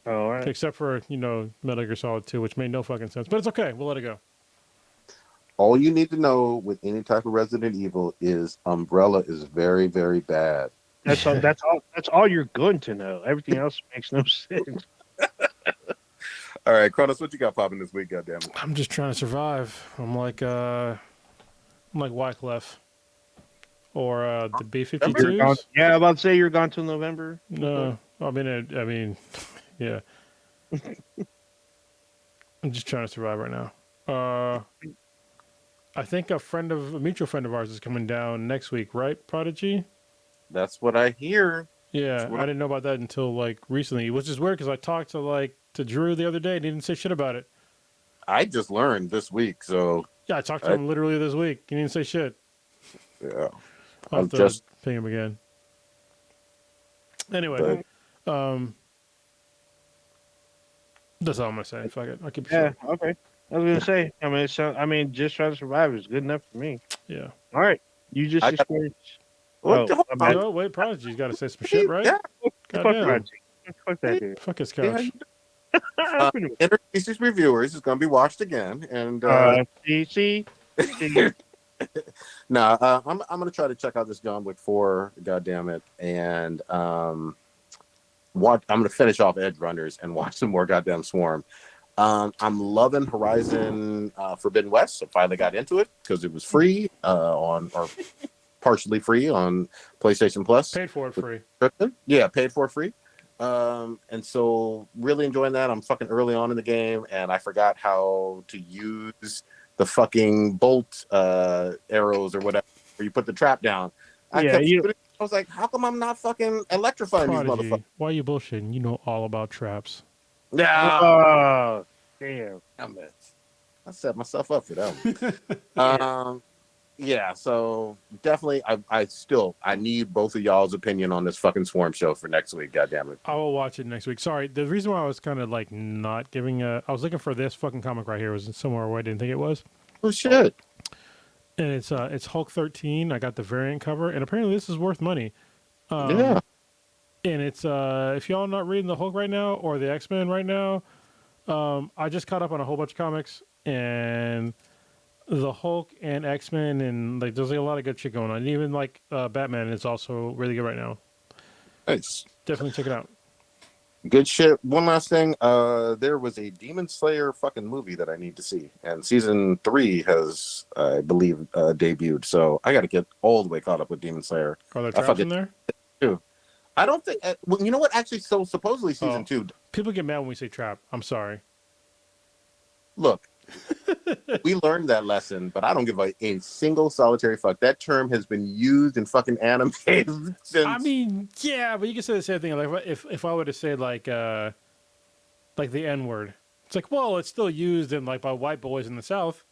S2: all right.
S3: Except for, Metal Gear Solid 2, which made no fucking sense. But it's okay. We'll let it go.
S1: All you need to know with any type of Resident Evil is Umbrella is very, very bad.
S2: That's all. That's all you're going to know. Everything else makes no sense.
S1: All right, Kronos, what you got popping this week? Goddamn it!
S3: I'm just trying to survive. I'm like Wyclef. Or the B-52s.
S2: Yeah, I'm about to say you're gone till November.
S3: No, I mean, yeah. I'm just trying to survive right now. I think a mutual friend of ours is coming down next week, right, Prodigy?
S1: That's what I hear.
S3: Yeah, I didn't know about that until like recently, which is weird because I talked to Drew the other day and he didn't say shit about it.
S1: I just learned this week, so
S3: yeah, I talked to him literally this week. He didn't say shit.
S1: Yeah,
S3: I'll have to ping him again. Anyway, that's all I'm gonna say. Fuck it, I'll keep it short.
S2: Okay. I was gonna say. Just trying to survive is good enough for me.
S3: Yeah.
S2: All right. You just experienced.
S3: No, wait, Prodigy's got to say some shit, right?
S1: Yeah.
S3: Goddamn.
S2: Fuck that dude.
S3: Fuck his couch.
S1: Interspecies Reviewers is going to be watched again, and
S2: see.
S1: Nah, I'm going to try to check out this John Wick 4. Goddamn it, and I'm going to finish off Edgerunners and watch some more goddamn Swarm. I'm loving Horizon Forbidden West. I finally got into it because it was free or partially free on PlayStation Plus.
S3: Paid for it free.
S1: Yeah, paid for it free. And so really enjoying that. I'm fucking early on in the game and I forgot how to use the fucking bolt arrows or whatever where you put the trap down. I was like, how come I'm not fucking electrifying these motherfuckers?
S3: Why are you bullshitting? You know all about traps.
S1: Yeah.
S2: Oh, damn.
S1: I set myself up for that one. Yeah, so definitely I need both of y'all's opinion on this fucking Swarm show for next week, goddammit.
S3: I will watch it next week. Sorry, the reason why I was kind of like not giving I was looking for this fucking comic right here was somewhere where I didn't think it was.
S1: Oh shit.
S3: and it's Hulk 13. I got the variant cover, and apparently this is worth money.
S4: Yeah.
S3: And it's if y'all are not reading the Hulk right now or the X-Men right now, I just caught up on a whole bunch of comics, and the Hulk and X-Men, and like there's like a lot of good shit going on. And even like Batman is also really good right now.
S4: Nice.
S3: Definitely check it out.
S4: Good shit. One last thing. There was a Demon Slayer fucking movie that I need to see, and season 3 has, I believe, debuted. So I got to get all the way caught up with Demon Slayer.
S3: Are there traps in there?
S4: Too. I don't think. Well, you know what? Actually, so supposedly season 2.
S3: People get mad when we say trap. I'm sorry.
S4: Look, we learned that lesson, but I don't give a single solitary fuck. That term has been used in fucking anime since.
S3: I mean, yeah, but you can say the same thing. Like if I were to say like the N-word, it's like, well, it's still used in like by white boys in the South.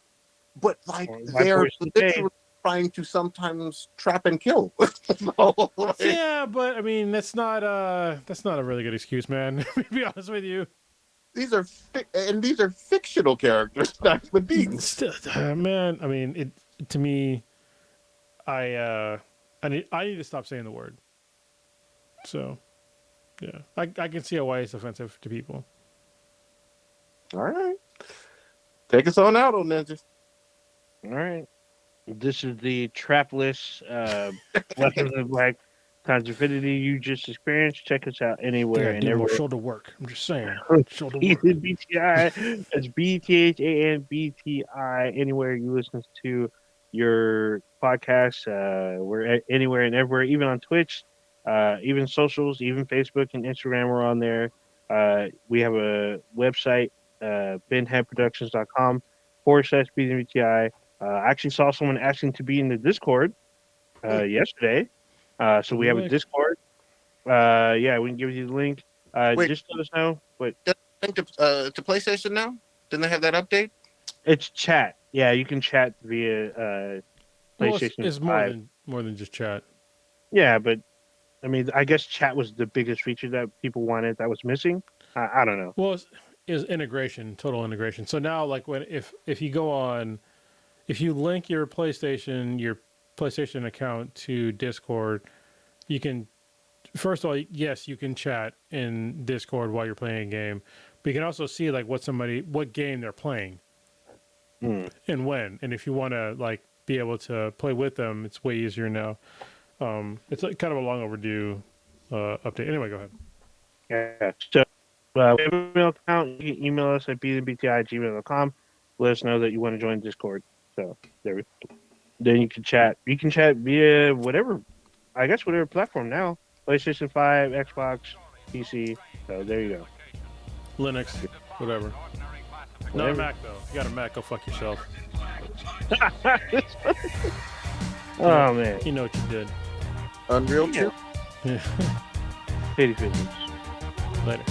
S4: But like they're literally trying to sometimes trap and kill. So, like,
S3: yeah, but I mean that's not a really good excuse, man. To be honest with you.
S4: These are fictional characters, not the beings.
S3: Still, man, I mean, it to me, I need to stop saying the word. So, yeah, I can see why it's offensive to people.
S4: All right, take us on out, old ninjas.
S2: All right, this is the trapless Weapons of Black Infinity you just experienced. Check us out anywhere and
S3: do
S2: everywhere.
S3: more shoulder work. I'm just saying. Shoulder
S2: He's
S3: work.
S2: in BTI. It's BTHANBTI. Anywhere you listen to your podcast, we're anywhere and everywhere, even on Twitch, even socials, even Facebook and Instagram. We're on there. We have a website, benheadproductions.com/BTI. I actually saw someone asking to be in the Discord yesterday. So we have a Discord. Yeah, we can give you the link. Just let us know. But
S4: Link to PlayStation now? Didn't they have that update?
S2: it's chat. Yeah, you can chat via PlayStation.
S3: Well, it's more than just chat.
S2: Yeah, but I mean, I guess chat was the biggest feature that people wanted that was missing. I don't know.
S3: Well, is integration, total integration. So now, like if you go on, if you link your PlayStation account to Discord, you can, first of all, yes, you can chat in Discord while you're playing a game, but you can also see like what game they're playing and when. And if you want to like be able to play with them, it's way easier now. It's like kind of a long overdue update. Anyway, go ahead.
S2: Yeah. So we have an email account. You can email us at btbti@gmail.com. Let us know that you want to join Discord. So then you can chat. You can chat via whatever platform now. PlayStation 5, Xbox, PC. So there you go.
S3: Linux, whatever. Not a Mac though. You got a Mac, go fuck yourself.
S2: Oh man.
S3: You know what you did.
S4: Unreal 2?
S3: Yeah.
S2: Pity physics.
S3: Later.